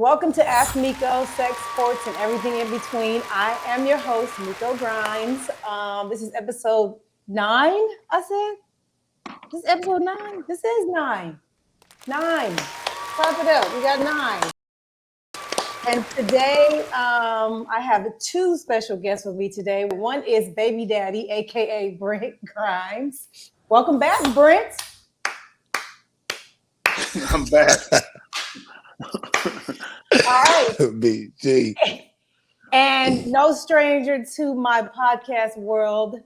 Welcome to Ask Miko, Sex, Sports, and everything in between. I am your host, Miko Grimes. This is episode 9, I said? This is episode 9? This is 9. 9. Clap it up. We got 9. And today, I have 2 special guests with me today. One is Baby Daddy, a.k.a. Brent Grimes. Welcome back, Brent. I'm back. All right. BG. And no stranger to my podcast world,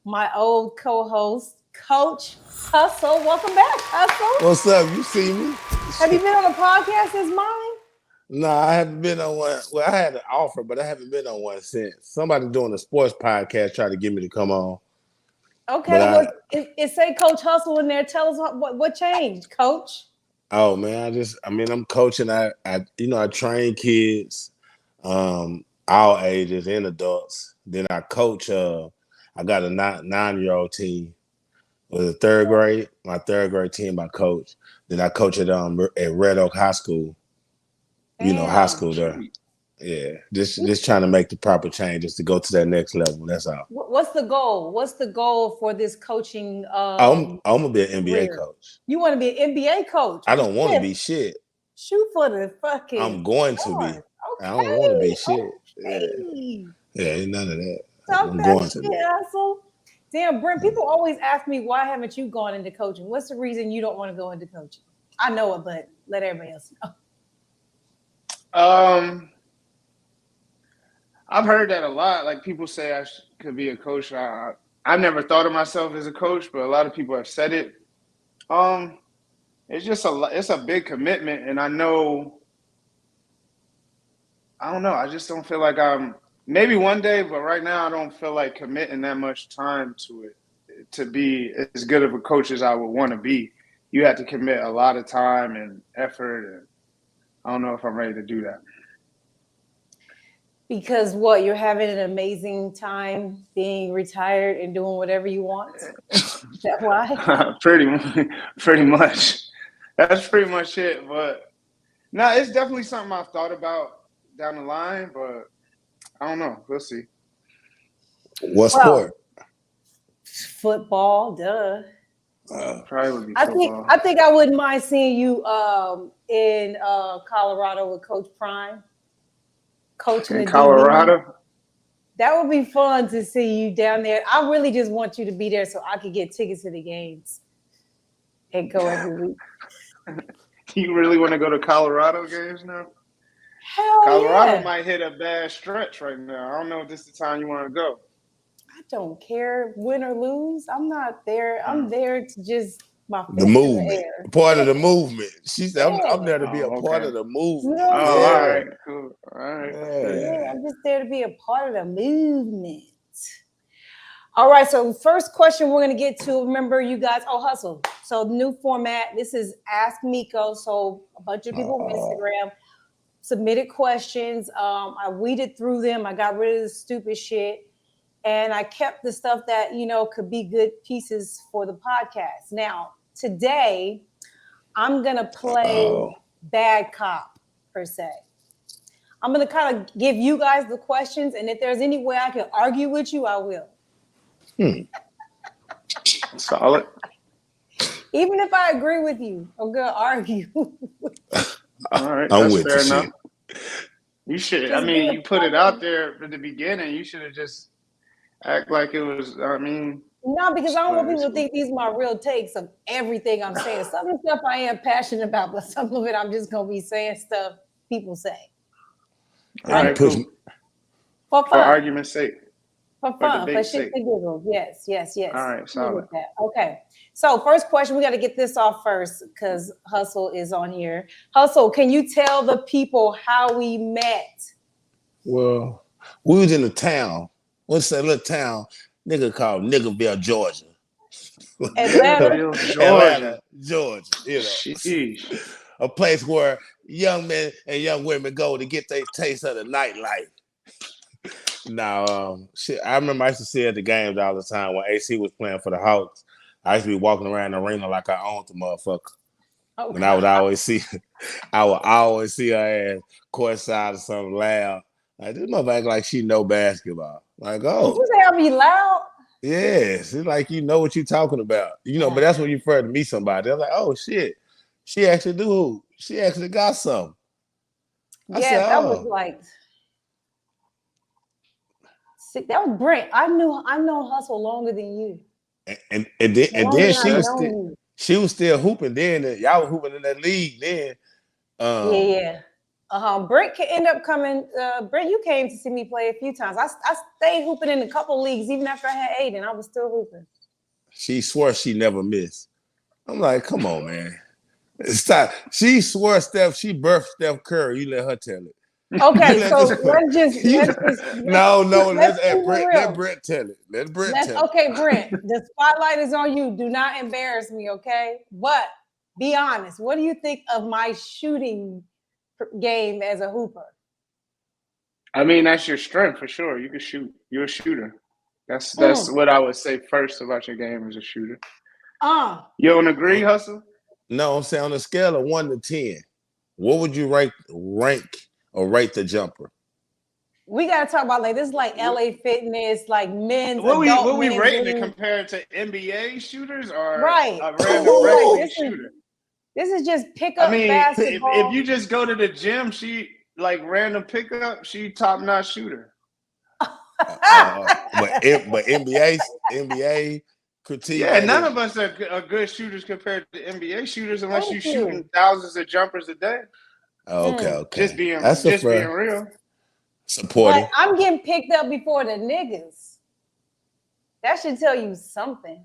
my old co-host, Coach Hustle. Welcome back, Hustle. What's up? You see me? Have you been on a podcast as mine? No, I haven't been on one. Well, I had an offer, but I haven't been on one since. Somebody doing a sports podcast tried to get me to come on. Okay, well, it say Coach Hustle in there. Tell us what changed, Coach. Oh man, I'm coaching. I train kids, all ages and adults. Then I coach. I got a 9-year-old team with a third grade. My third grade team I coach. Then I coach at Red Oak High School. You know, high school there. Yeah, just trying to make the proper changes to go to that next level. That's all. What's the goal? What's the goal for this coaching? I'm gonna be an NBA coach. You want to be an NBA coach? I don't want to be shit. Shoot for the fucking. I'm going to be. Okay. I don't want to be shit. Okay. Yeah, ain't none of that. Talk I'm that going shit, to be. asshole. Damn, Brent. People always ask me, why haven't you gone into coaching? What's the reason you don't want to go into coaching? I know it, but let everybody else know. I've heard that a lot. Like people say I could be a coach. I've never thought of myself as a coach, but a lot of people have said it. It's just it's a big commitment, and I don't know. I just don't feel like maybe one day, but right now I don't feel like committing that much time to it to be as good of a coach as I would want to be. You have to commit a lot of time and effort, and I don't know if I'm ready to do that. Because what, you're having an amazing time being retired and doing whatever you want? Is that why? Pretty much. That's pretty much it. But no, it's definitely something I've thought about down the line, but I don't know. We'll see. What sport? Football, duh. Probably would be football. I think I wouldn't mind seeing you in Colorado with Coach Prime. Coaching in Colorado. DB. That would be fun to see you down there. I really just want you to be there so I could get tickets to the games and go every week. You really want to go to Colorado games now? Hell Colorado yeah. might hit a bad stretch right now. I don't know if this is the time you want to go. I don't care, win or lose. I'm not there. I'm there to just the movement, part of the movement. She said, "I'm there to be a part of the movement." You know all right, cool. All right. Yeah, I'm just there to be a part of the movement. All right, so first question we're going to get to, remember you guys, Hustle. So new format, this is Ask Miko. So a bunch of people on Instagram submitted questions. I weeded through them. I got rid of the stupid shit. And I kept the stuff that, could be good pieces for the podcast. Now, today, I'm going to play bad cop, per se. I'm going to kind of give you guys the questions. And if there's any way I can argue with you, I will. Solid. Even if I agree with you, I'm going to argue. All right, I'm that's with fair you. enough. You should, you put it out there at the beginning. You should have just act like it was, No, because I don't want people to think these are my real takes of everything I'm saying. Some of the stuff I am passionate about, but some of it I'm just going to be saying stuff people say. All right, cool. For fun. For argument's sake. For fun. For shit to giggle. Yes. All right, solid. Okay. So first question, we got to get this off first because Hustle is on here. Hustle, can you tell the people how we met? Well, we was in a town. What's that little town? Nigga called Niggerville, Georgia. Atlanta, Georgia. Sheesh. A place where young men and young women go to get their taste of the nightlife. Now, I remember I used to see at the games all the time when AC was playing for the Hawks. I used to be walking around the arena like I owned the motherfucker. And I would always see I would always see her ass courtside or something loud. Like this motherfucker act like she know basketball. Like, Did oh, you say I'll be loud? yes. It's like you know what you're talking about. But that's when you first meet somebody. They're like, oh shit, she actually do hoop. She actually got something. I Yeah, said, that was oh. like that was Brent. I know Hustle longer than you. And Longer then than I know you. she was still hooping then. Y'all were hooping in that league then. Yeah. Brent can end up coming. Brent, you came to see me play a few times. I stayed hooping in a couple leagues even after I had Aiden. I was still hooping. She swore she never missed. I'm like, come on, man. Stop. She swore she birthed Steph Curry. You let her tell it. Okay, so let's just let Brent tell it. Let Brent tell it. Okay, Brent, the spotlight is on you. Do not embarrass me, okay? But be honest. What do you think of my shooting game as a hooper? I mean, that's your strength for sure. You can shoot. You're a shooter. That's what I would say first about your game as a shooter. You don't agree, Hustle? No, I'm saying on a scale of 1 to 10, what would you rank or rate the jumper? We gotta talk about this is like LA Fitness, like men's. What we rating it compared to NBA shooters or right? A random regular shooter? This is just pickup basketball. If you just go to the gym, she like random pickup. She top notch shooter. But NBA critique. Yeah, none of us are good shooters compared to NBA shooters unless you're shooting thousands of jumpers a day. Okay. Just being real. Supporting. But I'm getting picked up before the niggas. That should tell you something.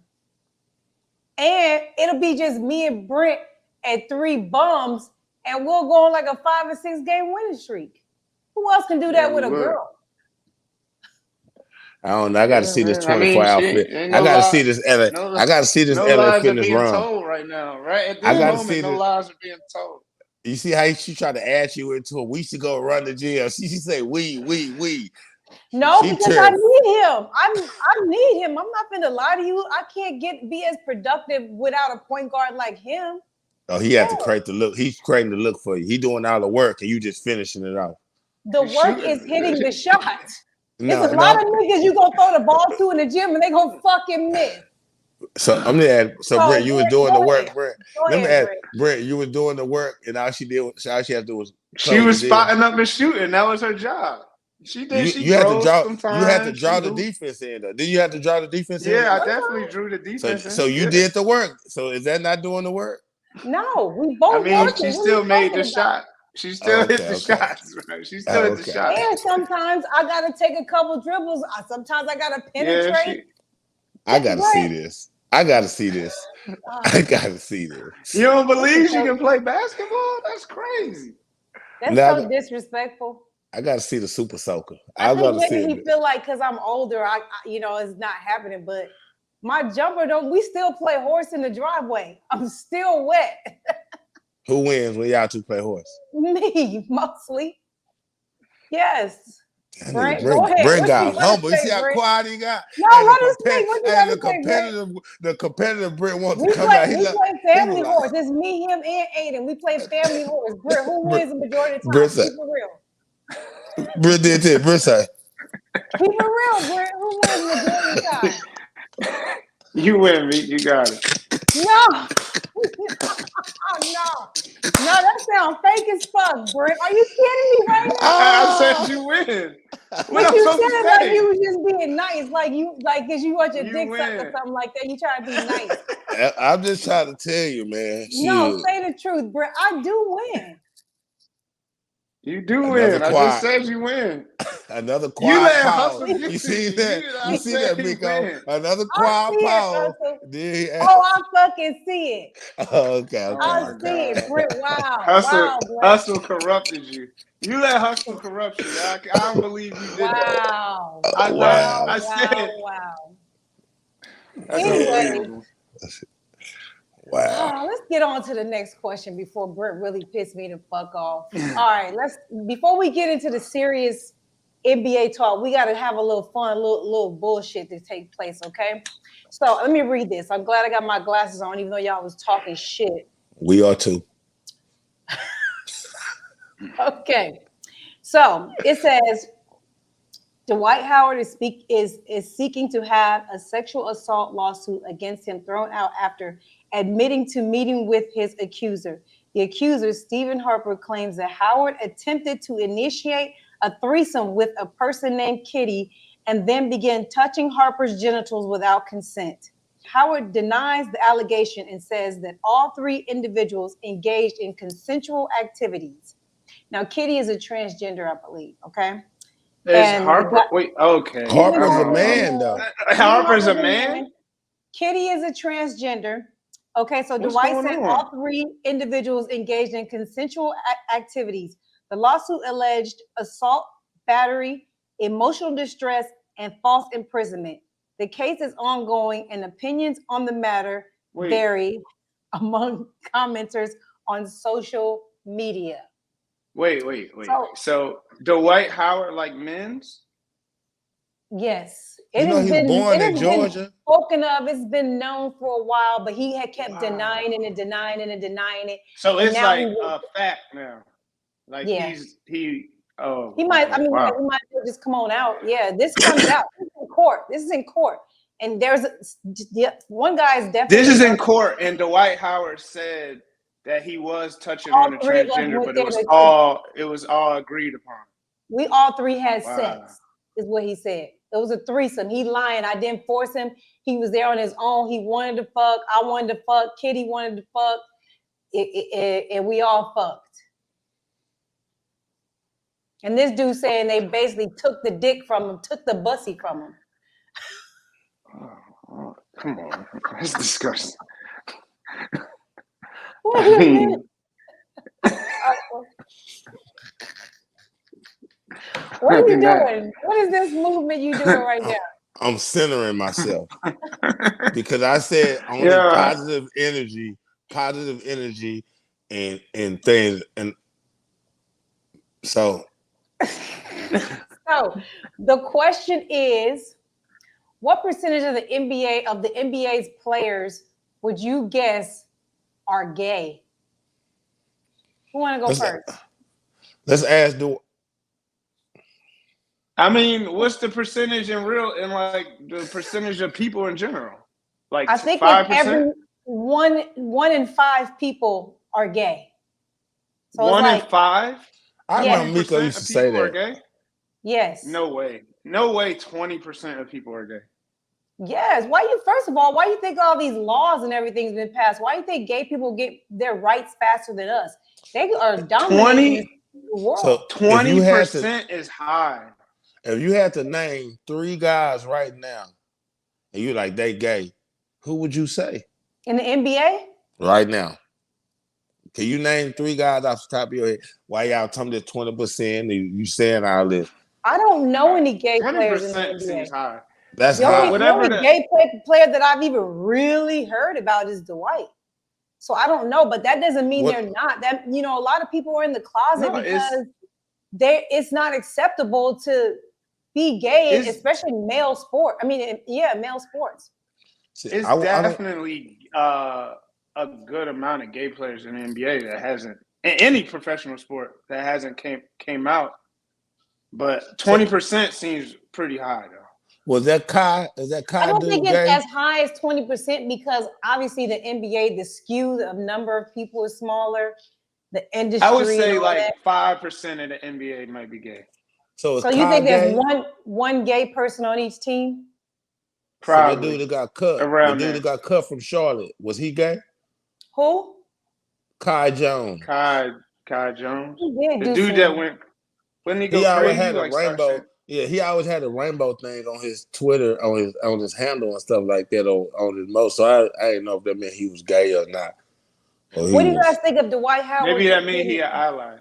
And it'll be just me and Brent at 3 bums, and we'll go on like a 5 or 6 game winning streak. Who else can do that with a girl? I don't know. I got to see this 24-hour fit. I got to see this LA. I got to see this LA Fitness run. Told right now, right at this moment, no lies are being told. You see how she tried to add you into it. We should go run the gym. She say we. No, because I need him. I need him. I'm not gonna lie to you. I can't be as productive without a point guard like him. Oh, he had to create the look. He's creating the look for you. He doing all the work, and you just finishing it off. The work is hitting the shot. There's a lot of niggas you gonna throw the ball to in the gym, and they gonna fucking miss. So I'm gonna add. So Brent, you was doing the work, Brent. Let me add, Brent. You was doing the work, and all she had to do was she was spotting up and shooting. That was her job. She did. You had to draw. You had to draw the defense in. Did you have to draw the defense in? Yeah, I definitely drew the defense in. So you did the work. So is that not doing the work? No, we both. I mean, she still made the shot. She still hit the shots. Right? She still hit the shots. And sometimes I gotta take a couple dribbles. Sometimes I gotta penetrate. I gotta see this. I gotta see this. You don't believe she can play basketball? That's crazy. That's so disrespectful. I gotta see the super soaker. I think maybe he feel like because I'm older, I it's not happening. But my jumper we still play horse in the driveway. I'm still wet. Who wins when y'all two play horse? Me, mostly. Yes. Brent got humble. You see how quiet he got? No, let us speak. What you gotta say, the competitive Brent wants to come out. We play family horse. It's me, him, and Aiden. We play family horse. Brent, who wins the majority of the time? Keep it real. Brent did it. Brent said. Keep it real, Brent. Who wins the majority of the time? You win, me. You got it. No. No, that sounds fake as fuck, Brent. Are you kidding me right now? I said you win. But you said like you was just being nice, like because you want your dick sucked or something like that. You try to be nice. I'm just trying to tell you, man. No, say the truth, Brent. I do win. You do win. I just said you win. Another quiet pause. You see that? You see that, Miko? Another quiet pause. I fucking see it. Okay. I see it, Brent. Wow. Hustle corrupted you. You let Hustle corrupt you. I don't believe you did that. Wow. I said. Wow. Anyway. Wow. Let's get on to the next question before Brent really pissed me the fuck off. All right, before we get into the serious NBA talk, we got to have a little fun, little bullshit to take place, okay? So let me read this. I'm glad I got my glasses on, even though y'all was talking shit. We are too. Okay. So it says Dwight Howard is seeking to have a sexual assault lawsuit against him thrown out after admitting to meeting with his accuser. The accuser, Stephen Harper, claims that Howard attempted to initiate a threesome with a person named Kitty and then began touching Harper's genitals without consent. Howard denies the allegation and says that all three individuals engaged in consensual activities. Now, Kitty is a transgender, I believe, okay? Is Harper? Wait, okay. Harper's a man, though. Harper's a man? Kitty is a transgender. Okay, so What's Dwight going said on? all three individuals engaged in consensual activities. The lawsuit alleged assault, battery, emotional distress, and false imprisonment. The case is ongoing, and opinions on the matter vary among commenters on social media. Wait. So Dwight Howard like men's? Yes. He was born in Georgia. Spoken of, it's been known for a while, but he had kept denying it and denying it and denying it. So it's like a fact now. Like he might, I mean, he might just come on out. Yeah, this comes out. This is in court. And there's one guy is definitely. This is in court, and Dwight Howard said that he was touching on a transgender, but it was all agreed upon. We all three had sex, is what he said. It was a threesome. He lying. I didn't force him. He was there on his own. He wanted to fuck. I wanted to fuck. Kitty wanted to fuck. And we all fucked. And this dude saying they basically took the dick from him, took the bussy from him. Oh, come on. That's disgusting. What is this? What are you doing? What is this movement you doing right now? I'm centering myself because I said only positive energy and things. And so the question is, what percentage of the NBA's players would you guess are gay? Who want to go first? Let's ask I mean, what's the percentage like the percentage of people in general? Like I think 5%? every one in 5 people are gay. So 1 in 5? I remember Miko used to say that. Are gay? Yes. No way. 20% of people are gay. Yes. First of all, why you think all these laws and everything's been passed? Why you think gay people get their rights faster than us? They are dominating the world. So 20% is high. If you had to name 3 guys right now, and you're like, they gay, who would you say? In the NBA? Right now. Can you name 3 guys off the top of your head? Why y'all tell me this 20%? You saying all this? I don't know any gay players in the 20% NBA. seems high. That's high. The only gay player that I've even really heard about is Dwight. So I don't know, but that doesn't mean they're not. That a lot of people are in the closet because it's not acceptable to be gay, especially male sport. I mean, male sports. It's definitely a good amount of gay players in the NBA that hasn't, in any professional sport that hasn't came out. But 20% seems pretty high, though. Was that Kai? I don't think it's as high as 20% because obviously the NBA, the skew of number of people is smaller. The industry. I would say like 5% of the NBA might be gay. So you think there's one gay person on each team? Probably. So the dude that got cut. That got cut from Charlotte. Was he gay? Who? Kai Jones. Kai Jones. He did the dude that went. When he always had a rainbow. Yeah, he always had a rainbow thing on his Twitter, on his handle and stuff like that on his most. So I didn't know if that meant he was gay or not. What do you guys think of Dwight Howard? Maybe that means he an ally.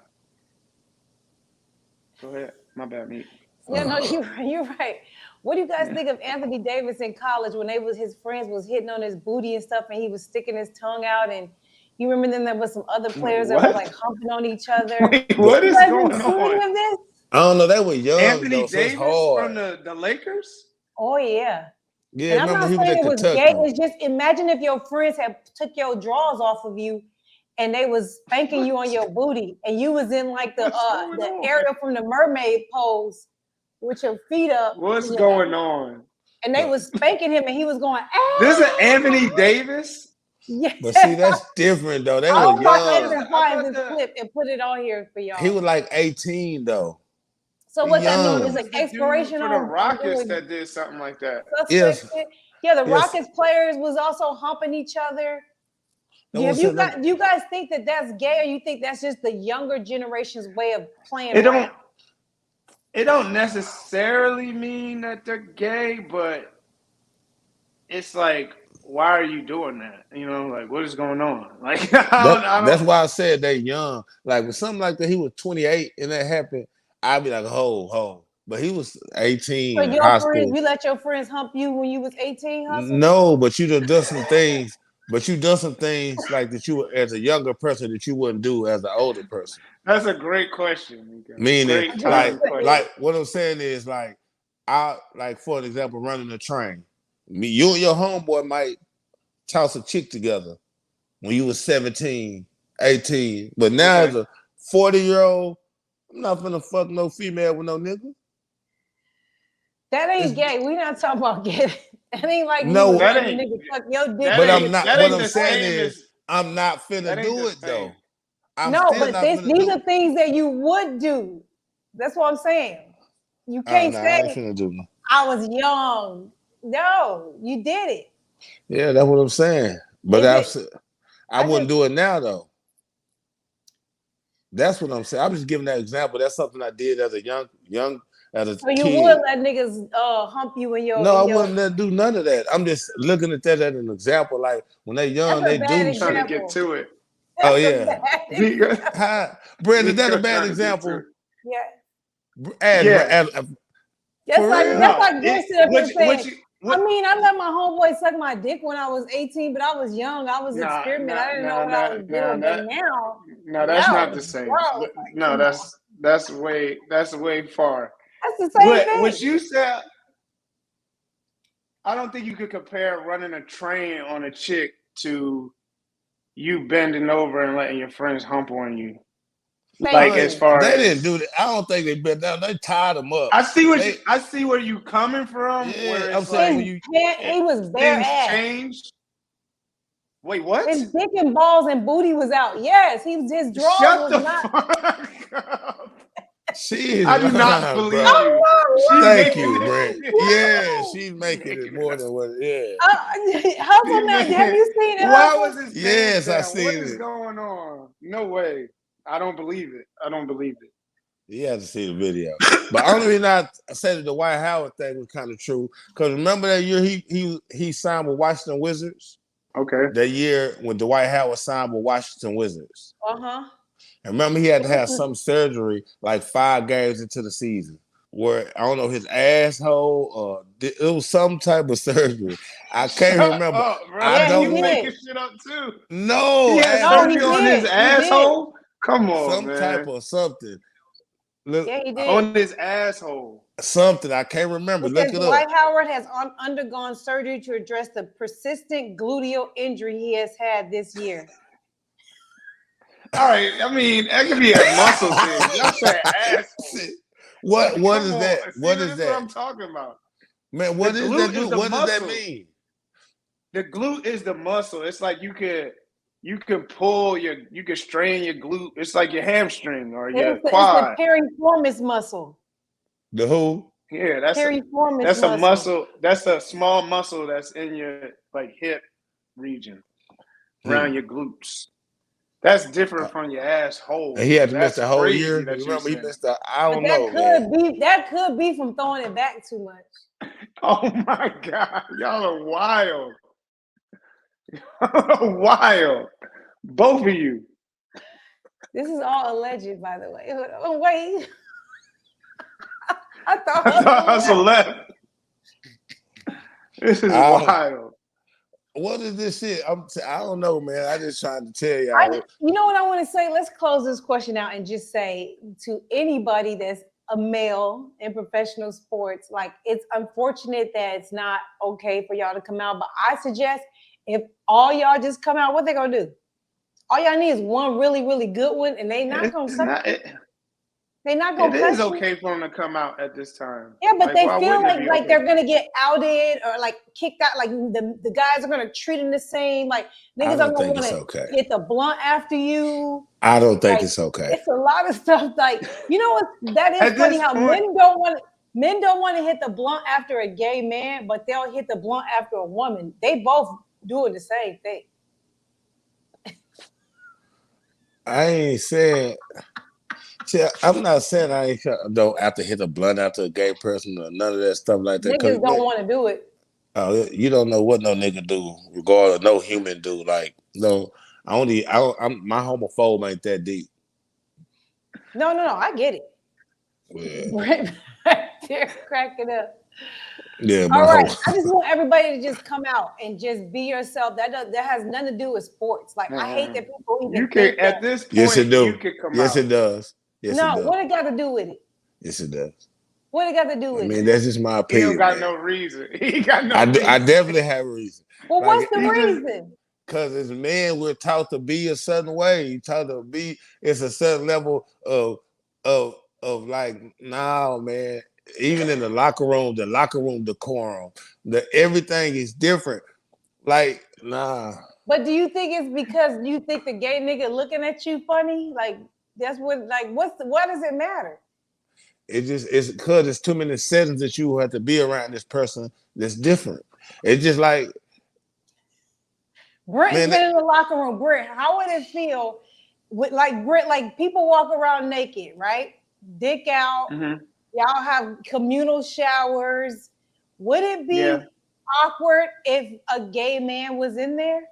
Go ahead. My bad, me. Yeah, no, you're right. What do you guys think of Anthony Davis in college when his friends was hitting on his booty and stuff, and he was sticking his tongue out? And you remember then there was some other players that were like humping on each other. Wait, what is going on? Of this? I don't know. They were young. Anthony Davis from the Lakers. Oh yeah. Yeah, and I'm not saying it was gay. It's just imagine if your friends had took your drawers off of you and they was spanking you on your booty, and you was in like the area from the mermaid pose with your feet up. What's going on? And they was spanking him, and he was going, ah! This is Anthony Davis? Yes. But see, that's different though. They I was was young. find this clip and put it on here for y'all. He was like 18 though. So what that young. means is an expiration for on the Rockets that did something like that. Yes. Yeah, the Rockets players was also humping each other. Yeah, you guys think that that's gay, or you think that's just the younger generation's way of playing? It don't necessarily mean that they're gay, but it's like, why are you doing that? You know, like, what is going on? Like, that's why I said they young. Like with something like that, he was 28 and that happened, I'd be like, ho. But he was 18. So in high school. you let your friends hump you when you was 18? Hustle? No, but you done some things. But you done some things like that you as a younger person that you wouldn't do as an older person. That's a great question. Meaning, like what I'm saying is like for an example, running a train. You and your homeboy might toss a chick together when you was 17, 18. But now as a 40-year-old, I'm not gonna fuck no female with no nigga. That ain't gay. We not talking about gay. That ain't like no, that ain't nigga fuck your dick. But I'm not. What I'm saying is, I'm not finna do it though. These are things that you would do. That's what I'm saying. You can't say I ain't finna do no. I was young. No, you did it. Yeah, that's what I'm saying. But I wouldn't do it now though. That's what I'm saying. I'm just giving that example. That's something I did as a young as a kid. So you would let niggas hump you in your. No, I wouldn't let do none of that. I'm just looking at that as an example. Like when they're young, they do. Trying to get to it. Oh yeah. Brent, is that a bad example? Yeah. That's like this I mean, I let my homeboy suck my dick when I was 18, but I was young. I was experimenting. I didn't know what I was doing. But now, that's not the same. No, that's way far. That's the same thing. What you said, I don't think you could compare running a train on a chick to you bending over and letting your friends hump on you. Like as far they as didn't do that. I don't think they bent down. They tied them up. I see where you coming from. Yeah, I'm saying he was bare ass. Changed. Wait, what? His dick and balls and booty was out. Yes, his drawers was not. Fuck up. I do not believe you. Thank you, Brent. Yeah, she's making it more than what. Yeah. Hustle man, have you seen it? Why was this? Yes, I seen it. What is going on? No way. I don't believe it. You have to see the video. But only reason I said that the Dwight Howard thing was kind of true because remember that year he signed with Washington Wizards. Okay. That year when Dwight Howard signed with Washington Wizards. Uh-huh. And remember he had to have some surgery like 5 games into the season where I don't know his asshole or it was some type of surgery. I can't remember. I don't making shit up too. No, he had surgery on his asshole. Come on, some type of something. Look, yeah, he did. On his asshole. Something I can't remember. Look it up. Dwight Howard has undergone surgery to address the persistent gluteal injury he has had this year. All right, I mean that could be a muscle thing. Y'all say asshole. What is that? See, what is that? What I'm talking about. Man, what is that? What does that mean? The glute is the muscle. It's like you can pull you can strain your glute. It's like your hamstring or your quad. It's the piriformis muscle. The who? Yeah, that's piriformis a muscle. That's a small muscle that's in your like hip region around your glutes. That's different from your asshole. And he had to miss the whole year. Remember, he missed the. I don't know. That could be from throwing it back too much. Oh my God, y'all are wild. Wild, both of you. This is all alleged, by the way. Oh, wait. I thought Hustle left. This is wild. What is this shit? I don't know, man. I just trying to tell y'all. You know what I want to say? Let's close this question out and just say to anybody that's a male in professional sports, like it's unfortunate that it's not okay for y'all to come out, but I suggest if all y'all just come out, what they gonna do? All y'all need is one really, really good one, and they not gonna cut you. They not gonna It cut is you. okay for them to come out at this time. Yeah, but they why feel wouldn't it be like okay? they're gonna get outed or like kicked out. Like the guys are gonna treat them the same. Like niggas are gonna want to hit the blunt after you. I don't think it's okay. It's a lot of stuff. Like you know what? That is At funny this how point- men don't want to hit the blunt after a gay man, but they'll hit the blunt after a woman. They both doing the same thing. I ain't saying. See, I'm not saying I don't have to hit a blunt after a gay person or none of that stuff like that. Niggas don't want to do it. You don't know what no nigga do, regardless. No human do. Like no, I'm my homophobe ain't that deep. No, I get it. Yeah. Brent, they're cracking up. Yeah. All right. I just want everybody to just come out and just be yourself. That has nothing to do with sports. Like I hate that people even think at that. this point. Yes, it do. You could come yes, out. it does. Yes, No, it does. what it got to do with it? Yes, it does. What it got to do with it? I mean, that's just my opinion. He don't got no reason. He got no. I definitely have a reason. Well, what's the reason? Because as men, we're taught to be a certain way. You're taught to be. It's a certain level of like, nah, man. Even in the locker room decorum, everything is different. Like, nah. But do you think it's because you think the gay nigga looking at you funny? Like that's what. Like why does it matter? It's because it's too many settings that you have to be around this person that's different. It's just like Brent's been in the locker room. Brent, how would it feel with like Brent? Like people walk around naked, right? Dick out. Mm-hmm. Y'all have communal showers. Would it be awkward if a gay man was in there?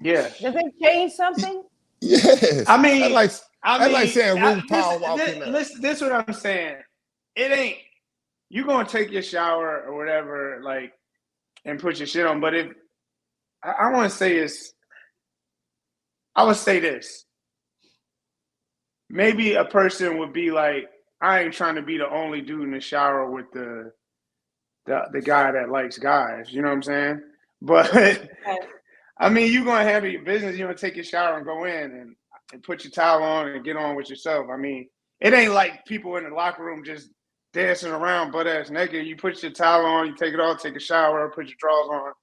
Yeah. Does it change something? Yes. I mean, I like saying RuPaul walking out. This is what I'm saying. It ain't you gonna take your shower or whatever, like, and put your shit on. But if I want to say is, I would say this. Maybe a person would be like, I ain't trying to be the only dude in the shower with the guy that likes guys. You know what I'm saying? But I mean, you're gonna handle your business. You're gonna take your shower and go in and put your towel on and get on with yourself. I mean, it ain't like people in the locker room just dancing around butt ass naked. You put your towel on, you take it off, take a shower, put your drawers on.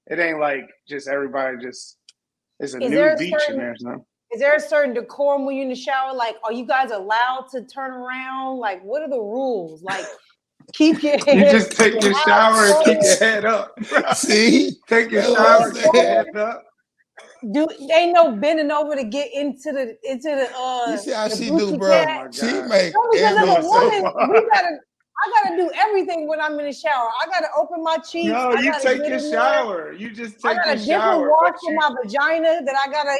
It ain't like just everybody just. It's a new beach in there, so. Is there a certain decorum when you're in the shower? Like, are you guys allowed to turn around? Like, what are the rules? Like, keep your head. You just take your shower and keep your head up. Bro. See? Take your shower and keep your head up. Ain't no bending over to get into the You see how she do, bro? Oh She make because as a woman, so I gotta do everything when I'm in the shower. I gotta open my cheeks. No, you take your shower. You just take your shower. I got a different wash for my vagina that I gotta,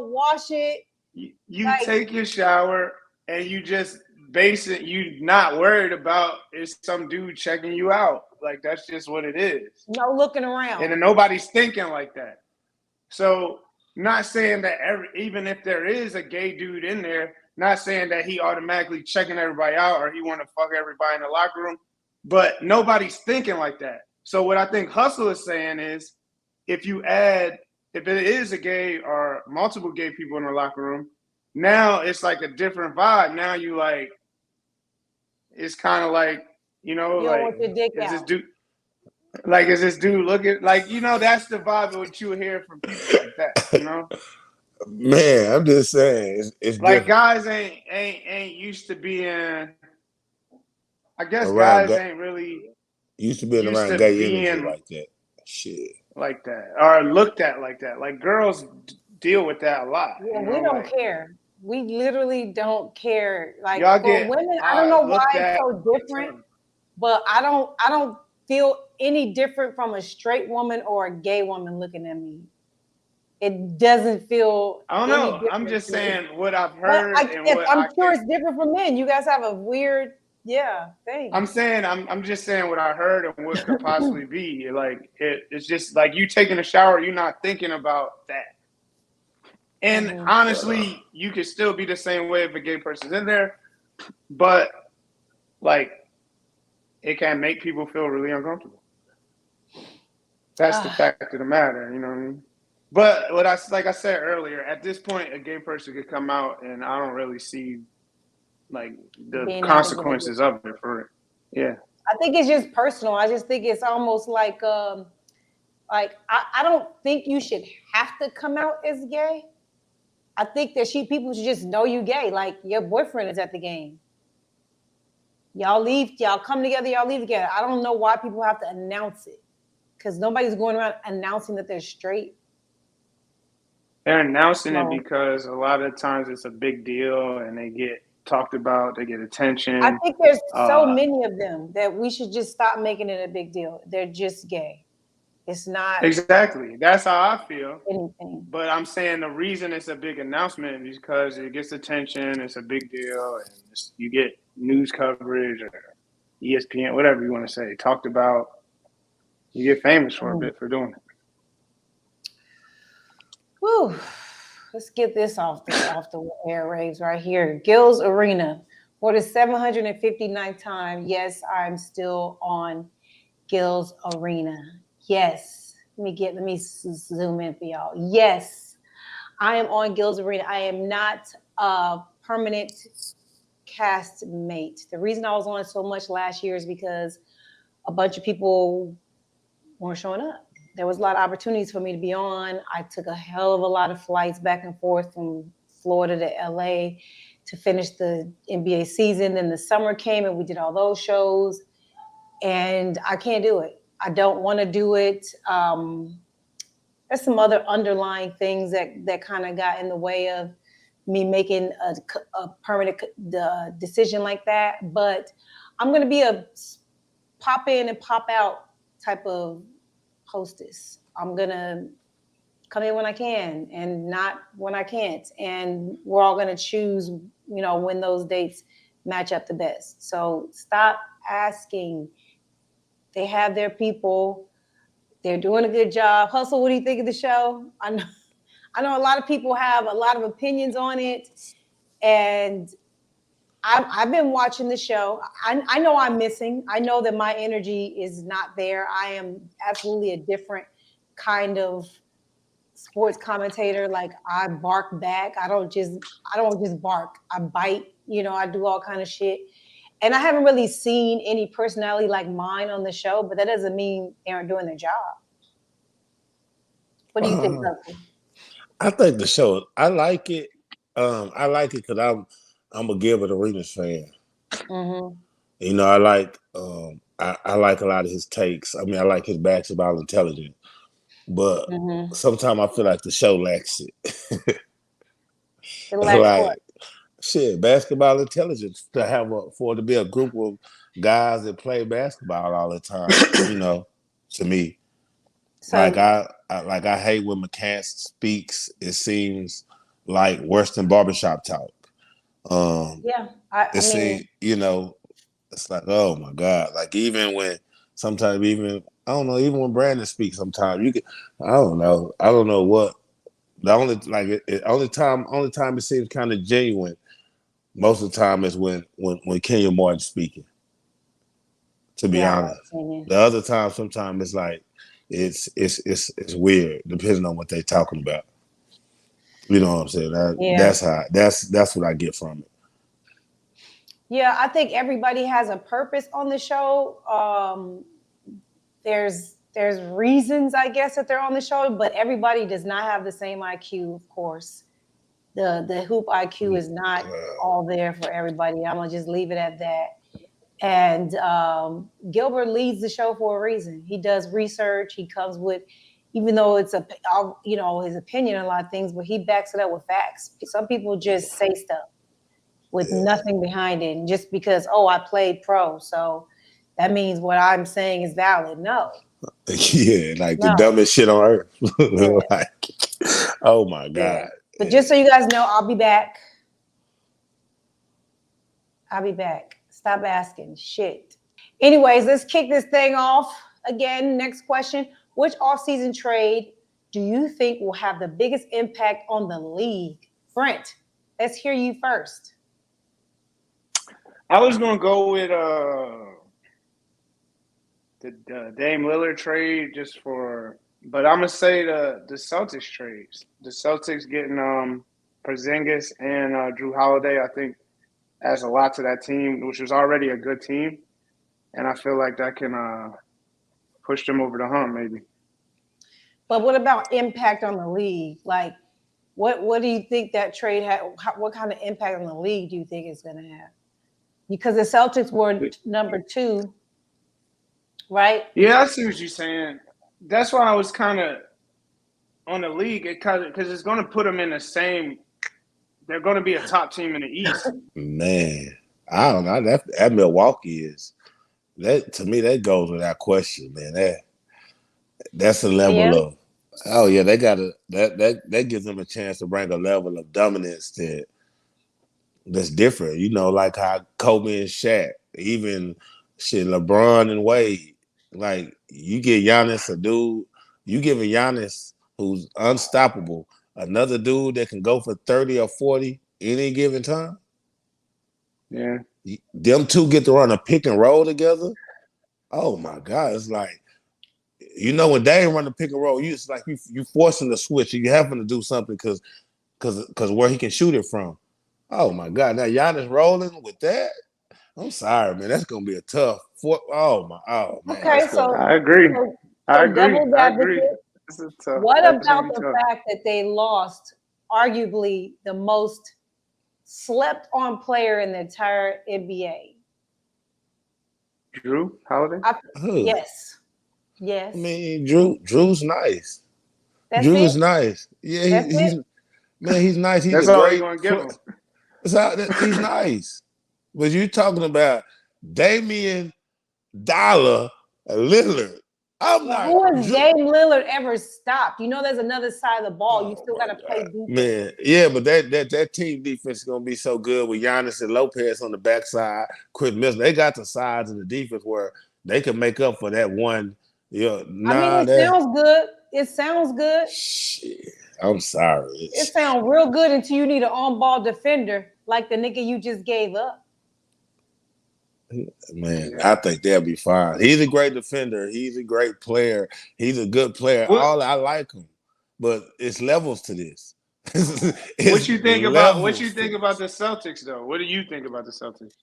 wash it. You take your shower and you just you not worried about is some dude checking you out. Like that's just what it is. No looking around. And then nobody's thinking like that. So not saying that even if there is a gay dude in there, not saying that he automatically checking everybody out or he want to fuck everybody in the locker room, but nobody's thinking like that. So what I think Hustle is saying is if it is a gay or multiple gay people in the locker room, now it's like a different vibe. Now you like, it's kind of like, like, with your dick out. Is this dude looking like, that's the vibe of what you would hear from people like that, Man, I'm just saying, it's like different. guys ain't used to being. I guess around guys ain't really used to being around gay energy like that. Shit, like that or looked at like that. Like girls deal with that a lot. Yeah, we don't care. We literally don't care. Like y'all for women, I don't know why it's so different, but I don't feel any different from a straight woman or a gay woman looking at me. It doesn't feel. I don't know. I'm just saying what I've heard. I'm sure it's different from men. You guys have a weird, thing. I'm saying I'm just saying what I heard and what could possibly be. Like it's just like you taking a shower, you're not thinking about that. And honestly, you could still be the same way if a gay person's in there, but like it can make people feel really uncomfortable. That's the fact of the matter, you know what I mean? But like I said earlier, at this point, a gay person could come out, and I don't really see like the being able to get it. consequences of it for it. Yeah. I think it's just personal. I just think it's almost like I don't think you should have to come out as gay. I think that people should just know you gay. Like your boyfriend is at the game. Y'all come together, y'all leave together. I don't know why people have to announce it. Because nobody's going around announcing that they're straight. They're announcing it because a lot of times it's a big deal and they get talked about, they get attention. I think there's so many of them that we should just stop making it a big deal. They're just gay. It's not exactly. That's how I feel. anything. But I'm saying the reason it's a big announcement is because it gets attention. It's a big deal, and you get news coverage or ESPN, whatever you want to say, talked about. You get famous for a bit for doing it. Whew. Let's get this off the airwaves right here. Gills Arena for the 759th time. Yes, I'm still on Gills Arena. Yes. Let me zoom in for y'all. Yes, I am on Gills Arena. I am not a permanent cast mate. The reason I was on so much last year is because a bunch of people weren't showing up. There was a lot of opportunities for me to be on. I took a hell of a lot of flights back and forth from Florida to LA to finish the NBA season. Then the summer came and we did all those shows. And I can't do it. I don't want to do it. There's some other underlying things that kind of got in the way of me making a permanent decision like that. But I'm going to be a pop in and pop out type of hostess. I'm going to come in when I can and not when I can't. And we're all going to choose, when those dates match up the best. So stop asking. They have their people. They're doing a good job. Hustle, what do you think of the show? I know a lot of people have a lot of opinions on it. And I've been watching the show. I know I'm missing. I know that my energy is not there. I am absolutely a different kind of sports commentator. Like I bark back. I don't just bark. I bite. I do all kind of shit. And I haven't really seen any personality like mine on the show, but that doesn't mean they aren't doing their job. What do you think, Dustin? I think the show, I like it. I like it because I'm a Gilbert Arenas fan. Mm-hmm. I like I like a lot of his takes. I mean, I like his basketball intelligence, but sometimes I feel like the show lacks it. It lacks like what? Shit, basketball intelligence to be a group of guys that play basketball all the time. To me, So, I hate when McCants speaks. It seems like worse than barbershop talk. Yeah, I mean, it's like, oh my God. Like even when even when Brandon speaks, sometimes I don't know what the only time it seems kind of genuine. Most of the time is when Kenya Martin's speaking. To be honest, the other time sometimes it's like it's weird depending on what they're talking about. You know what I'm saying? That's what I get from it. Yeah, I think everybody has a purpose on the show. There's reasons, I guess, that they're on the show, but everybody does not have the same IQ, of course. The hoop IQ is not all there for everybody. I'm gonna just leave it at that. And Gilbert leads the show for a reason. He does research. He comes with, even though it's his opinion on a lot of things, but he backs it up with facts. Some people just say stuff with nothing behind it, and just because I played pro, so that means what I'm saying is valid. No. Yeah, like the dumbest shit on earth. Like, oh my God. Yeah. But just so you guys know, I'll be back. Stop asking shit. Anyways, let's kick this thing off. Again, next question. Which offseason trade do you think will have the biggest impact on the league? Brent, let's hear you first. I was going to go with the Dame Lillard trade just for But I'm gonna say the Celtics trades. The Celtics getting Porzingis and Drew Holiday, I think, adds a lot to that team, which was already a good team, and I feel like that can push them over the hump, maybe. But what about impact on the league? Like, what do you think that trade had? What kind of impact on the league do you think it's going to have? Because the Celtics were number 2, right? Yeah, I see what you're saying. That's why I was kind of on the league, because it's going to put them in the same. They're going to be a top team in the East. Man, I don't know. That Milwaukee is that to me. That goes without question, man. That's a level of. Oh yeah, they got that gives them a chance to bring a level of dominance that's different. You know, like how Kobe and Shaq, even LeBron and Wade. Like you get Giannis, a dude, you giving Giannis who's unstoppable, another dude that can go for 30 or 40 any given time. Yeah. Them two get to run a pick and roll together. Oh my God. It's like, you know, when they run the pick and roll, it's like you forcing the switch. You having to do something because where he can shoot it from. Oh my God. Now Giannis rolling with that. I'm sorry, man. That's gonna be a tough. Oh man. Okay, so I agree. I agree. devil's I agree. advocate, This is tough. what That's about gonna be the tough. fact that they lost arguably the most slept on player in the entire NBA? Drew Holiday? Yes. Yes. I mean, Drew's nice. That's Drew it? is nice. Yeah, he's nice. He's That's a all great. you're gonna give him. He's nice. But you talking about Damian Dollar Lillard? I'm not. Who has Dame Lillard ever stopped? You know, there's another side of the ball. You still got to play defense. Man, yeah, but that team defense is gonna be so good with Giannis and Lopez on the backside. Chris Middleton, they got the sides of the defense where they can make up for that one. Yeah, sounds good. It sounds good. Shit, I'm sorry. It sounds real good until you need an on-ball defender like the nigga you just gave up. Man, I think they'll be fine. He's a great defender. He's a great player. He's a good player. I like him, but it's levels to this. What you think about the Celtics though? What do you think about the Celtics?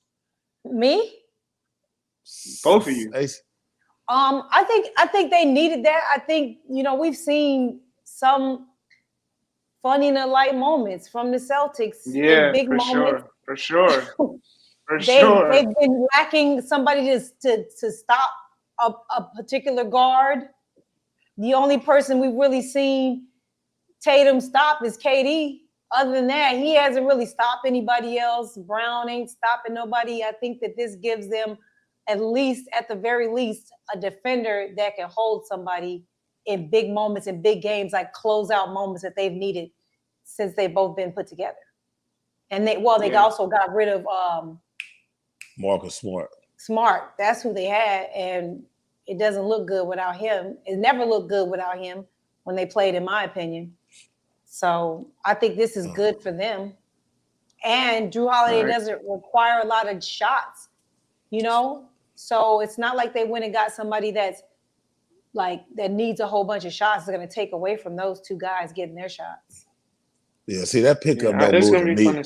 Me? Both of you. I think they needed that. I think, you know, we've seen some funny in the light moments from the Celtics. Yeah, big for moments. sure. They've been lacking somebody to stop a particular guard. The only person we've really seen Tatum stop is KD. Other than that, he hasn't really stopped anybody else. Brown ain't stopping nobody. I think that this gives them at the very least, a defender that can hold somebody in big moments, in big games, like closeout moments that they've needed since they've both been put together. And they also got rid of Marcus Smart. That's who they had, and it doesn't look good without him. It never looked good without him when they played, in my opinion. So I think this is good for them. And Drew Holiday doesn't require a lot of shots, you know? So it's not like they went and got somebody that needs a whole bunch of shots. They're going to take away from those two guys getting their shots. Yeah, see, that pickup don't move the needle.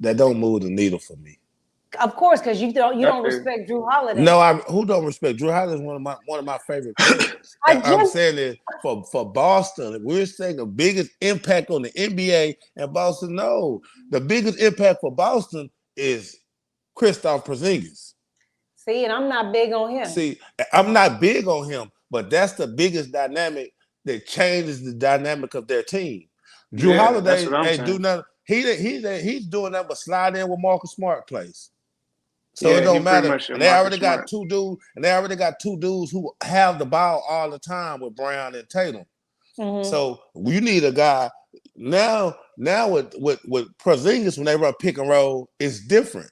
That don't move the needle for me. Of course, because you don't respect Drew Holiday. No, who don't respect Drew Holiday is one of my favorite players. I'm saying it for Boston. We're saying the biggest impact on the NBA and Boston. No, the biggest impact for Boston is Kristaps Porzingis. See, and I'm not big on him. See, I'm not big on him, but that's the biggest dynamic that changes the dynamic of their team. Drew Holiday ain't do nothing. He's doing that, but slide in with Marcus Smart plays. So it don't matter. And they already got two dudes who have the ball all the time with Brown and Tatum. Mm-hmm. So you need a guy now with Porzingis, when they run pick and roll, it's different.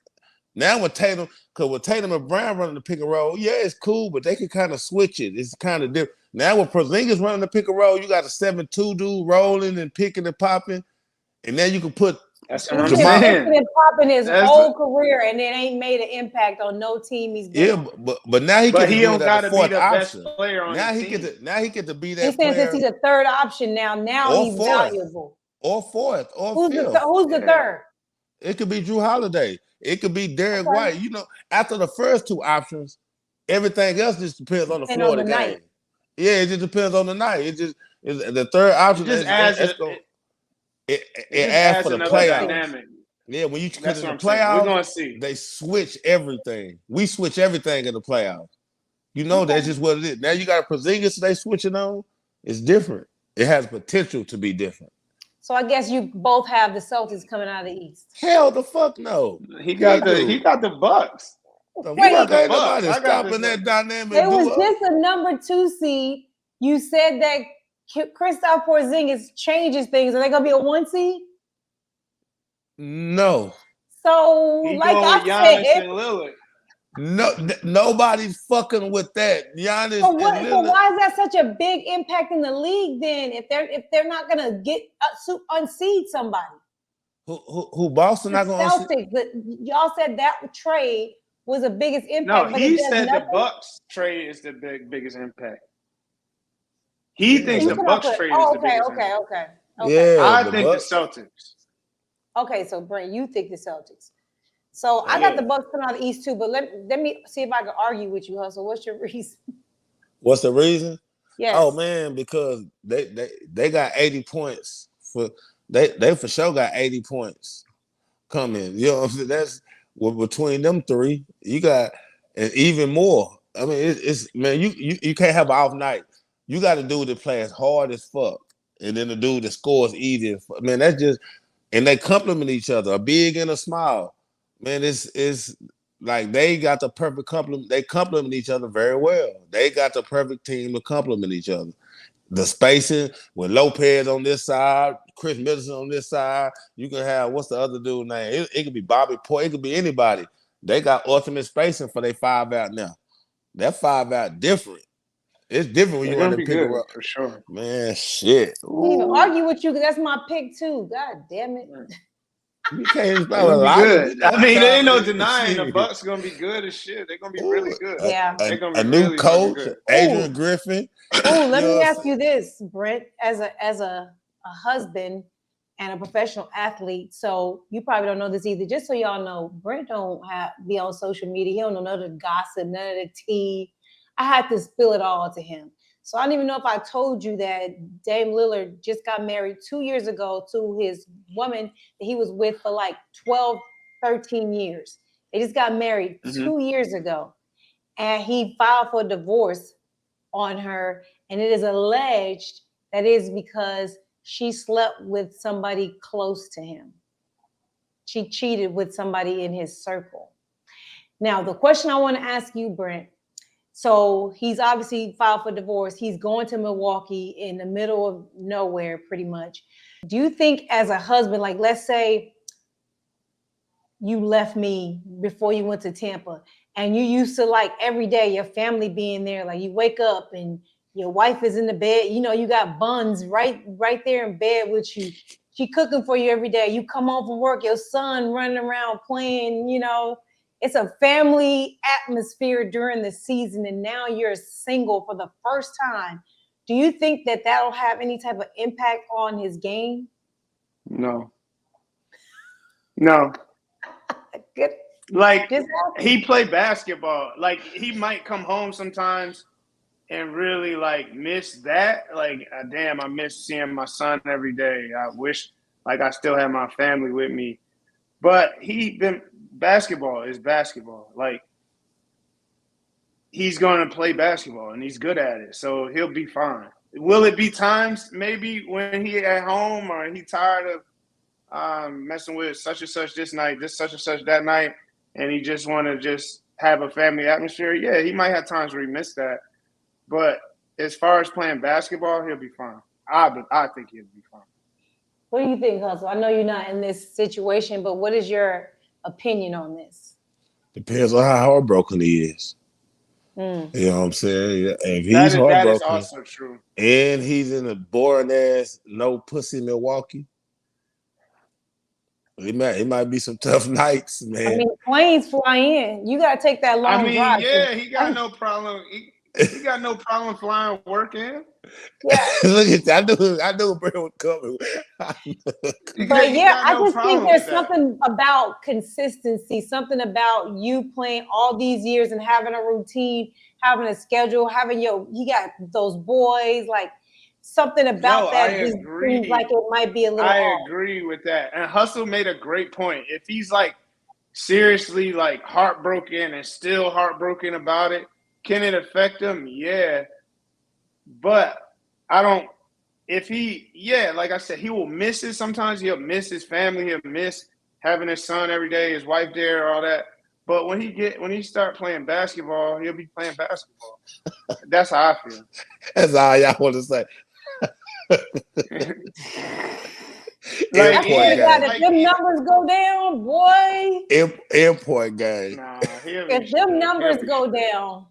Now with Tatum and Brown running the pick and roll, yeah, it's cool, but they can kind of switch it. It's kind of different. Now with Porzingis running the pick and roll, you got a 7-2 dude rolling and picking and popping, and then you can put That's He's what I'm been saying. picking and popping his That's whole career, and it ain't made an impact on no team he's been Yeah, on. but now he But get to he do it don't as a gotta be fourth the best option. player on Now the he team. get to be He's that saying since player he's a third option now or he's fourth valuable. or fourth or Who's fifth. the third? It could be Drew Holiday. It could be Derek Okay. White. You know, after the first two options, everything else just depends on the Depend floor on of the the game. night. Yeah, it just depends on the night. It just the third option. It just adds It just adds for adds the another playoffs. dynamic. Yeah, when you That's in what the I'm saying. We're playoffs, gonna see. they switch everything. We switch everything in the playoffs. You know, Okay. that's just what it is. Now you got a Porzingis they switching on. It's different. It has potential to be different. So I guess you both have the Celtics coming out of the East. Hell the fuck no. He got the Bucks. The Wait, fuck the ain't Bucks. nobody I got stopping the that dynamic It was duo. just a number 2 seed. You said that Kristaps Porzingis changes things. Are they gonna be a 1 seed? No. So, He like going I with Giannis said, and Lillard. No, nobody's fucking with that. Giannis so and Lillard. why is that such a big impact in the league then? If they're not gonna get unseed somebody, Who Boston the not going to Celtics. But y'all said that trade was the biggest impact. No, but he it does said nothing? the Bucks trade is the biggest impact. He thinks You the could Bucks also- trade oh, is the biggest impact. okay. Yeah, I the think Bucks. the Celtics. Okay, so Brent, you think the Celtics. So I got the Bucks coming out of the East too, but let me see if I can argue with you, Hustle. What's your reason? What's the reason? Yes. Oh man, because they got 80 points for they for sure got 80 points coming. You know what I'm saying? That's between them three. You got and even more. I mean, it's man, you can't have an off night. You got a dude that plays hard as fuck, and then the dude that scores easy as fuck. Man, that's just and they complement each other, a big and a small. Man, it's like they got the perfect complement. They complement each other very well. They got the perfect team to complement each other. The spacing with Lopez on this side, Chris Middleton on this side. You can have what's the other dude name? It could be Bobby Porter. It could be anybody. They got ultimate spacing for their 5 out now. That 5 out different. It's different when you run the pick and roll. For sure. Man, shit. I can't even argue with you because that's my pick too. God damn it. You can't They're gonna be good. I mean, there ain't no denying the Bucks gonna be good as shit. They're gonna be really good. Yeah. They're gonna be a new really coach, good. Adrian Griffin. Oh, let You know me what ask I'm you this, Brent, as a husband and a professional athlete. So you probably don't know this either. Just so y'all know, Brent don't be on social media. He don't know none of the gossip, none of the tea. I had to spill it all to him. So I don't even know if I told you that Dame Lillard just got married 2 years ago to his woman that he was with for like 12, 13 years. They just got married 2 years ago. And he filed for divorce on her. And it is alleged that is because she slept with somebody close to him. She cheated with somebody in his circle. Now, the question I want to ask you, Brent, so he's obviously filed for divorce. He's going to Milwaukee in the middle of nowhere, pretty much. Do you think as a husband, like let's say you left me before you went to Tampa and you used to like every day your family being there, like you wake up and your wife is in the bed, you know, you got buns right there in bed with you. She cooking for you every day. You come home from work, your son running around playing, you know. It's a family atmosphere during the season, and now you're single for the first time. Do you think that that'll have any type of impact on his game? No. Good. Like he played basketball. Like he might come home sometimes and really like miss that. Like, damn, I miss seeing my son every day. I wish like I still had my family with me. But basketball is basketball. Like he's going to play basketball and he's good at it. So he'll be fine. Will it be times maybe when he at home or he tired of messing with such and such this night, this such and such that night, and he just want to just have a family atmosphere? Yeah, he might have times where he missed that. But as far as playing basketball, he'll be fine. I think he'll be fine. What do you think, Hustle? I know you're not in this situation, but what is your opinion on this? Depends on how heartbroken he is. You know what I'm saying? If he's heartbroken, that is also true. And he's in a boring ass no pussy Milwaukee. It might be some tough nights, man. I mean, planes fly in. You got to take that long I mean, drive. yeah, he got no problem. He got no problem flying work in. Yeah. Look at that. I knew Brent was coming. But He yeah, got I no just think problem there's with that. something about consistency, something about you playing all these years and having a routine, having a schedule, he got those boys, like something about No, I that just seems like agree. it might be a little I off. agree with that. And Hustle made a great point. If he's like seriously like heartbroken and still heartbroken about it, can it affect him? Yeah. But I don't like I said, he will miss it. Sometimes he'll miss his family, he'll miss having his son every day, his wife there, all that. But when he start playing basketball, he'll be playing basketball. That's how I feel. That's all y'all want to say. I swear to God, if like, them numbers go down, boy. Airport game. Nah, If them numbers go down,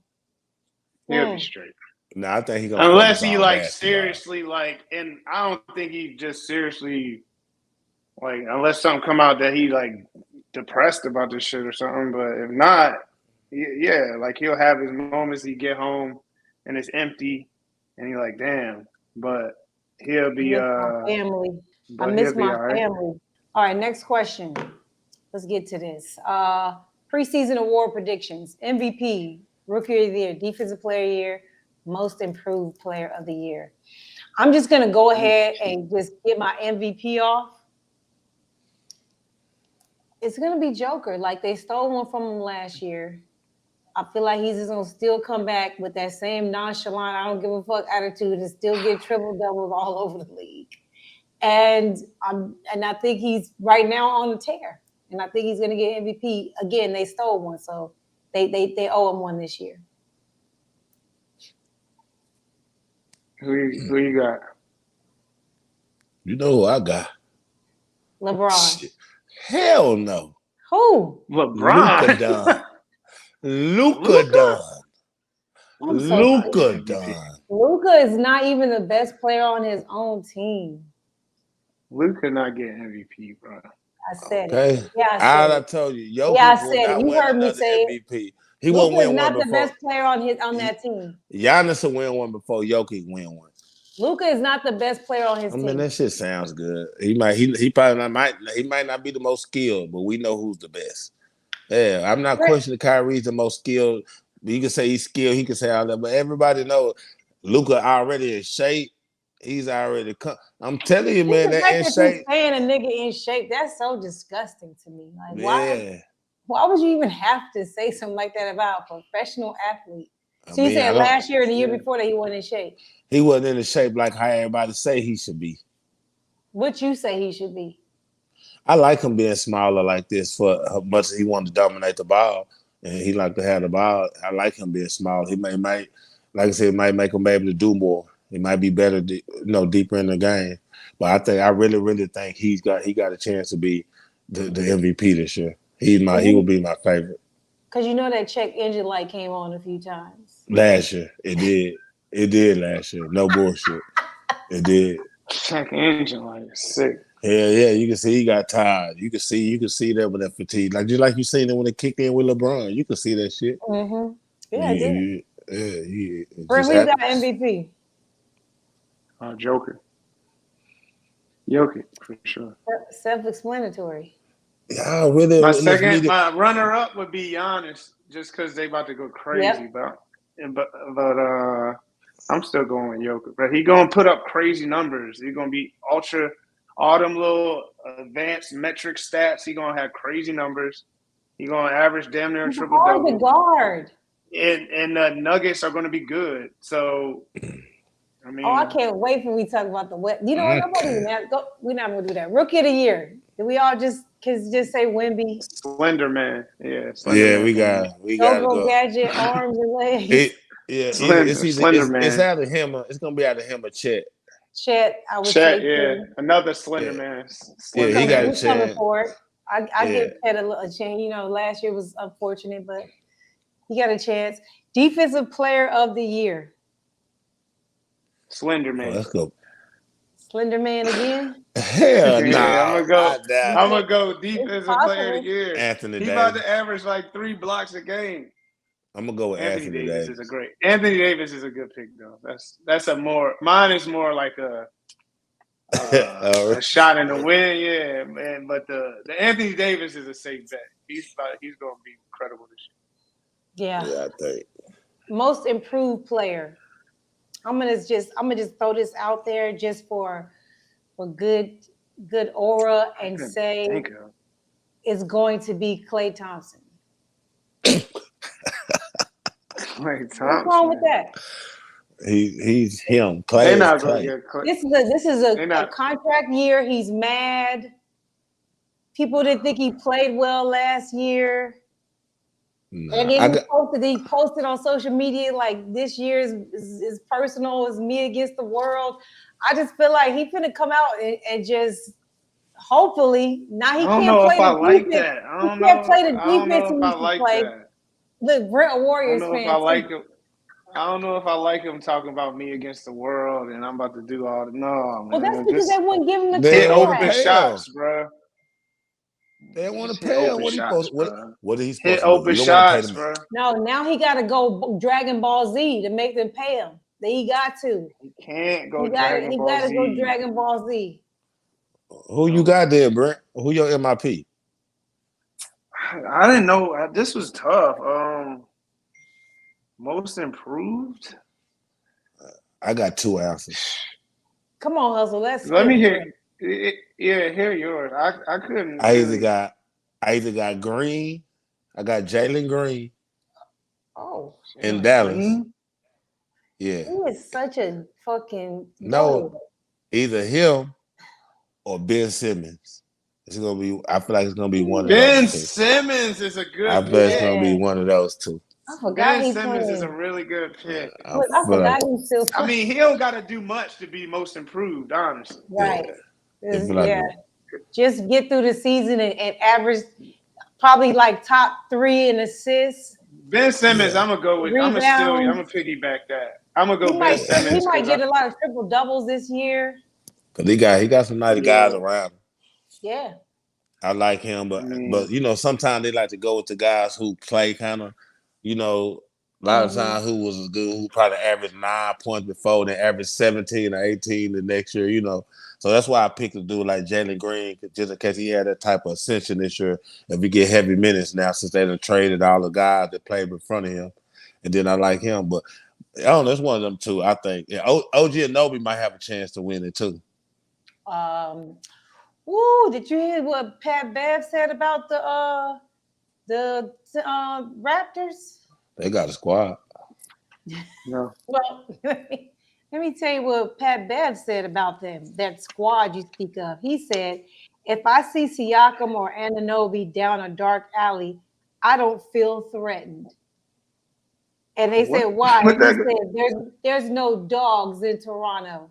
he'll be straight. No, I think he's gonna Unless focus he on like basketball. seriously like, and I don't think he just seriously like, unless something come out that he like depressed about this shit or something. But if not, yeah, like he'll have his moments. He get home and it's empty, and he like, damn. But he'll be my family. I but miss he'll be my all right. family. All right, next question. Let's get to this. Preseason award predictions: MVP, Rookie of the Year, Defensive Player of the Year, Most Improved Player of the Year. I'm just gonna go ahead and just get my MVP off. It's gonna be Joker. Like they stole one from him last year. I feel like he's just gonna still come back with that same nonchalant, I don't give a fuck attitude and still get triple doubles all over the league. And I think he's right now on the tear. And I think he's gonna get MVP. Again, they stole one, so they owe him one this year. Who you got? You know who I got? LeBron. Shit. Hell no. Who? LeBron. Luka done. I'm so Luka done. Luka is not even the best player on his own team. Luka not getting MVP, bro. I said Okay. it. Yeah, I said it. told you, Jokic Yeah, I will said it. not You win heard me another say it. MVP. He won't Luka is win one not the before. best player on that team. Giannis will win one before Jokic win one. Luka is not the best player on his I team. mean, that shit sounds good. He probably might not be the most skilled, but we know who's the best. Yeah, I'm not questioning Kyrie's the most skilled. You can say he's skilled, he can say all that, but everybody knows Luka already in shape. He's already come. I'm telling you, man, that in shape. Saying a nigga in shape, that's so disgusting to me. Like, Yeah. why would you even have to say something like that about a professional athlete? So you I mean, said last year and the year before that he wasn't in shape. He wasn't in the shape like how everybody say he should be. What you say he should be? I like him being smaller like this for as much as he wanted to dominate the ball and he like to have the ball. I like him being small. He might, like I said, it might make him able to do more. He might be better, deeper in the game. But I really think he got a chance to be the MVP this year. He will be my favorite. Because you know that check engine light came on a few times. Last year, it did. It did last year. No bullshit. It did. Check engine light is sick. Yeah, you can see he got tired. You can see that with that fatigue. Just like you seen it when it kicked in with LeBron. You can see that shit. Mm-hmm. Yeah, I did. Brent, who you got MVP? Joker. Jokic, for sure. Self-explanatory. Yeah, really. My runner-up would be Giannis, just because they about to go crazy. But I'm still going with Jokic. But he gonna put up crazy numbers. He's gonna be all them little advanced metric stats. He gonna have crazy numbers. He gonna average damn near a triple double. The guard. And the Nuggets are gonna be good. So. I mean, I can't wait for we talk about the West. You know what? We're not gonna do that. Rookie of the Year. Did we all just say Wemby? Slender man. Yeah. We got to go. Gadget, arms and legs. Slender man. It's out of him. It's gonna be out of him or Chet. Chet, I would say. Yeah, another slender man. Yeah, he got a chance. For it. I give Chet a chance. You know, last year was unfortunate, but he got a chance. Defensive Player of the Year. Slender man. Let's go. Slender Man again? Hell Yeah, no, not that. I'm gonna go It's defensive player of possible. the year. Anthony He about Davis. to average like 3 blocks a game. I'm gonna go with Anthony Anthony Davis Davis. is a great. Anthony Davis is a good pick though. That's a more. Mine is more like a shot in the wind, yeah, man. But the Anthony Davis is a safe bet. He's gonna be incredible this Yeah. Yeah, I think. Most improved player. I'm gonna just throw this out there just for good aura and year. say Think of it's going to be Klay Thompson. Klay Thompson. What's wrong with that? He's him. Klay They're is not gonna Klay. get Klay. This is They're a not. contract year. He's mad. People didn't think he played well last year. Nah, And then he posted on social media like this year is personal, is me against the world. I just feel like he's gonna come out and just hopefully now he I don't can't know play if I the like defense. that. I He don't can't know. play the I don't know defense he if I used to like play. that. Look, Brent, a I don't Warriors know if fan. I like him. I don't know if I like him talking about me against the world and I'm about to do all the no, Well, man. that's because they wouldn't give him the They Hit don't want to open contract. pay him. shots, bro. They don't want Just to hit pay him. open What he shots, supposed? bro. What is he supposed Hit to do? open You don't want to pay shots, them. bro. No, now he got to go Dragon Ball Z to make them pay him. He got to. He can't go He got to. Dragon He Ball got to go Z. Dragon Ball Z. Who you got there, Brent? Who your MIP? I didn't know this was tough. Most improved. I got 2 answers. Come on, Hustle. Let's Let skip me Brent. hear. Yeah, hear yours. I couldn't. I Really. either got Green. I got Jalen Green Oh, in Dallas. Green? Yeah. he is such a fucking No, either him or Ben Simmons. It's gonna be. I feel like it's gonna be one of Ben those two. Simmons is a good I bet it's gonna be Yeah. one of those two. I forgot Ben he Simmons is a playing. really good pick. I Look, I feel like forgot he still I playing. mean, he don't got to do much to be most improved, honestly. Right. I feel like Just get through the season and average probably like top 3 in assists. Ben Simmons, Yeah. I'm gonna go with. I'm gonna piggyback that. I'm gonna go Ben Simmons. He might get a lot of triple doubles this year. Cause he got some nice guys around him. Yeah. I like him, but you know, sometimes they like to go with the guys who play kind of, you know, a lot of times who was good, who probably averaged 9 points before, then averaged 17 or 18 the next year, you know. So that's why I picked a dude like Jalen Green, just in case he had that type of ascension this year. If we get heavy minutes now, since they done traded all the guys that played in front of him, and then I like him, but I don't know, it's one of them two. I think OG Anunoby might have a chance to win it too. Did you hear what Pat Bev said about the Raptors? They got a squad. No. Well, let me tell you what Pat Bev said about them, that squad you speak of. He said, if I see Siakam or Anunoby down a dark alley, I don't feel threatened. And they said, why? He said, there's no dogs in Toronto.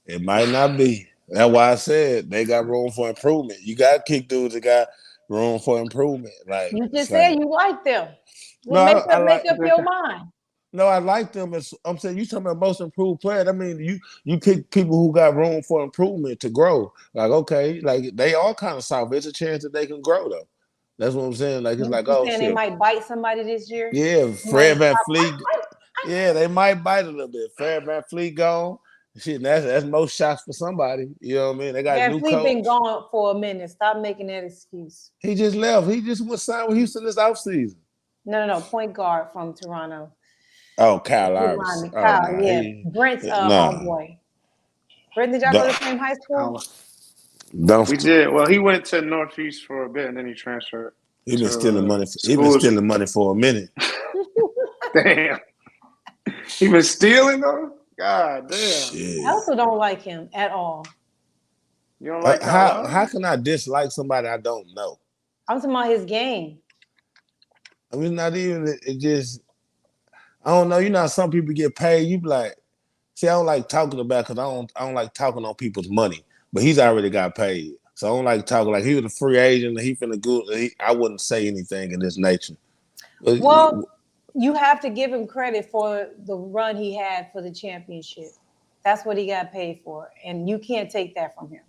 It might not be. That's why I said they got room for improvement. You got kick dudes that got room for improvement. Like you just said you like them. No, make up your mind. No, I like them. I'm saying you talking about most improved player. I mean, you pick people who got room for improvement to grow. Like, okay, like they all kind of soft. There's a chance that they can grow though. That's what I'm saying. Like it's like, saying they might bite somebody this year. Yeah, Fred VanVleet. Yeah, they might bite a little bit. Fred VanVleet gone. Shit, that's most shots for somebody. You know what I mean? They got a new coach. Been gone for a minute. Stop making that excuse. He just left. He just went signed with Houston this offseason. No. Point guard from Toronto. Oh, Kyle Lowry. Kyle, yeah. Brent's homeboy. Brent, did y'all go to the same high school? We did. Well, he went to Northeast for a bit and then he transferred. He been stealing money. He been stealing money for a minute. Damn. He been stealing though? God damn. Shit. I also don't like him at all. You don't like how can I dislike somebody I don't know? I'm talking about his game. I mean, not even it just. I don't know. You know how some people get paid. You be like, see, I don't like talking about because I don't like talking on people's money. But he's already got paid, so I don't like talking. Like he was a free agent. He finna go. I wouldn't say anything in this nature. But you have to give him credit for the run he had for the championship. That's what he got paid for, and you can't take that from him.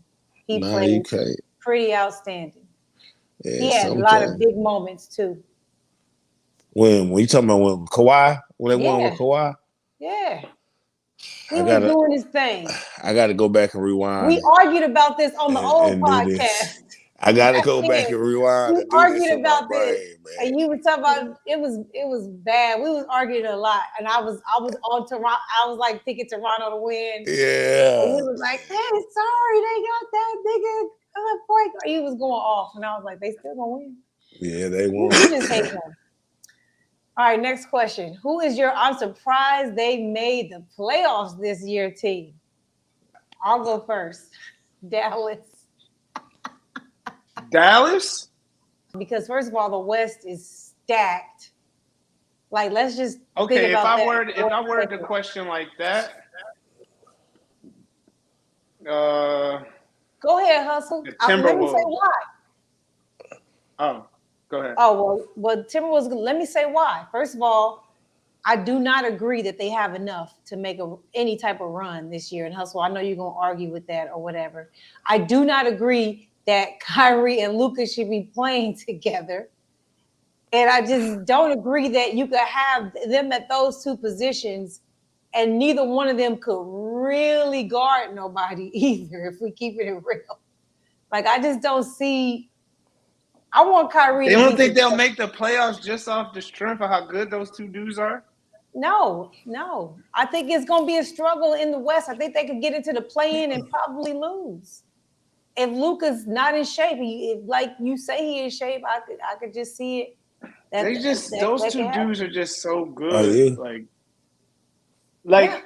He Nah, played you can't. pretty outstanding. Yeah, He had a lot of big moments too. When you talking about when Kawhi, when they won with Kawhi, yeah, he was doing his thing. I got to go back and rewind. We argued about this on the old podcast. I got to go back and rewind. We and do argued this about brain, this, man. and you were talking about it was bad. We was arguing a lot, and I was on Toronto. I was like picking Toronto to win. Yeah, and he was like, "Hey, sorry, they got that nigga break." He was going off, and I was like, "They still gonna win." Yeah, they won. You just hate them. All right, next question. Who is your I'm surprised they made the playoffs this year team? I'll go first. Dallas. Dallas? Because first of all, the West is stacked. Like, let's just okay. If I worded the question like that, go ahead, Hustle. Let me say why. Oh, go ahead. Oh well, Timberwolves. Let me say why. First of all, I do not agree that they have enough to make any type of run this year. And Hustle, I know you're gonna argue with that or whatever. I do not agree that Kyrie and Luka should be playing together. And I just don't agree that you could have them at those two positions and neither one of them could really guard nobody either, if we keep it real. Like, I just don't see. I want Kyrie. They don't think they'll make the playoffs just off the strength of how good those two dudes are? No. I think it's going to be a struggle in the West. I think they could get into the play-in and probably lose. If Luka's not in shape, like you say he in shape, I could just see it. Those two dudes are just so good. Oh, yeah. Like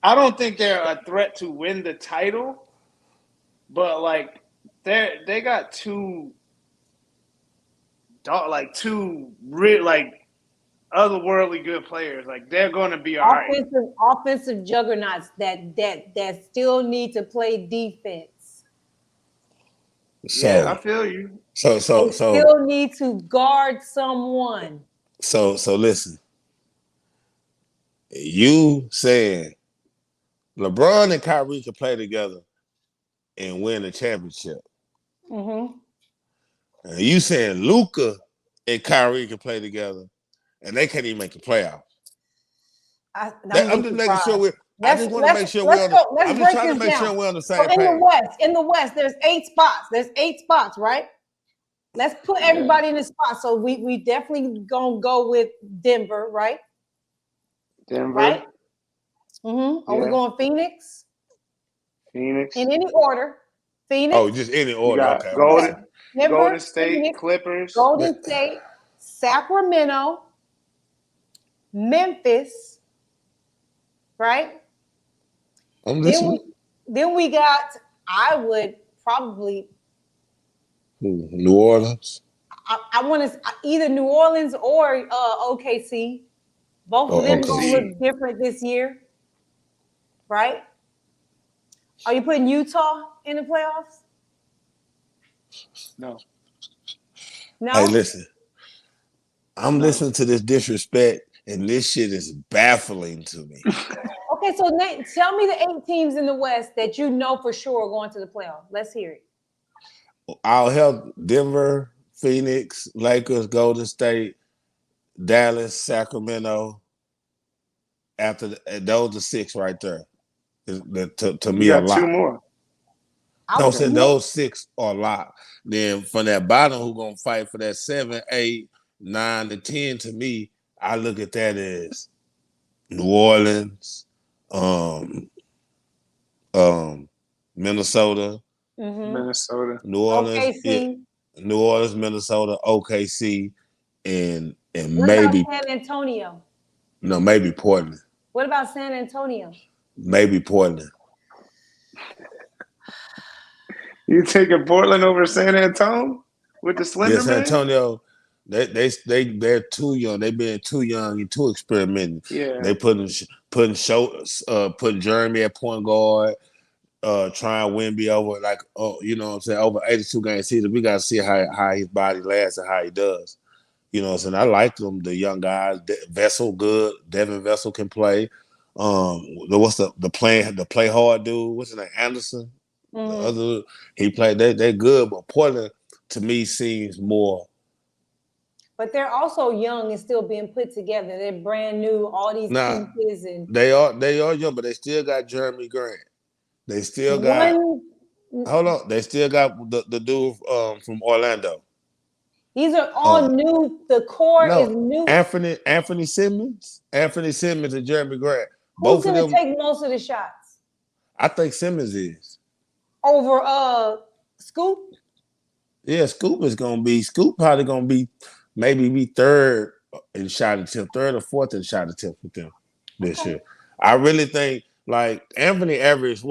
I don't think they're a threat to win the title, but like they got two otherworldly good players. Like they're going to be all right. Offensive juggernauts that still need to play defense. So, yeah, I feel you. So still need to guard someone. So listen. You saying LeBron and Kyrie can play together and win a championship. Mm-hmm. And you saying Luka and Kyrie can play together and they can't even make the playoffs. I'm just making sure I just want to make sure we're on the I'm just trying to make sure we're on the same page. In the West, there's 8 spots. There's 8 spots, right? Let's put everybody in the spot. So we definitely gonna go with Denver, right? Denver. Right? Mm-hmm. Are we going Phoenix? Phoenix. In any order. Phoenix. Oh, just any order. Okay. Golden State, Phoenix, Clippers. Golden State, Sacramento, Memphis, right? I'm listening. Then we got, I would probably New Orleans. I want to either New Orleans or OKC. Both of them gonna look different this year, right? Are you putting Utah in the playoffs? No. Hey, listen. I'm listening to this disrespect, and this shit is baffling to me. Okay, so Nate, tell me the 8 teams in the West that you know for sure are going to the playoffs. Let's hear it. I'll help Denver, Phoenix, Lakers, Golden State, Dallas, Sacramento. After those are 6 right there. To me, a lot. 2 more. Don't say those 6 are a lot. Then from that bottom, who's gonna fight for that 7, 8, 9 to 10? To me, I look at that as New Orleans, Minnesota, New Orleans, OKC. New Orleans, Minnesota, OKC, and what maybe about San Antonio. No, maybe Portland. What about San Antonio? Maybe Portland. You taking Portland over San Antonio with the Slender Man? San Antonio, they're too young. They've been too young and too experimental. Yeah, they putting Jeremy at point guard, trying Wemby over over 82 game season. We got to see how his body lasts and how he does. You know what I'm saying? I like them, the young guys. Vessel good. Devin Vessel can play. What's the play hard dude? What's his name? Anderson. The Mhm. other he played. They good, but Portland to me seems more. But they're also young and still being put together. They're brand new, all these Nah, pieces and they are young, but they still got Jeremy Grant. They still got one. hold on. They still got the dude from Orlando. These are all Uh, new. The core is no, new. Anthony Simmons and Jeremy Grant. Who's Both of gonna them. take most of the shots I think Simmons is. over Scoop? Yeah, Scoop probably gonna be maybe be third in shot attempt, third or fourth in shot attempt with them this Okay. year. I really think like Anthony averaged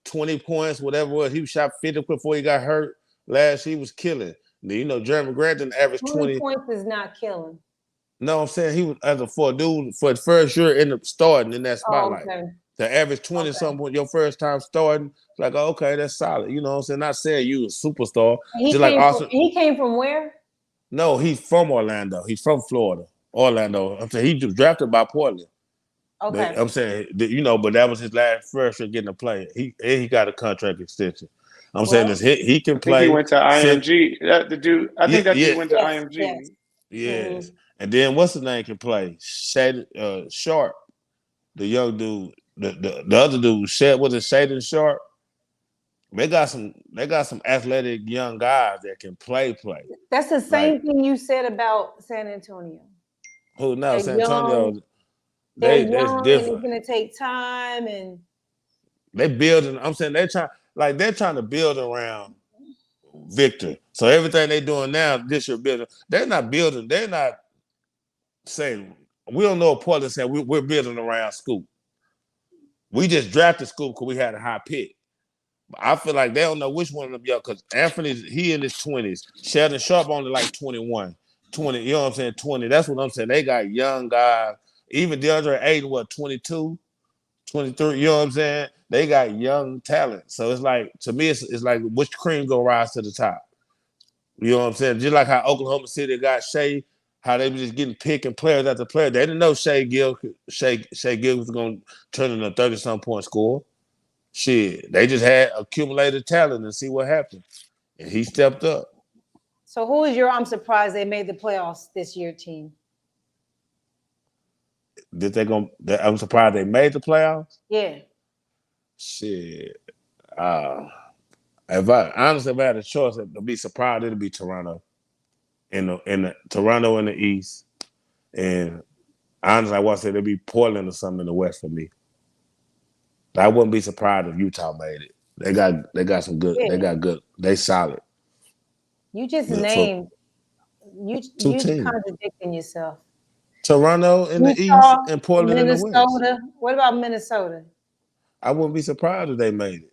20 points, whatever it was. He shot 50 before he got hurt. Last he was killing. Jeremy Grant didn't average 20 20. points is not killing. No, I'm saying he was as a dude for the first year in the starting in that Oh, spotlight. okay. To average 20 Okay. something your first time starting, it's like, okay, that's solid. You know what I'm saying? Not saying you a superstar. He Just like came from Austin. he came from where? No, he's from Orlando. He's from Florida. Orlando. I'm saying he was drafted by Portland. Okay. But I'm saying, but that was his last first year getting to play. He got a contract extension. I'm saying this, he can I think he play. went to IMG. The dude, I think that dude went to Yes. IMG. Yes. Yes. And then what's his name can play? Sharp, the young dude. The other dude, Shaden Sharp? They got some athletic young guys that can play. That's the same Like thing you said about San Antonio. who now? They're San young. Antonio, They're that's young, and it's different. gonna take time. And They building. I'm saying they're trying to build around Victor. So everything they doing now, this year building. They're not building. They're not saying we don't know. What Portland saying we're building around Scoop. We just drafted Scoop because we had a high pick. I feel like they don't know which one of them young because Anthony's he in his 20s. Sheldon Sharp only like 21, 20. You know what I'm saying? 20. That's what I'm saying. They got young guys. Even DeAndre Ayton, 22, 23. You know what I'm saying? They got young talent. So it's like to me, it's like which cream gonna rise to the top. You know what I'm saying? Just like how Oklahoma City got Shea, how they were just getting picking players after player. They didn't know Shea Gill was gonna turn into a 30-some point score. Shit, they just had accumulated talent and see what happened. And he stepped up. so, who is your? I'm surprised they made the playoffs this year team. I'm surprised they made the playoffs. Yeah. Shit. If I had a choice to be surprised, it'd be Toronto. In the Toronto in the East. And honestly, I want to say it'd be Portland or something in the West for me. I wouldn't be surprised if Utah made it. They got some good. Yeah. They got good. They solid. You just Good named two you teams. contradicting yourself. Toronto in the East Utah, and Portland in the West. Minnesota. What about Minnesota? I wouldn't be surprised if they made it.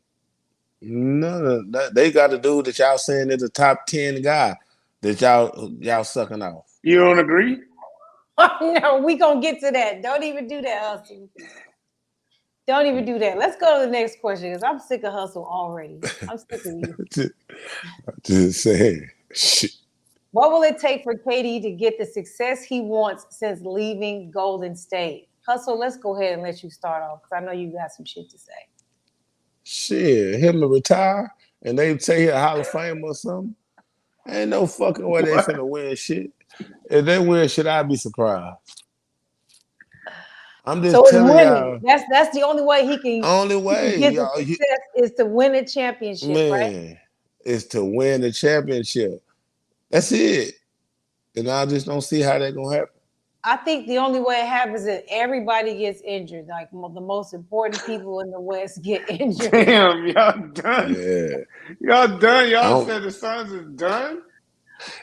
No, they got a dude that y'all saying is a top 10 guy that y'all sucking off. You don't agree? No, we gonna get to that. Don't even do that, Hustle. Don't even do that. Let's go to the next question because I'm sick of Hustle already. I'm sick of you. Just saying. Shit. What will it take for KD to get the success he wants since leaving Golden State? Hustle, let's go ahead and let you start off because I know you got some shit to say. Shit, him to retire and they say he a Hall of Fame or something. Ain't no fucking way they finna win shit. If they win shit, I'd be surprised. I'm just So it's telling winning. y'all. That's the only way he can. Only He way, can get y'all, the success is to win a championship, right? man, is to win the championship. That's it. And I just don't see how that gonna happen. I think the only way it happens is that everybody gets injured. Like the most important people in the West get injured. Damn, y'all done. Yeah. Y'all done. Y'all said the Suns is done.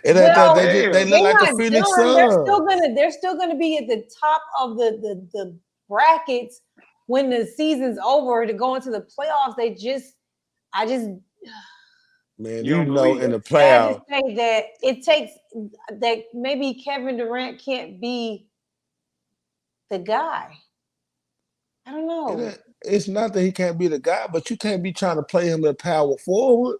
They look like the not Phoenix done. Suns. They're still gonna be at the top of the brackets when the season's over to go into the playoffs. Man, You don't in believe the it. playoffs. I just say that it takes that maybe Kevin Durant can't be the guy. I don't know. It's not that he can't be the guy, but you can't be trying to play him at power forward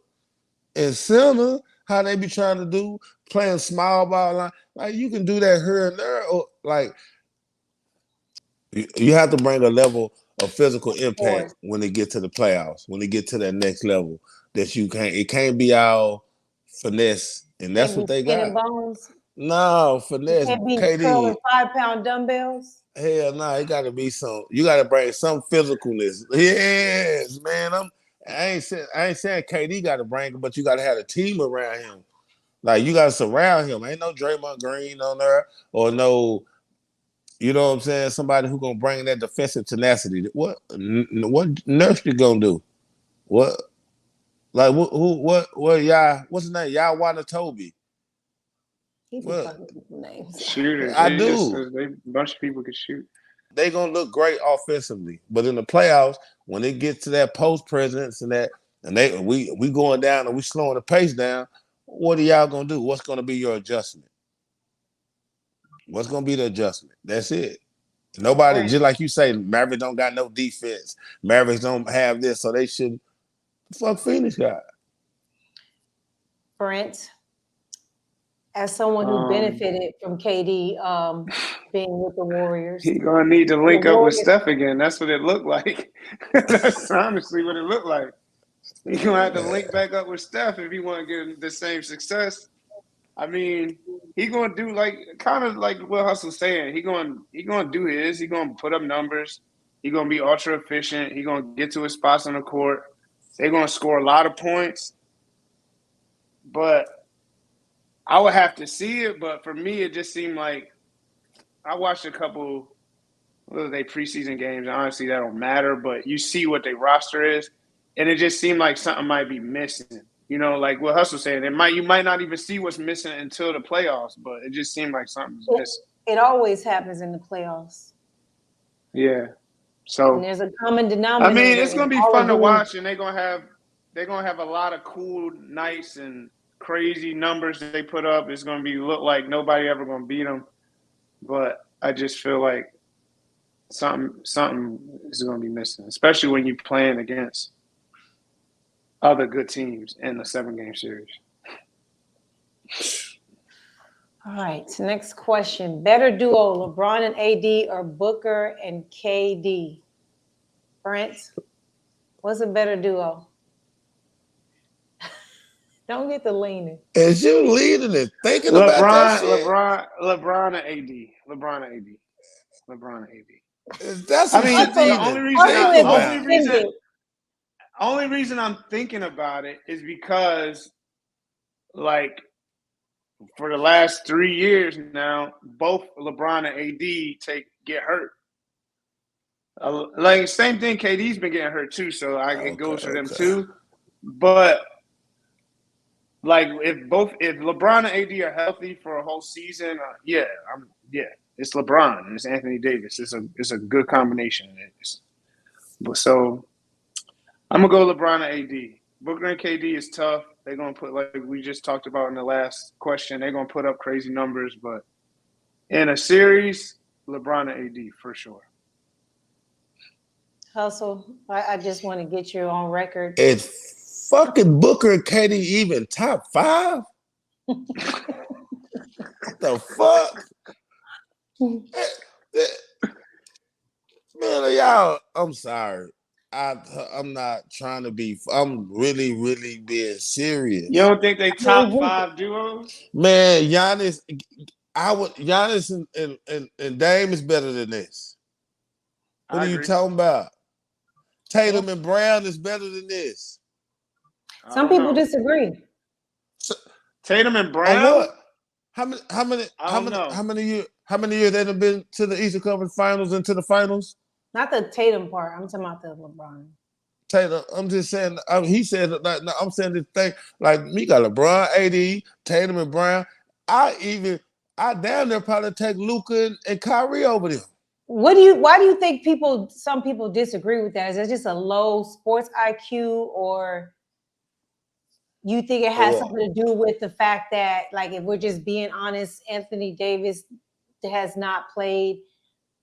and center. How they be trying to do playing small ball line. Like you can do that here and there, or like You have to bring a level of physical impact course. when they get to the playoffs, when they get to that next level. That you can't. It can't be all finesse, and that's Can't what be they skin and got. bones. No You finesse, can't be curling KD. 5-pound dumbbells. Hell no, it got to be some. You got to bring some physicalness. Yes, man. I ain't saying KD got to bring it, but you got to have a team around him. Like you got to surround him. Ain't no Draymond Green on there or no. You know what I'm saying? Somebody who gonna bring that defensive tenacity. What Nurse you gonna do? What like what y'all? What's his name? Y'all Toby. He be What fucking people names. Shooters. I They just do. a bunch of people can shoot. They gonna look great offensively, but in the playoffs, when it gets to that post presence and we going down and we slowing the pace down, what are y'all gonna do? What's gonna be your adjustment? What's gonna be the adjustment? That's it. Nobody, Brent, just like you say, Mavericks don't got no defense. Mavericks don't have this, so they should fuck Phoenix guy. Brent, as someone who benefited from KD being with the Warriors, He gonna need to and the link up with Warriors, Steph again. That's what it looked like. That's honestly what it looked like. He gonna have to link back up with Steph if he want to get the same success. I mean, he gonna do like kind of like what Hustle's saying. He gonna do his. He gonna put up numbers. He gonna be ultra efficient. He gonna get to his spots on the court. They're gonna score a lot of points. But I would have to see it. But for me, it just seemed like I watched a couple. What are they preseason games? Honestly, that don't matter. But you see what their roster is, and it just seemed like something might be missing. You know, like what Hustle saying, you might not even see what's missing until the playoffs. But it just seemed like something's missing. it always happens in the playoffs. Yeah. And So there's a common I mean, denominator it's in gonna be all fun of to these. watch, and they're gonna have a lot of cool nights and crazy numbers that they put up. It's gonna look like nobody ever gonna beat them. But I just feel like something is going to be missing, especially when you're playing against other good teams in a 7-game series. All right, next question. Better duo, LeBron and AD or Booker and KD? Brent, what's a better duo? Don't get the leaning. As you leading and thinking about that LeBron, shit, LeBron, and AD. LeBron and AD. LeBron and AD. that's I some mean, shit to the even only reason think Hustle is about. only reason I'm thinking about it is because, like, for the last 3 years now, both LeBron and AD get hurt. Like same thing, KD's been getting hurt too, so it goes for them too. But like if LeBron and AD are healthy for a whole season, it's LeBron and it's Anthony Davis. It's a good combination. But so I'm gonna go LeBron and AD. Booker and KD is tough. They're gonna put, like we just talked about in the last question, they're gonna put up crazy numbers. But in a series, LeBron and AD for sure. Hustle, I just want to get you on record. Is fucking Booker and KD even top 5? The fuck? Man, y'all, I'm sorry. I'm not trying to be. I'm really, really being serious. You don't think they top 5 duos? Man, Giannis, Giannis and Dame is better than this. What are you talking about? Tatum and Brown is better than this. Some people disagree. So, Tatum and Brown? On what? How many years they have been to the Eastern Conference Finals and to the finals? Not the Tatum part. I'm talking about the LeBron. Tatum, I'm just saying. He said, like, no, I'm saying this thing. Like me, got LeBron, AD, Tatum, and Brown. I down there probably take Luka and Kyrie over them. Why do you think some people disagree with that? Is it just a low sports IQ, or you think it has something to do with the fact that, like, if we're just being honest, Anthony Davis has not played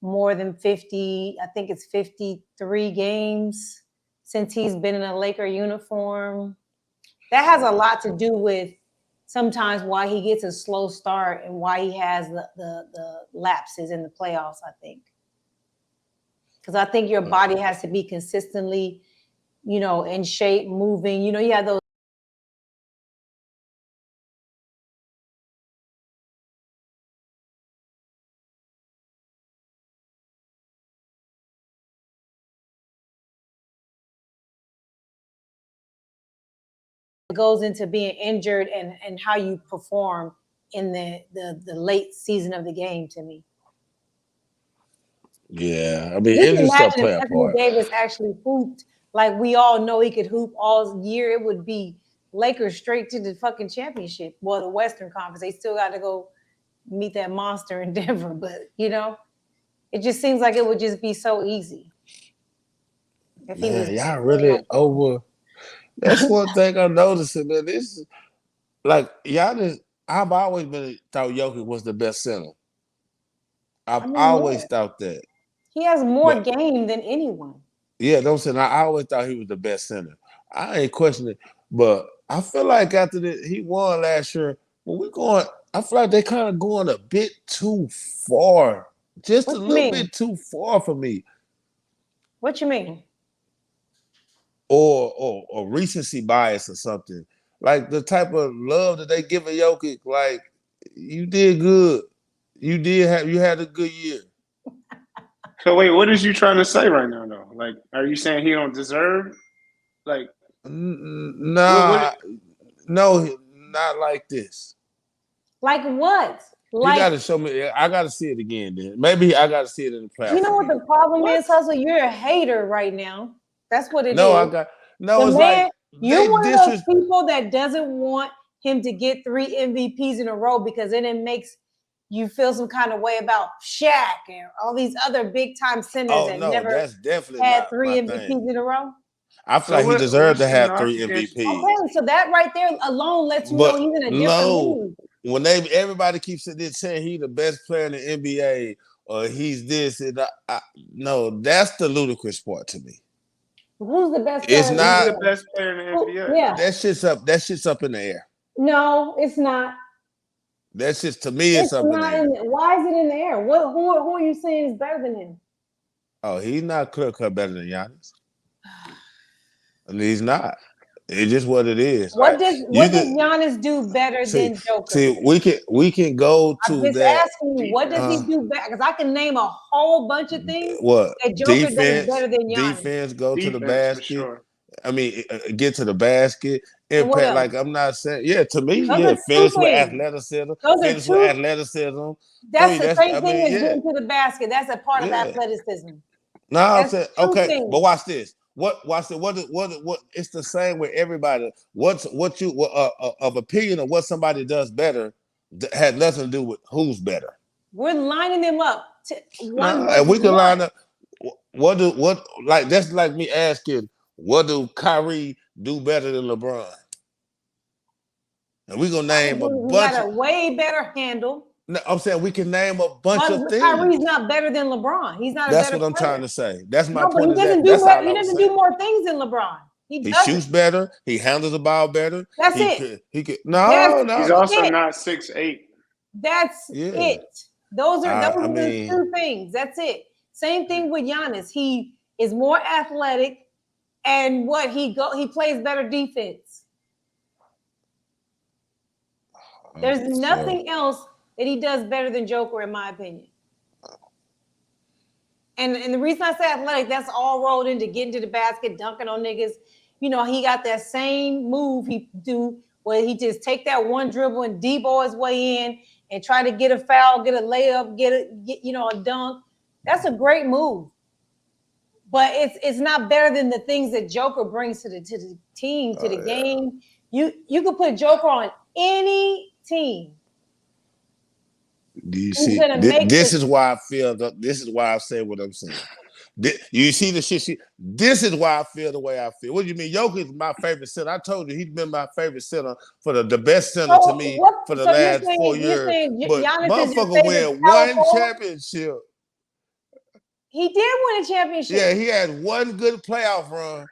more than 50, I think it's 53 games since he's been in a Laker uniform. That has a lot to do with sometimes why he gets a slow start and why he has the lapses in the playoffs, I think. Because I think your body has to be consistently, in shape, moving. You have those goes into being injured and how you perform in the late season of the game to me. Yeah, I mean, Just injury stuff imagine play if a Anthony part. Davis actually hooped like we all know he could hoop all year. It would be Lakers straight to the fucking championship. Well, the Western Conference. They still got to go meet that monster in Denver. But, it just seems like it would just be so easy. If he was Man, y'all really over. That's one thing I'm noticing, man. This is like Giannis. I've always thought Jokic was the best center. I've always thought that. He has more But game than anyone. yeah, I'm saying I always thought he was the best center. I ain't questioning it, but I feel like after he won last year, I feel like they kind of going a bit too far, just What a you little mean? bit too far for me. What you mean? Or recency bias or something. Like the type of love that they give a Jokic, like you did good. You had a good year. So wait, what is you trying to say right now, though? Like, are you saying he don't deserve? Like, Nah, no, not like this. Like what? You got to show me. I got to see it again. Then maybe I got to see it in the playoffs. You know what again. the problem is, Hustle? You're a hater right now. That's what it is. No, it's man, like you're one of those people that doesn't want him to get 3 MVPs in a row because then it makes you feel some kind of way about Shaq and all these other big time centers that never that's definitely had not 3 my MVPs thing. in a row. I feel like he deserved to have 3 against? MVPs. Okay, so that right there alone lets you know he's in a different mood. When everybody keeps saying he's the best player in the NBA or he's this, and no, that's the ludicrous part to me. Who's the best player? Who's the best player in the NBA? Yeah. That shit's up in the air. No, it's not. That's just to me, it's up in the air. Why is it in the air? Who are you saying is better than him? Oh, he's not clear-cut better than Giannis. I mean, he's not. It's just what it is. What does Giannis do better than Joker? See, we can go to I'm just that. asking you, what does he do better? Because I can name a whole bunch of things that Joker does better than Giannis. Defense, go to the basket. Sure. I mean, get to the basket. Impact, like I'm not saying, to me, finish with athleticism. Finish with athleticism. That's the same thing as getting to the basket. That's a part of athleticism. No, I'm saying, okay, but watch this. What it's the same with everybody. What you of opinion of what somebody does better had nothing to do with who's better. We're lining them up. And we can line up. That's like me asking, what do Kyrie do better than LeBron? And we're gonna name a bunch. Got a way better handle. No, I'm saying we can name a bunch of things. Kyrie's not better than LeBron. He's not. That's what I'm trying to say. That's my point. He doesn't do more things than LeBron. He shoots better. He handles the ball better. That's it. He could. No. He's also not 6'8". That's it. Those are the 2 things. That's it. Same thing with Giannis. He is more athletic, and he plays better defense. There's nothing else that he does better than Joker, in my opinion. And the reason I say athletic, that's all rolled into getting to the basket, dunking on niggas. He got that same move he do where he just take that one dribble and D-ball his way in and try to get a foul, get a layup, get a dunk. That's a great move. But it's not better than the things that Joker brings to the team, to the game. You could put Joker on any team. Do you see? This is why I feel. This is why I say what I'm saying. You see the shit. This is why I feel the way I feel. What do you mean? Jokic is my favorite center. I told you he's been my favorite center for the best center to me for the last 4 years. But motherfucker win one championship. He did win a championship. Yeah, he had one good playoff run.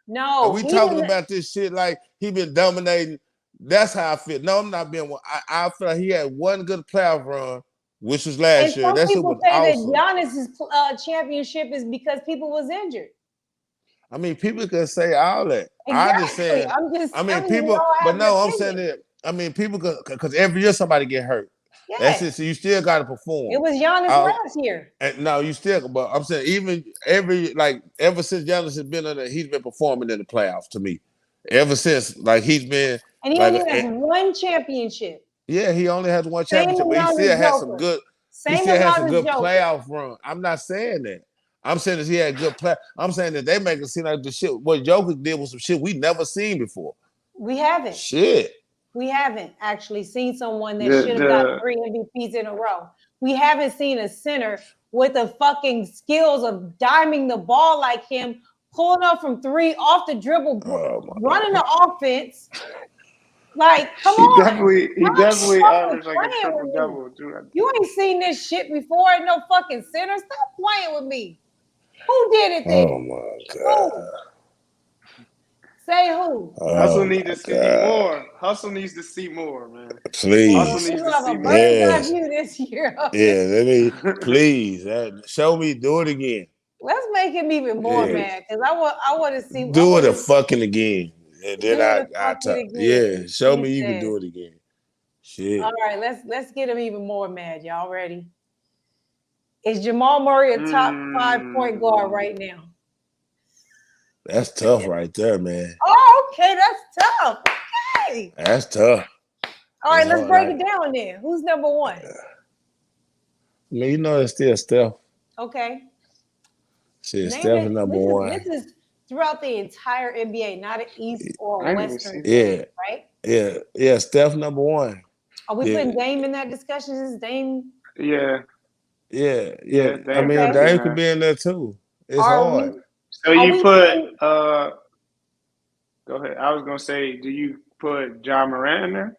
No, and we talking about this shit like he been dominating. That's how I feel. No, I'm not being one. I feel like he had one good playoff run, which was And last year. some That shit people was say awesome. that Giannis's championship is because people was injured. I mean, people can say all that. I just Exactly. said. I'm just I mean, telling you, we people, all but have no, an I'm saying opinion. that. I mean, people, because every year somebody get hurt. That's Yeah. it. So you still got to perform. It was Giannis last year. And no, you still. But I'm saying even ever since Giannis has been in there, he's been performing in the playoffs to me. Ever since, like he's been. And he Like, only has one championship. yeah, he only has one Same championship, but he amount still as had some Joker. good. He Same still had amount some as good Joker. playoff run. I'm not saying that. I'm saying that he had good play. I'm saying that they make it seem like the shit what Joker did was some shit we never seen before. We haven't. Shit. We haven't actually seen someone that should have got 3 MVPs in a row. We haven't seen a center with the fucking skills of diming the ball like him, pulling up from 3 off the dribble, running the offense. Like, come on. He definitely averaged like a triple double. You ain't seen this shit before. Ain't no fucking center. Stop playing with me. Who did it then? Oh my God. Who? Say who? Hustle needs to see more. Hustle needs to see more, man. Please. Hustle needs to have see a more. bird's eye view this year. Yeah, let me please show me. Do it again. Let's make him even more mad because I want to see. Do it fucking again. And then I talk. Again. Yeah, show He me you said. can do it again. Shit. All right, let's get him even more mad. Y'all ready? Is Jamal Murray a top 5 point guard right now? That's tough right there, man. Oh, okay, that's tough. Okay. That's tough. All right, let's break it down then. Who's number 1? I mean, you know it's still Steph. Okay. Shit, Steph is number 1. This is throughout the entire NBA, not an East or Western. Yeah. Right? Yeah, Steph number 1. Are we putting Dame in that discussion? Is Dame? Yeah. Dame I mean, Dame could be in there too. It's hard. So you put go ahead. I was gonna say, do you put John Morant in there?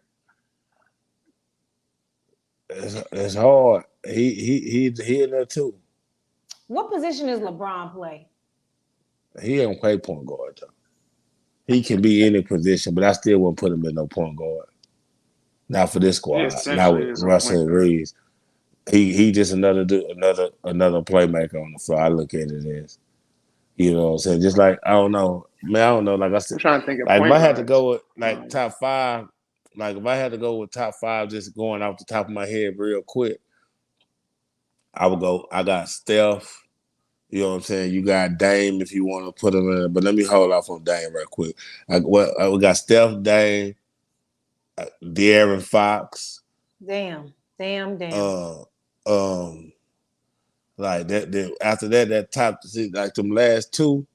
It's hard. He in there too. What position does LeBron play? He don't play point guard though. He can be any position, but I still wouldn't put him in no point guard. Not for this squad. Not with Russell Reeves. He just another playmaker on the floor. I look at it as, you know what I'm saying? Just like, I don't know. Man, I don't know. Like I said, I'm trying to think of like if I had to go with like top 5, like if I had to go with top 5, just going off the top of my head real quick, I would go, I got Steph. You know what I'm saying? You got Dame if you want to put him in, but let me hold off on Dame real quick. We got Steph, Dame, De'Aaron Fox. Damn. Like that after that top, like them last 2,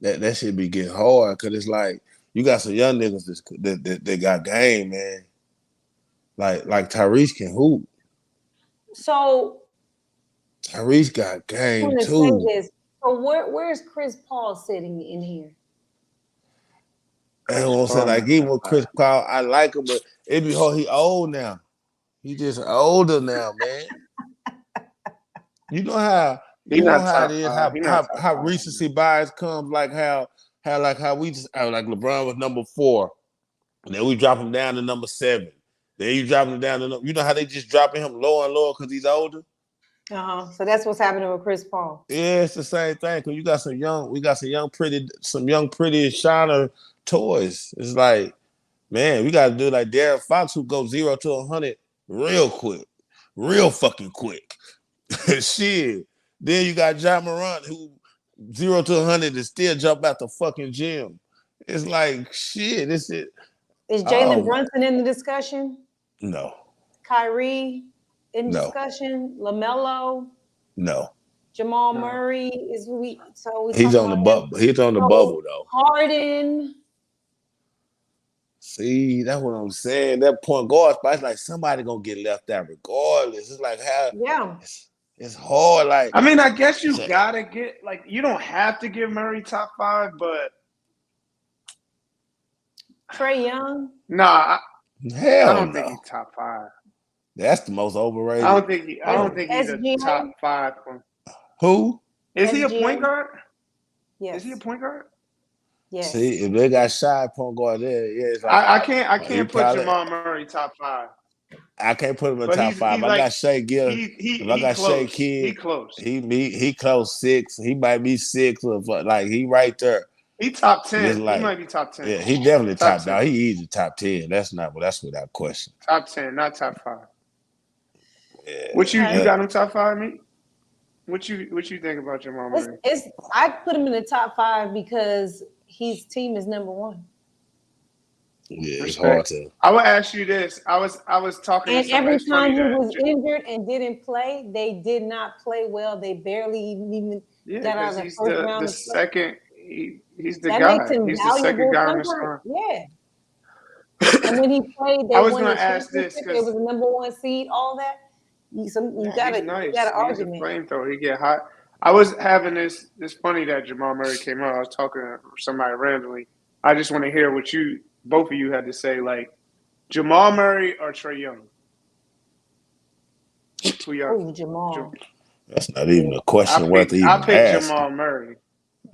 that should be getting hard because it's like you got some young niggas that got game, man. Like Tyrese can hoop. So Tyrese got game too. So where's Chris Paul sitting in here? I don't say like even with Chris Paul, I like him, but it be hard. He old now. He just older now, man. You know how it is, how recency bias comes, like how we just like LeBron was number 4, and then we drop him down to number 7. Then you drop him down to you know how they just dropping him lower and lower because he's older. So that's what's happening with Chris Paul. Yeah, it's the same thing. Cause we got some young pretty shiner toys. It's like, man, we got to do like De'Aaron Fox who goes 0 to 100 real quick, real fucking quick. Shit. Then you got John Morant who 0 to 100 and still jump out the fucking gym. It's like shit. This is. Is Jalen Brunson in the discussion? No. Kyrie in discussion? LaMelo? No. Jamal Murray is he's on the bubble. He's on the bubble though. Harden. See, that's what I'm saying. That point guard spot, it's like somebody gonna get left out regardless. It's like how it's hard. Like I mean, I guess you gotta get like you don't have to give Murray top 5, but Trae Young. Nah, hell I don't think he's top 5. That's the most overrated. I don't think he's a top 5. Who? Is he a point guard? Yes. Is he a point guard? Yes. See, if they got shy point guard there, yeah. It's like, I can't put Jamal Murray top 5. I can't put him in the But top he's 5. I like got Shea Gill. If I he got Shea close. He Kidd, close. he close 6. He might be 6 or like he right there. He top Just 10. He like might be top 10. yeah, he definitely Top top 10. dog. He easy top 10. That's without question. Top 10, not top 5. Yeah, What you Okay. got him top 5, me? What you think about Jamal Murray? I put him in the top 5 because his team is number 1. yeah, it's hard Respect. to. I would ask you this. I was talking to And somebody. every It's funny time he that was injured and didn't play, they did not play well. They barely even got out because of the he's first the round of play. second. He's the That makes guy. him He's the second valuable guy on the sometimes. squad. Yeah. And when he played, I they was won gonna the ask this championship. They because was the number 1 seed. All that. You got he's an nice. He's a argument. flamethrower. He get hot. I was having this. It's funny that Jamal Murray came out. I was talking to somebody randomly. I just want to hear what both of you had to say. Like Jamal Murray or Trae Young. Who y'all? Oh, Jamal. That's not even a question worth I even picked asking. Jamal Murray.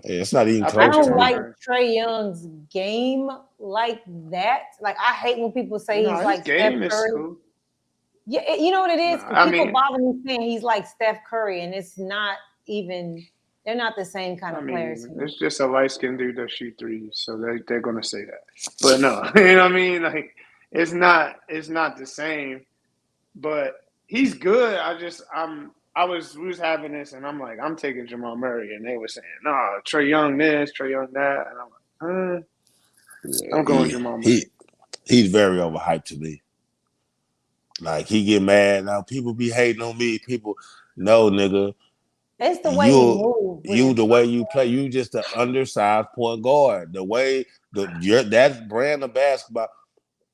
Yeah, it's not even I I picked close to don't Jamal me. like Murray. Trae Young's game like that. Like I hate when people say No, he's his like Steph game is Curry. cool. Yeah, you know what it No, is? I People mean, bother me saying he's like Steph Curry, and it's not even. They're not the same kind of players. it's just a light skinned dude that shoot threes, so they're gonna say that. But no, you know what I mean? Like it's not the same. But he's good. We was having this, and I'm like, I'm taking Jamal Murray, and they were saying, no, Trae Young this, Trae Young that, and I'm like, I'm going Jamal Murray. He's very overhyped to me. Like he get mad now. People be hating on me. People, no nigga. It's the way he moves. The way you play. You just an undersized point guard. The way that brand of basketball,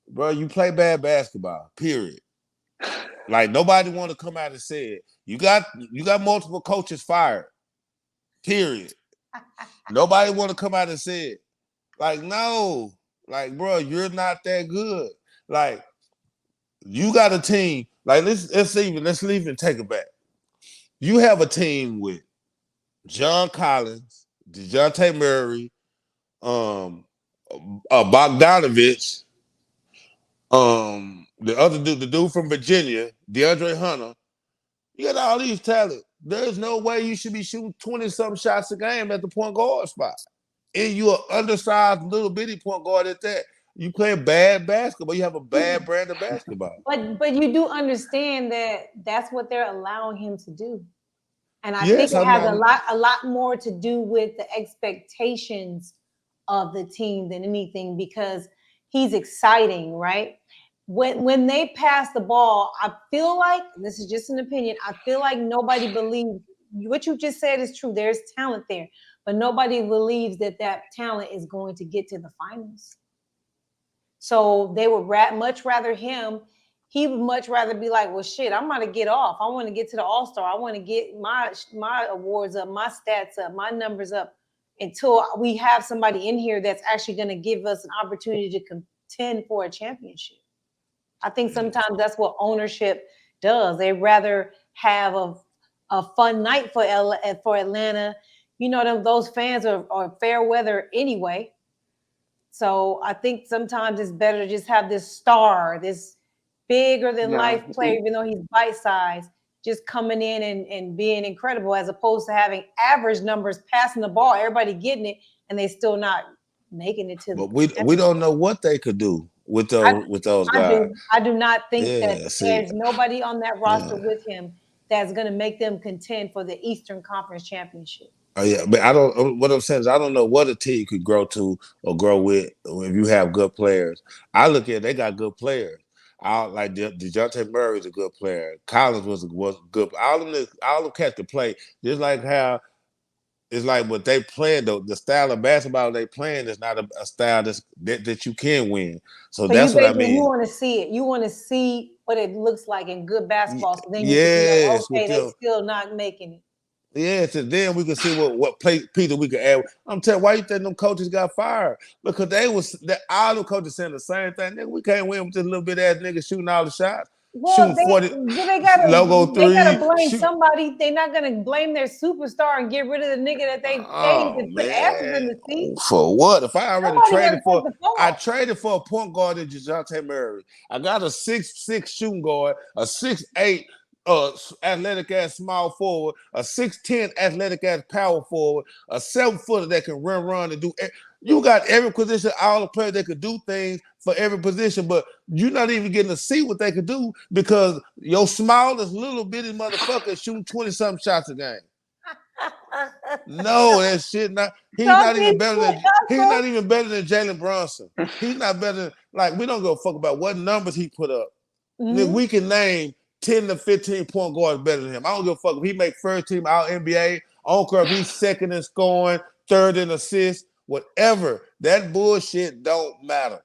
bro. You play bad basketball. Period. Like nobody want to come out and say it. You got multiple coaches fired. Period. Nobody want to come out and say it. Like no, like bro, you're not that good. Like you got a team. Like let's even take it back. You have a team with John Collins, DeJounte Murray, Bogdanovich, the other dude, the dude from Virginia, DeAndre Hunter. You got all these talent. There's no way you should be shooting 20-something shots a game at the point guard spot. And you're an undersized little bitty point guard at that. You play bad basketball. You have a bad brand of basketball. But you do understand that that's what they're allowing him to do. And I Yes, think it I'm has not. a lot more to do with the expectations of the team than anything because he's exciting, right? When they pass the ball, I feel like this is just an opinion. I feel like nobody believes what you just said is true. There's talent there, but nobody believes that talent is going to get to the finals. So they would much rather him. He would much rather be like, well, shit, I'm going to get off. I want to get to the All-Star. I want to get my awards up, my stats up, my numbers up until we have somebody in here that's actually going to give us an opportunity to contend for a championship. I think sometimes that's what ownership does. They rather have a fun night for Atlanta. You know, those fans are fair weather anyway. So I think sometimes it's better to just have this star, this bigger than life player, even though he's bite-sized, just coming in and being incredible, as opposed to having average numbers passing the ball, everybody getting it, and they still not making it to. But we don't know what they could do with those guys. I do not think that see, there's nobody on that roster with him that's going to make them contend for the Eastern Conference Championship. Oh yeah, but I don't. What I'm saying is, I don't know what a team could grow to or grow with if you have good players. I look at they got good players. I like DeJounte Murray is a good player. Collins was good. All of them cats could play. Just like how it's like what they playing though. The style of basketball they playing is not a style that you can win. So that's what I mean. You want to see it. You want to see what it looks like in good basketball. So then you can be like, okay, they still not making it. Yeah, so then we can see what Peter we can add. I'm telling you, why you think them coaches got fired? Because all the coaches saying the same thing. Nigga, we can't win with this little bit ass nigga shooting all the shots. Well, shooting 40 they gotta logo they gotta three. blame somebody. They're not gonna blame their superstar and get rid of the nigga that they paid Oh to put asses in man, the seat. for what? If I already Somebody gotta traded take for, the fall. I traded for a point guard in DeJounte Murray. I got a 6'6" shooting guard, a 6'8" athletic ass small forward, a 6'10" athletic ass power forward, a 7-footer that can run and do. You got every position, all the players that could do things for every position, but you're not even getting to see what they could do because your smallest little bitty motherfucker shooting 20-something shots a game. No, that shit not. He's not even better than Jalen Brunson. He's not better than, like, we don't go fuck about what numbers he put up. Nigga, we can name 10 to 15 point guards better than him. I don't give a fuck if he make first team all NBA. I don't care if he's second in scoring, third in assists, whatever. That bullshit don't matter.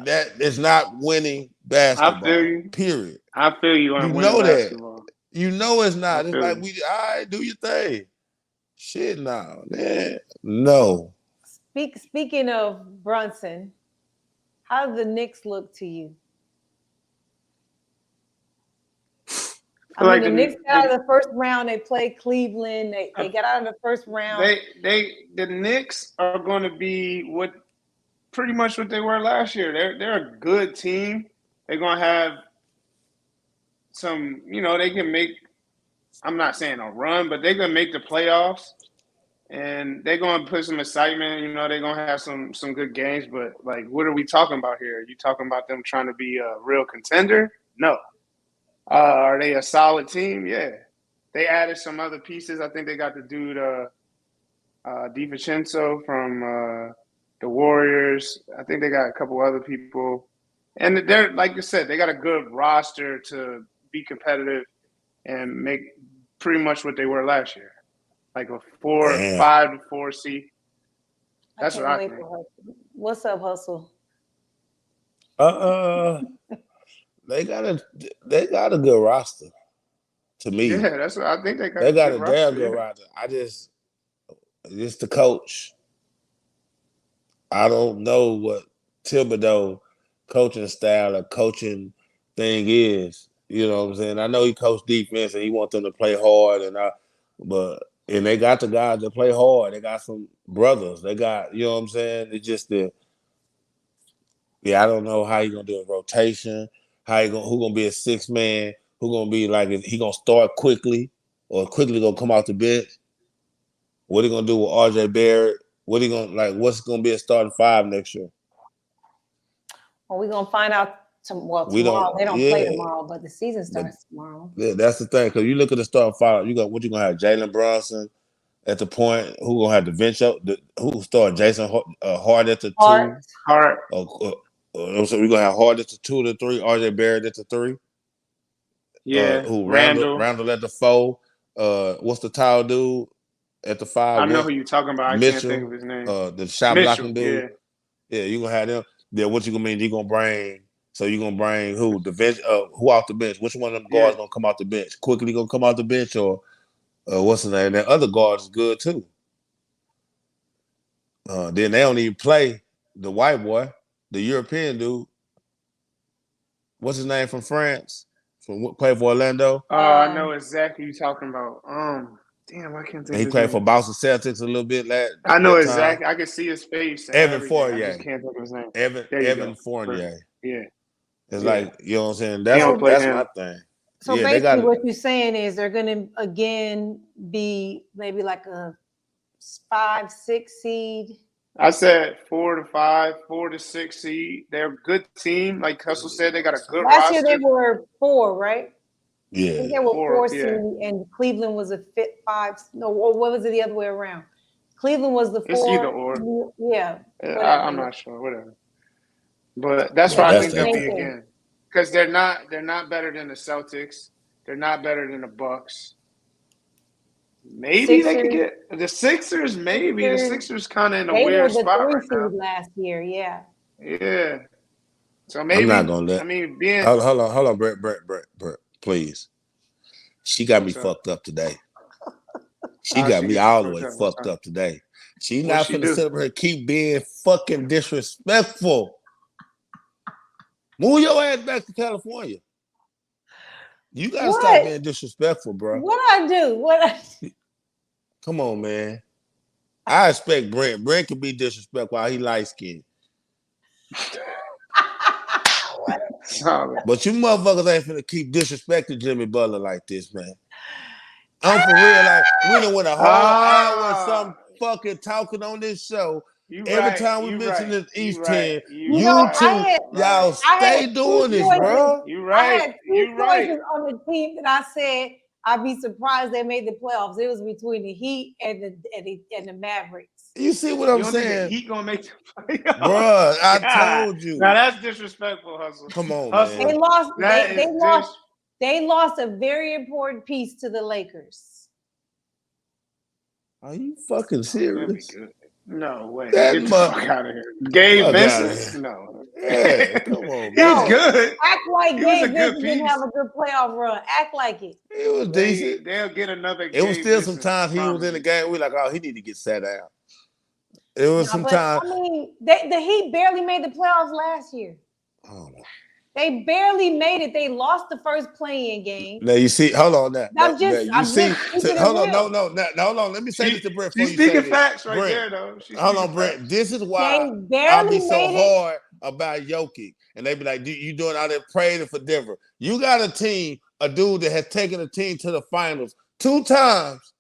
That is not winning basketball. I feel you. Period. I feel you on You winning know basketball. that. You know it's not. It's like, you. all right, do your thing. Shit, no, man. No. Speaking of Brunson, how do the Knicks look to you? The Knicks got out of the first round. They played Cleveland. They got out of the first round. The Knicks are going to be pretty much what they were last year. They're a good team. They're going to have some, they can make, I'm not saying a run, but they're going to make the playoffs. And they're going to put some excitement. They're going to have some good games. But, like, what are we talking about here? Are you talking about them trying to be a real contender? No. Are they a solid team? Yeah. They added some other pieces. I think they got the dude DiVincenzo from the Warriors. I think they got a couple other people. And they're, like you said, they got a good roster to be competitive and make pretty much what they were last year. Like a 5 to 4 seed. That's what I think. What's up, Hustle? They got a good roster. To me, yeah, that's what I think. They got a damn good roster. Just the coach. I don't know what Thibodeau coaching style or coaching thing is. You know what I'm saying? I know he coached defense and he wants them to play hard, and they got the guys that play hard. They got some brothers. They got, you know what I'm saying? It's just I don't know how he gonna do a rotation. Who gonna be a 6-man? Who gonna be like, is he gonna start quickly or quickly gonna come off the bench? What he gonna do with RJ Barrett? What's gonna be a starting 5 next year? Well, we're gonna find out tomorrow. They don't play tomorrow, but the season starts tomorrow. Yeah, that's the thing. Because you look at the starting 5, you gonna have Jalen Brunson at the point. Who gonna have who start Jason Hart at the 2? Hart. So we're gonna have Hart at the 2 to 3, RJ Barrett at the 3. Yeah. Randall at the 4. What's the tall dude at the 5? I know who you're talking about. Mitchell, I can't think of his name. The shot blocking dude. Yeah, you're gonna have them. Then what you gonna mean? You're gonna bring who? The bench, who off the bench? Which one of them guards gonna come off the bench? Quickly gonna come off the bench, or what's the name? That other guard is good too. Then they don't even play the white boy, the European dude. What's his name from France? Played for Orlando. Oh, I know exactly who you're talking about. Damn, I can't think. He played for Boston Celtics a little bit. I know exactly. I can see his face. Evan Fournier. I just can't think of his name. Evan Fournier. Yeah. It's like, you know what I'm saying? That's my thing. So basically what you're saying is they're going to, again, be maybe like a 5-6 seed. I said 4 to 5, 4 to 6 seed. They're a good team. Like Hustle said, they got a good roster. Last year they were 4, right? Yeah. I think they were 4 seed, and Cleveland was a 5. No, what was it the other way around? Cleveland was the 4. It's either or. Yeah. I'm not sure. Whatever. But that's why I think they'll be again. Because they're not better than the Celtics. They're not better than the Bucks. Maybe they could get the Sixers. Maybe the Sixers kind of in a weird spot right now. They were the 3 seed last year. Yeah. Yeah. So maybe I'm not gonna let. Hold on, Brent, please. She got me fucked up today. She got me all the way fucked up today. She's not gonna sit up here and keep being fucking disrespectful. Move your ass back to California. You gotta stop being disrespectful, bro. What I do? Come on, man. I expect Brent. Brent can be disrespectful while he light skinned. But you motherfuckers ain't finna keep disrespecting Jimmy Butler like this, man. I'm for real. Like, we done went a whole hour or something fucking talking on this show. Every time we mention this East 10, y'all stay doing this, bro. I had two choices on the team that I said I'd be surprised they made the playoffs. It was between the Heat and the Mavericks. You see what I'm saying? The Heat gonna make the playoffs, bro. I told you. Now that's disrespectful, Hustle. Come on, Hustle. man. They lost a very important piece to the Lakers. Are you fucking serious? No way. Get the fuck out of here. Gabe Vincent? No. Yeah, come on, man. He was good. Act like Gabe Vincent didn't have a good playoff run. Act like it. It was decent. They'll get another It was still some times he was in the game. We like, oh, he need to get sat out. It was some time. I mean, the Heat barely made the playoffs last year. Oh, no. They barely made it. They lost the first play-in game. Now you see, hold on now. Hold on, hold on. Let me say this to Brent. She's speaking facts right there, though. Hold on, Brent. This is why I be so hard about Jokic. And they be like, you doing all that praying for Denver. You got a dude that has taken a team to the finals 2 times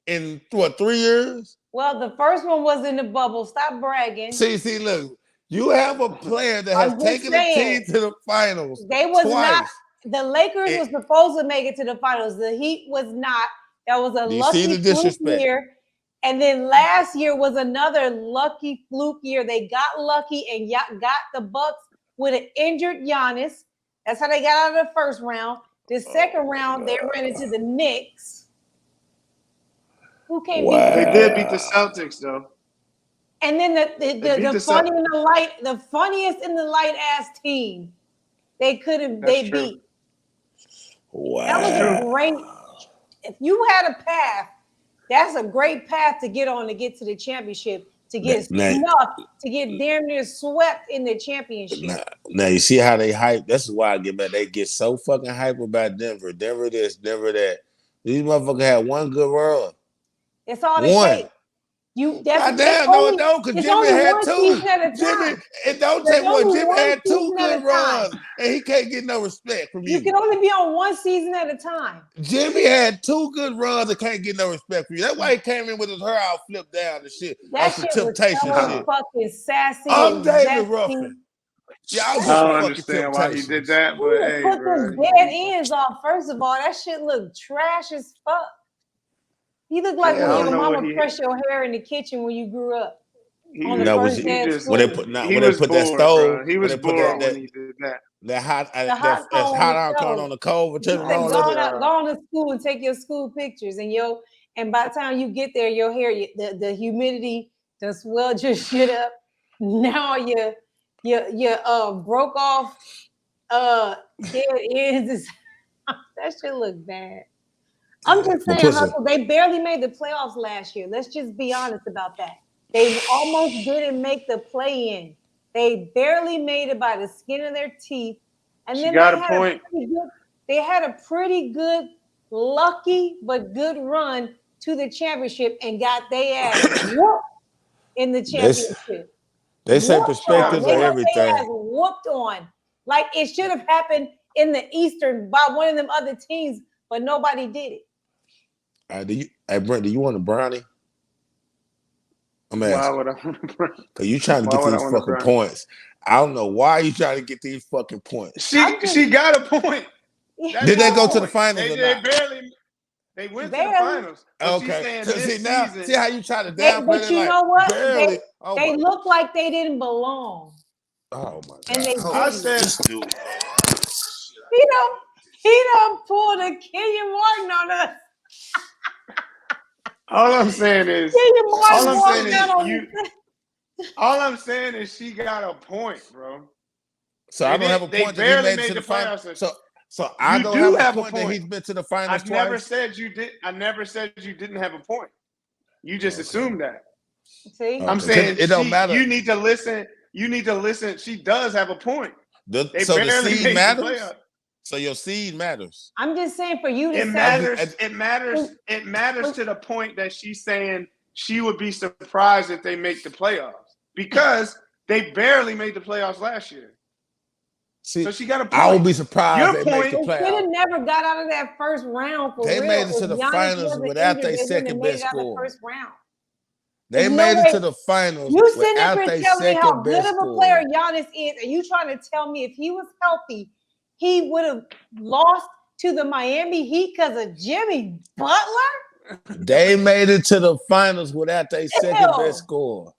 in, 3 years? Well, the first one was in the bubble. Stop bragging. See, look. You have a player that has taken a team to the finals. They was twice. not. The Lakers was supposed to make it to the finals. The Heat was not. That was a lucky fluke year. And then last year was another lucky fluke year. They got lucky and got the Bucks with an injured Giannis. That's how they got out of the first round. The second round, they ran into the Knicks. Who can't beat them? They did beat the Celtics, though. And then the funniest in the light ass team, they beat. Wow. That was a great. If you had a path, that's a great path to get on to get to the championship, to get snuffed, to get damn near swept in the championship. Now you see how they hype. This is why I get mad. They get so fucking hype about Denver. Denver this, Denver that. These motherfuckers had one good run. That's all they take. Because Jimmy had 2. It don't take one. Jimmy had 2 good runs, and he can't get no respect from you. You can only be on one season at a time. Jimmy had 2 good runs and can't get no respect from you. That's why he came in with his hair all flipped down and shit. That shit was so fucking sassy. I'm David Ruffin. I don't understand why he did that, but hey, put those dead ends off. First of all, that shit looked trash as fuck. You look like when your mama pressed your hair in the kitchen when you grew up. When they put that stove, he was bored when he did that. That hot iron cone on the cold. Go on to school and take your school pictures, and by the time you get there, your hair, the humidity just swelled your shit up. Now you broke off dead ends. That shit look bad. I'm just saying, Hustle, they barely made the playoffs last year. Let's just be honest about that. They almost didn't make the play-in. They barely made it by the skin of their teeth. And then they had a pretty good, lucky but good run to the championship and got their ass whooped in the championship. They say perspectives are everything. They ass whooped on. Like it should have happened in the Eastern by one of them other teams, but nobody did it. Brent, do you want a brownie? I'm asking. Why would I want a brownie? Because you trying to get these fucking points. I don't know why you trying to get these fucking points. She got a point. Did they go to the finals or not? They went to the finals. Okay. See how you try to downplay it. But you know what? Barely. They look like they didn't belong. Oh my God. And they I said, he done pulled a Kenyon Martin on us. All I'm saying is she got a point, bro. So I don't have a point that he made to the finals. So I don't have a point that he's been to the finals twice. I never said you didn't have a point. You just assumed that. See, I'm saying it don't matter. You need to listen. She does have a point. They So the barely seed made the matters. playoffs. So your seed matters. I'm just saying for you to It say matters. It matters. It matters to the point that she's saying she would be surprised if they make the playoffs because they barely made the playoffs last year. See, so she got a point. I would be surprised Your they make the point- they should have playoffs. never got out of that first round for They real. made it to If the Giannis finals wasn't without injured, their they wouldn't second have made best it out of the scorer. first round. They There's no made it way. to the finals You sitting up without here their telling me how second good best of a player scorer. Giannis is, and you trying to tell me if he was healthy, he would have lost to the Miami Heat because of Jimmy Butler? They made it to the finals without their second best scorer.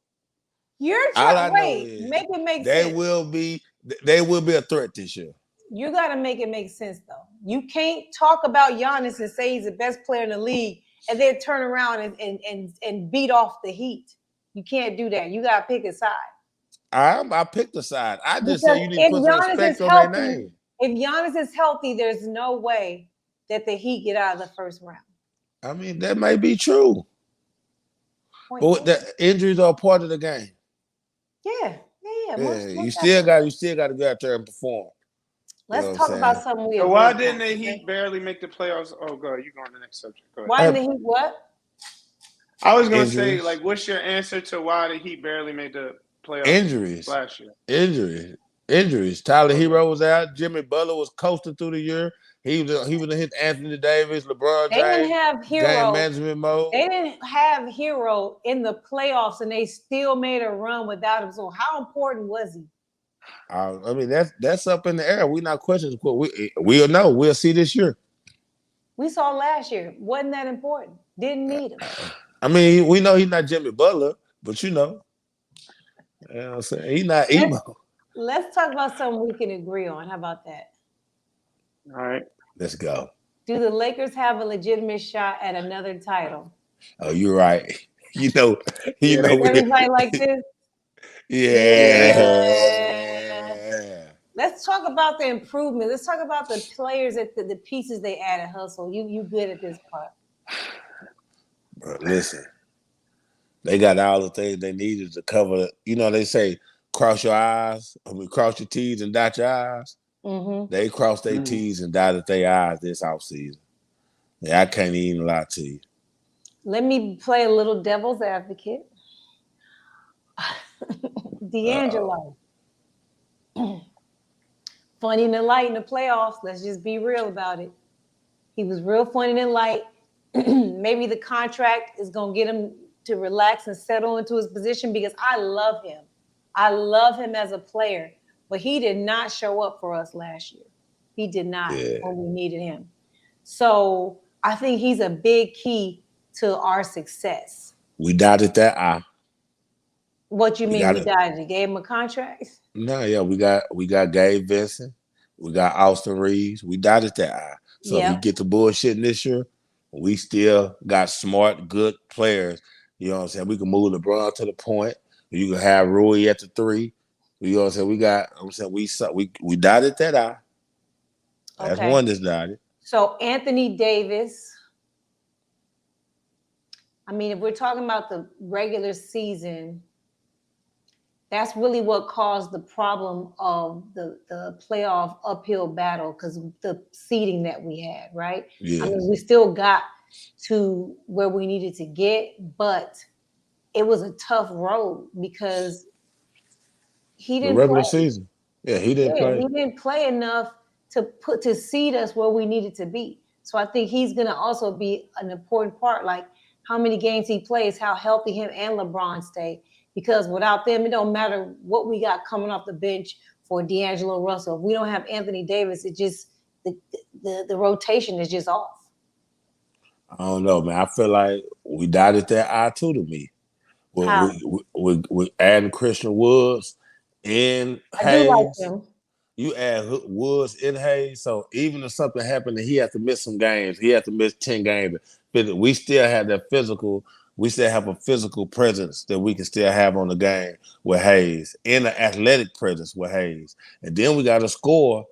You're All I trying. know Wait, is make it make they sense. will be a threat this year. You got to make it make sense, though. You can't talk about Giannis and say he's the best player in the league and then turn around and beat off the Heat. You can't do that. You got to pick a side. I picked a side. I just Because say you need to put some respect on their name. If Giannis is healthy, there's no way that the Heat get out of the first round. I mean, that may be true. But the injuries are a part of the game. Yeah. You still got to go out there and perform. Let's talk about something we. So why didn't the Heat barely make the playoffs? Oh, God, you go on the next subject. Go ahead. Why didn't the Heat what? I was going to say, like, what's your answer to why the Heat barely made the playoffs last year? Injuries. Tyler Hero was out. Jimmy Butler was coasting through the year. He was hit Anthony Davis, LeBron James. They didn't have Hero. Game management mode. They didn't have Hero in the playoffs, and they still made a run without him. So how important was he? I mean, that's up in the air. We're not questioning. We'll know. We'll see this year. We saw last year. Wasn't that important? Didn't need him. I mean, we know he's not Jimmy Butler, but you know what I'm saying? He's not emo. Let's talk about something we can agree on. How about that? All right. Let's go. Do the Lakers have a legitimate shot at another title? Oh, you're right. You know. Everybody like this? Yeah. Let's talk about the improvement. Let's talk about the players, the pieces they added. Hustle. You good at this part. Bro, listen. They got all the things they needed to cover. You know, they say cross your T's and dot your I's. Mm-hmm. They crossed their T's and dotted their I's this offseason. Yeah, I can't even lie to you. Let me play a little devil's advocate. D'Angelo. Funny in the light in the playoffs. Let's just be real about it. He was real funny in light. Maybe the contract is going to get him to relax and settle into his position because I love him. I love him as a player, but he did not show up for us last year. He did not when we needed him. So I think he's a big key to our success. We dotted that I. What you mean we dotted? You gave him a contract? No, yeah, we got Gabe Vincent. We got Austin Reeves. We dotted that I. So if we get the bullshit this year, we still got smart, good players. You know what I'm saying? We can move LeBron to the point. You can have Rui at the 3. You know what I'm saying? We dotted that I. That's one that's dotted. So Anthony Davis. I mean, if we're talking about the regular season, that's really what caused the problem of the playoff uphill battle because of the seeding that we had, right? Yeah. I mean, we still got to where we needed to get, but it was a tough road because he didn't the regular play. Season. Yeah, he didn't play. He didn't play enough to seed us where we needed to be. So I think he's going to also be an important part, like how many games he plays, how healthy him and LeBron stay. Because without them, it don't matter what we got coming off the bench for D'Angelo Russell. If we don't have Anthony Davis, it just the rotation is just off. I don't know, man. I feel like we dotted that I too to me. We're adding Christian Woods and Hayes. I do like him. You add Woods and Hayes, so even if something happened and he had to miss some games, he had to miss 10 games, we still have that physical. We still have a physical presence that we can still have on the game with Hayes and an athletic presence with Hayes. And then we got a scorer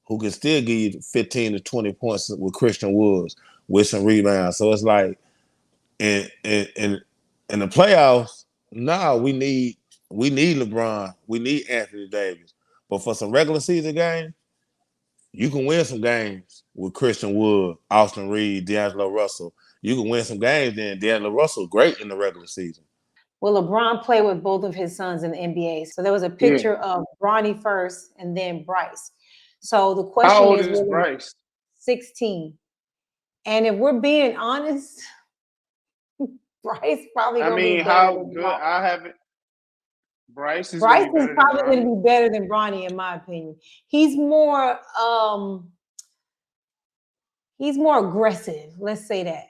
who can still give you 15 to 20 points with Christian Woods with some rebounds. So it's like in the playoffs, we need LeBron. We need Anthony Davis. But for some regular season games, you can win some games with Christian Wood, Austin Reed, D'Angelo Russell. You can win some games. Then D'Angelo Russell great in the regular season. Well, LeBron played with both of his sons in the NBA. So there was a picture of Bronny first and then Bryce. So the question How old is is Bryce? 16. And if we're being honest, Bryce probably I gonna mean, be better how than good? Bronny. I haven't. Bryce is Bryce gonna be is better probably than going Bronny. to be better than Bronny, in my opinion. He's more aggressive. Let's say that.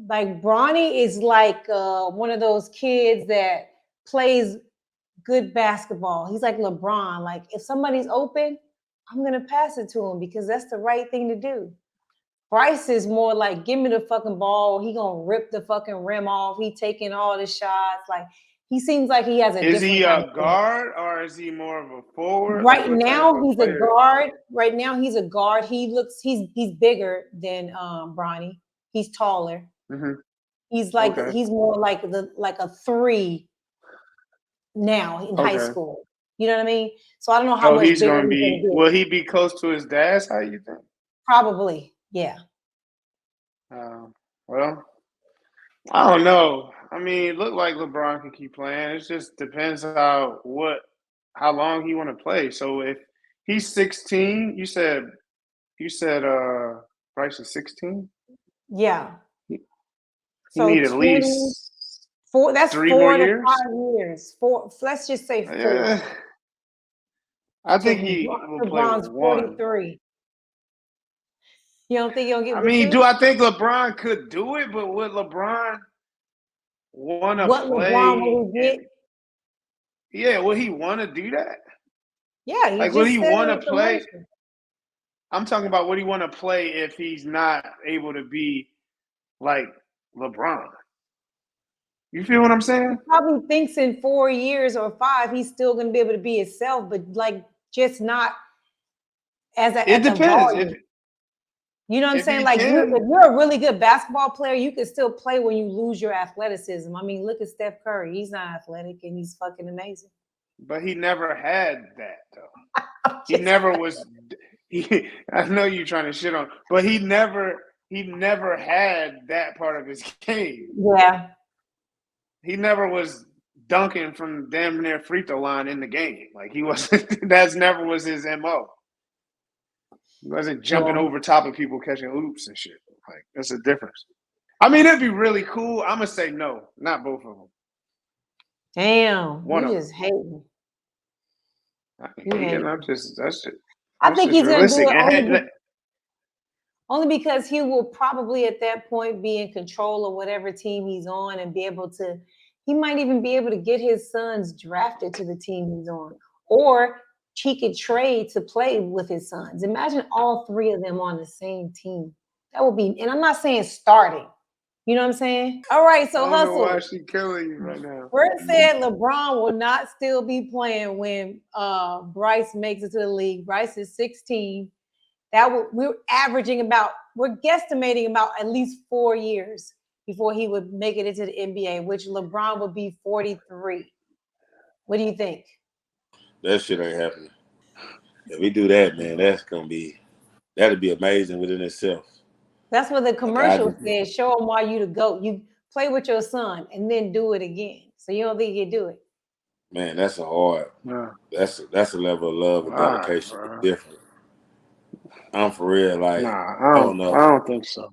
Like Bronny is like one of those kids that plays good basketball. He's like LeBron. Like if somebody's open, I'm gonna pass it to him because that's the right thing to do. Bryce is more like, give me the fucking ball. He gonna rip the fucking rim off. He taking all the shots. Like he seems like he has a Is different he kind a of thing. guard or is he more of a forward? Like Right what type now of he's a player? guard. Right now he's a guard. He's bigger than Bronny. He's taller. Mm-hmm. He's more like a 3 now in high school. You know what I mean? So I don't know how So much he's bigger gonna he's gonna be. get. Will he be close to his dad's height? You think? Probably, yeah. Well, I don't know. I mean, it looked like LeBron can keep playing. It just depends how long he want to play. So if he's 16, you said Bryce is 16. Yeah. He So need at 24. least That's 3 4 more to years. 5 years. 4. Let's just say 4. Yeah, I think So he will play LeBron's 1. 43. You don't think he'll get I with mean, 2? do I think LeBron could do it? But would LeBron want to What LeBron play? will he get? Would he want to do that? Yeah, he Like, would just he said want in to the play? commercial. I'm talking about would he want to play if he's not able to be like LeBron? You feel what I'm He saying? probably thinks in 4 years or 5 he's still going to be able to be himself, but like just not It at the depends. volume. You know what I'm If saying? he Like can, if you're a really good basketball player, you can still play when you lose your athleticism. I mean, look at Steph Curry. He's not athletic and he's fucking amazing. but he never had that though. He never was. I know you're trying to shit on, but he never had that part of his game. Yeah. He never was dunking from damn near free throw line in the game. Like he wasn't. That's never was his MO. He wasn't jumping over top of people catching oops and shit. Like that's a difference. I mean, it'd be really cool. I'm gonna say no, not both of them. Damn, One you of just hating. I'm just that's just. I think he's gonna do realistic. it only because he will probably at that point be in control of whatever team he's on and be able to. He might even be able to get his sons drafted to the team he's on, or he could trade to play with his sons. Imagine all 3 of them on the same team. That would be, and I'm not saying starting. You know what I'm saying? All right, so I don't know hustle. why she's killing you right now. Brent said LeBron will not still be playing when Bryce makes it to the league. Bryce is 16. We're guesstimating about at least 4 years before he would make it into the NBA, which LeBron would be 43. What do you think? That shit ain't happening. If we do that, man, that'll be amazing within itself. That's what the commercial said. Show him why you the GOAT. You play with your son and then do it again. So you don't think you do it? Man, that's a hard. Yeah. That's a level of love and dedication. Different. I'm for real. Like, I don't know. I don't think so.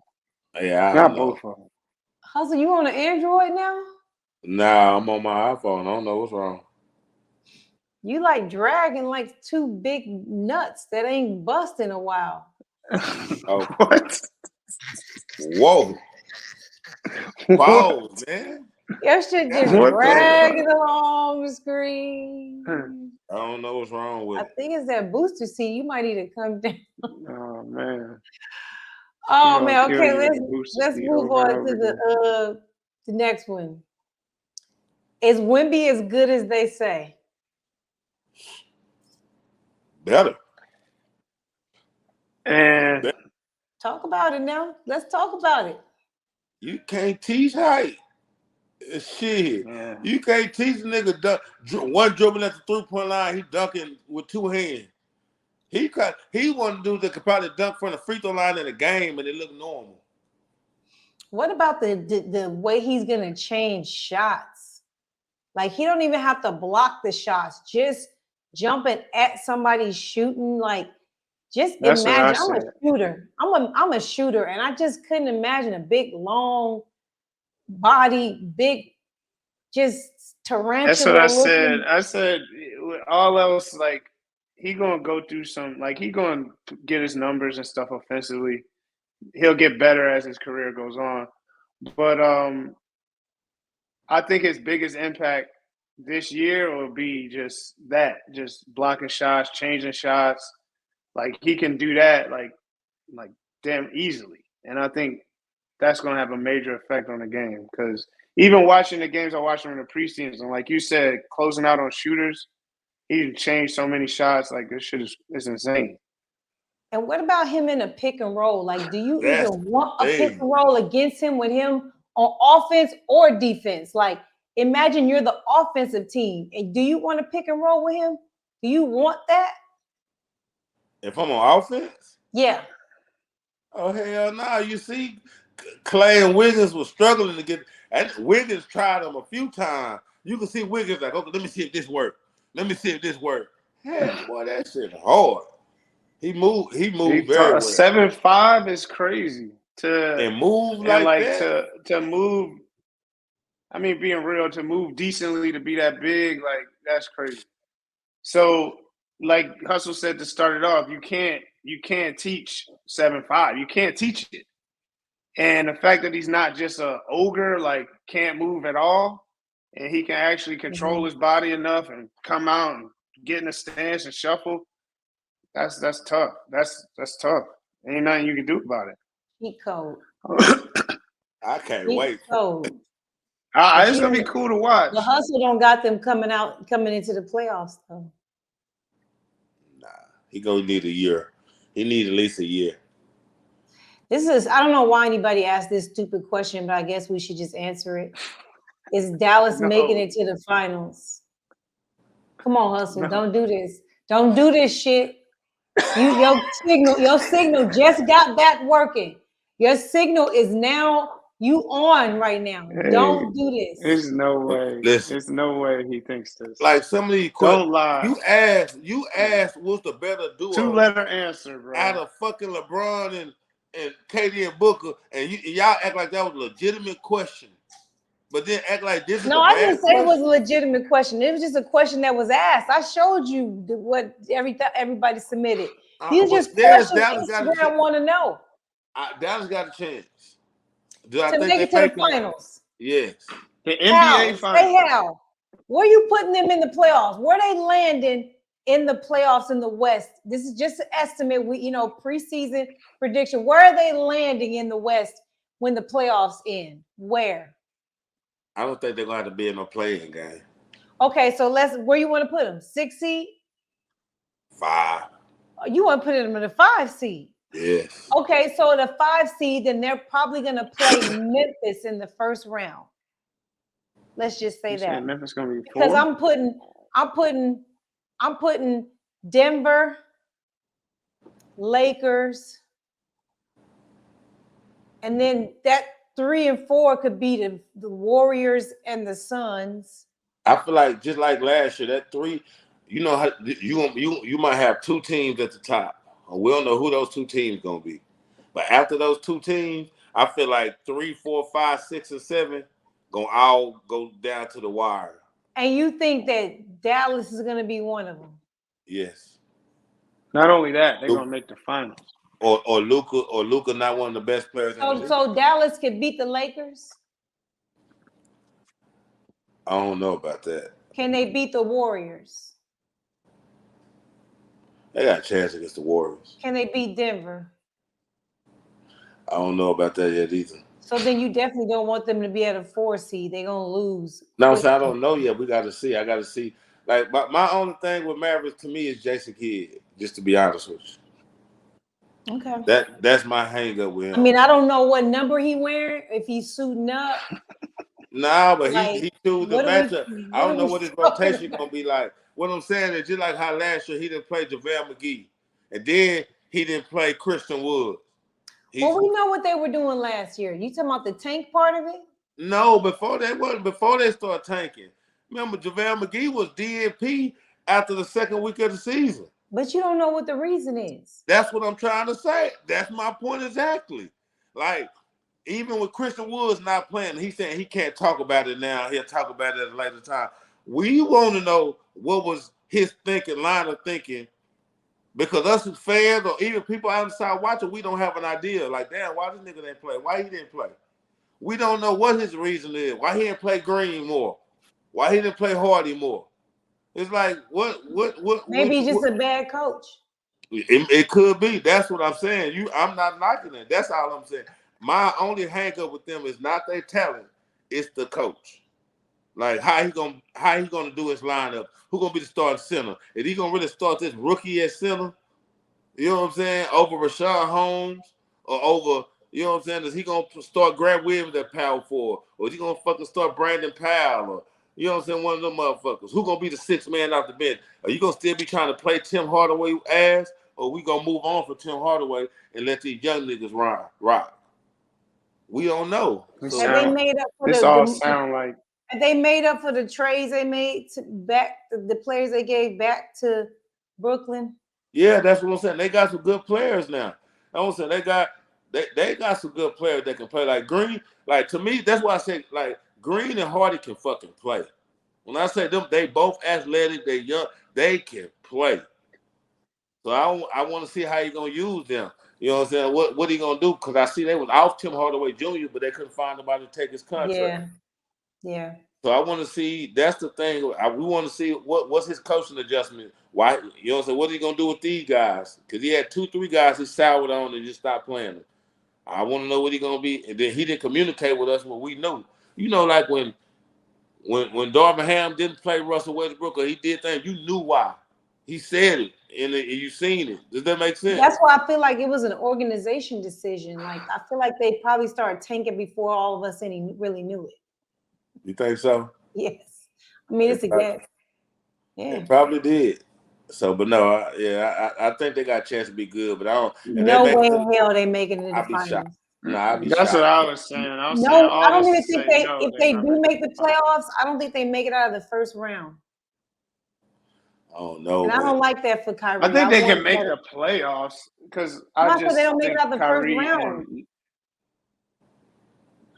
Yeah, not both of them. Hustle, you on an Android now? Nah, I'm on my iPhone. I don't know what's wrong. You like dragging like 2 big nuts that ain't bust in a while. Oh, what? Whoa. Whoa, man. Your shit just dragging along the screen. I don't know what's wrong with it. I think it's that booster seat. You might need to come down. Oh man. Oh man. Okay, let's move on to the next one. Is Wemby as good as they say? Better. And talk about it now. Let's talk about it. You can't teach height. Shit, Yeah. you can't teach a nigga dunk. One dribbling at the 3-point line, he dunking with 2 hands. He one dude that could probably dunk from the free throw line in a game and it look normal. What about the way he's gonna change shots? Like he don't even have to block the shots, just jumping at somebody shooting. Like just That's what I imagine I'm a said. shooter. I'm a shooter, and I just couldn't imagine a big, long body, big, just tarantula. That's what I said. looking. I said with all else, like he gonna go through some, like he gonna get his numbers and stuff offensively. He'll get better as his career goes on. But I think his biggest impact this year will be just blocking shots, changing shots. Like he can do that like damn easily. And I think that's gonna have a major effect on the game. Because even watching the games I watched in the preseason, like you said, closing out on shooters, he changed so many shots. Like this shit is insane. And what about him in a pick and roll? Like, do you That's even want a the pick thing. and roll against him with him on offense or defense? Like, imagine you're the offensive team, and do you want to pick and roll with him? Do you want that? If I'm on offense, Yeah. oh hell no! You see, Clay and Wiggins was struggling to get. And Wiggins tried them a few times. You can see Wiggins like, okay, let me see if this works. Let me see if this works. Hell, boy, that shit hard. He moved very well. 7'5" is crazy And move and like that. to move. I mean, being real, to move decently to be that big, like that's crazy. So, like Hustle said to start it off, you can't teach 7'5". You can't teach it. And the fact that he's not just a ogre, like can't move at all, and he can actually control his body enough and come out and get in a stance and shuffle, that's tough. That's tough. Ain't nothing you can do about it. Cheat code. I can't Cheat wait. code. It's gonna be cool to watch. The Hustle don't got them coming into the playoffs though. Nah, he gonna need a year. He need at least a year. I don't know why anybody asked this stupid question, but I guess we should just answer it. Is Dallas making it to the finals? Come on, Hustle. No. Don't do this. Don't do this shit. Your signal just got back working. Your signal is now you on right now. Hey, don't do this. There's no way. Listen. There's no way he thinks this. Like some of these Don't lie. You asked what's the better duo? 2-letter answer, bro. Out of fucking LeBron and KD and Booker, and y'all act like that was a legitimate question. But then act like this is I didn't say it was a legitimate question. It was just a question that was asked. I showed you what everybody submitted. These just questions Instagram want to know. Dallas got a chance. To make it to the finals. Yes. The NBA finals. Say how. Where are you putting them in the playoffs? Where are they landing in the playoffs in the West? This is just an estimate. Preseason prediction. Where are they landing in the West when the playoffs end? Where? I don't think they're going to have to be in no playing game. Okay, so where you want to put them? 6 seed? 5. You want to put them in the 5 seed? Yes. Okay, so the 5 seed, then they're probably going to play Memphis in the first round. Let's just say that. Memphis going to be 4? Because I'm putting Denver, Lakers, and then that 3 and 4 could be the Warriors and the Suns. I feel like just like last year, that 3, how you might have 2 teams at the top. We don't know who those 2 teams gonna be, but after those 2 teams, I feel like 3, 4, 5, 6, and 7 gonna all go down to the wire. And you think that Dallas is gonna be one of them? Yes. Not only that, they're gonna make the finals. Or Luka not one of the best players in the league. So Dallas could beat the Lakers? I don't know about that. Can they beat the Warriors? They got a chance against the Warriors. Can they beat Denver? I don't know about that yet either. So then you definitely don't want them to be at a 4 seed. They're gonna lose. No, so I don't know yet. We got to see. I got to see. Like, my only thing with Mavericks to me is Jason Kidd. Just to be honest with you. Okay. That's my hang up with him. I mean, I don't know what number he wearing. If he's suiting up. Nah, but Like, he chose the what are we? matchup. I What are don't know we what his talking rotation about? gonna be like. What I'm saying is just like how last year he didn't play JaVale McGee, and then he didn't play Christian Wood. Well, we know what they were doing last year. You talking about the tank part of it? No, before they start tanking. Remember, JaVale McGee was DNP after the second week of the season. But you don't know what the reason is. That's what I'm trying to say. That's my point exactly. Like, even with Christian Woods not playing, he's saying he can't talk about it now. He'll talk about it at a later time. We want to know what was his line of thinking, because us as fans or even people outside watching, we don't have an idea. Like, damn, why this nigga didn't play? Why he didn't play? We don't know what his reason is. Why he didn't play Green more? Why he didn't play Hardy more? It's like, what? Maybe he's just a bad coach. It could be. That's what I'm saying. I'm not knocking it. That's all I'm saying. My only hang up with them is not their talent, it's the coach. Like how he gonna do his lineup? Who gonna be the starting center? Is he gonna really start this rookie at center? You know what I'm saying? Over Rashawn Holmes or over, you know what I'm saying? Is he gonna start Grant Williams at power forward? Or is he gonna fucking start Brandon Powell? Or, you know what I'm saying? One of them motherfuckers. Who gonna be the sixth man off the bench? Are you gonna still be trying to play Tim Hardaway ass? Or we gonna move on from Tim Hardaway and let these young niggas rock? We don't know. This Have they made up for sound like? Have they made up for the trades they made the players they gave back to Brooklyn? Yeah, that's what I'm saying. They got some good players now. I'm saying they got some good players that can play. Like Green, like to me, that's why I say like Green and Hardy can fucking play. When I say them, they both athletic, they young, they can play. So I want to see how he gonna use them. You know what I'm saying? What he gonna do? Because I see they was off Tim Hardaway Jr., but they couldn't find nobody to take his contract. Yeah. So I want to see. That's the thing. We want to see what's his coaching adjustment. Why? You know what I'm saying? What is he gonna do with these guys? Because he had 2-3 guys he soured on and just stopped playing them. I want to know what he gonna be. And then he didn't communicate with us what we knew. You know, like when Darvin Ham didn't play Russell Westbrook or he did things, you knew why. He said it and you seen it. Does that make sense? That's why I feel like it was an organization decision. Like I feel like they probably started tanking before all of us really knew it. You think so? Yes. I mean, it's a guess. Yeah. It probably did. So, but no, I think they got a chance to be good, but I don't. No way in hell they making it in the finals. Shocked. Nah, I'd be That's shocked. what I was saying. I don't even think if they do make the playoffs, I don't think they make it out of the first round. Oh no! And I don't like that for Kyrie. I think they can make the playoffs because I just they don't make think it out the Kyrie first round.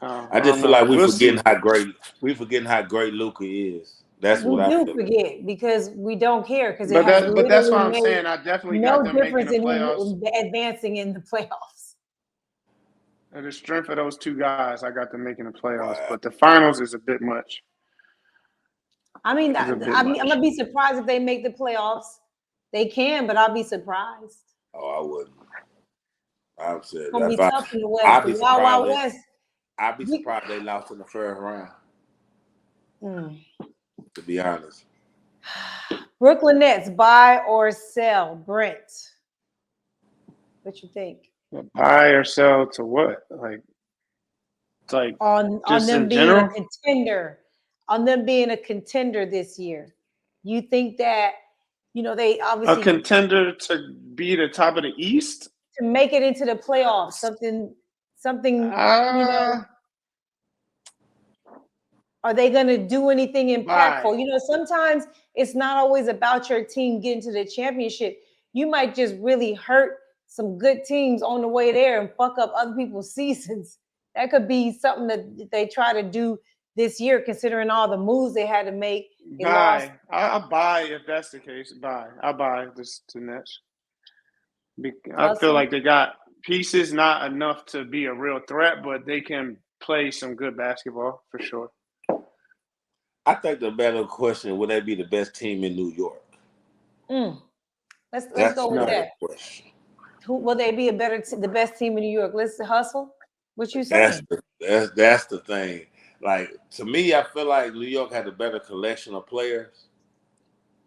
I just feel like we're forgetting how great Luka is. That's what I feel. Forget because we don't care because but that's what I'm saying. I definitely got them making the playoffs. Advancing in the playoffs. And the strength of those two guys, I got them making the playoffs. Wow. But the finals is a bit much. I mean, I'm gonna be surprised if they make the playoffs. They can, but I'll be surprised. Oh, I wouldn't. I'm saying it's gonna be tough in the West. The Wild West. I'd be surprised they lost in the first round. To be honest. Brooklyn Nets, buy or sell? Brent, what you think? Buy or sell to what? Like, it's like on them being a contender. On them being a contender this year, you think that they obviously a contender to be the top of the East, to make it into the playoffs, something. Are they going to do anything impactful? Sometimes it's not always about your team getting to the championship. You might just really hurt some good teams on the way there and fuck up other people's seasons. That could be something that they try to do this year, considering all the moves they had to make. I'll buy if that's the case. I'll buy this to Nets. I feel like they got pieces, not enough to be a real threat, but they can play some good basketball for sure. I think the better question, would they be the best team in New York? Let's go with that. Question. Who will they be the best team in New York? Let's hustle. What you saying? That's the thing. Like, to me, I feel like New York had a better collection of players.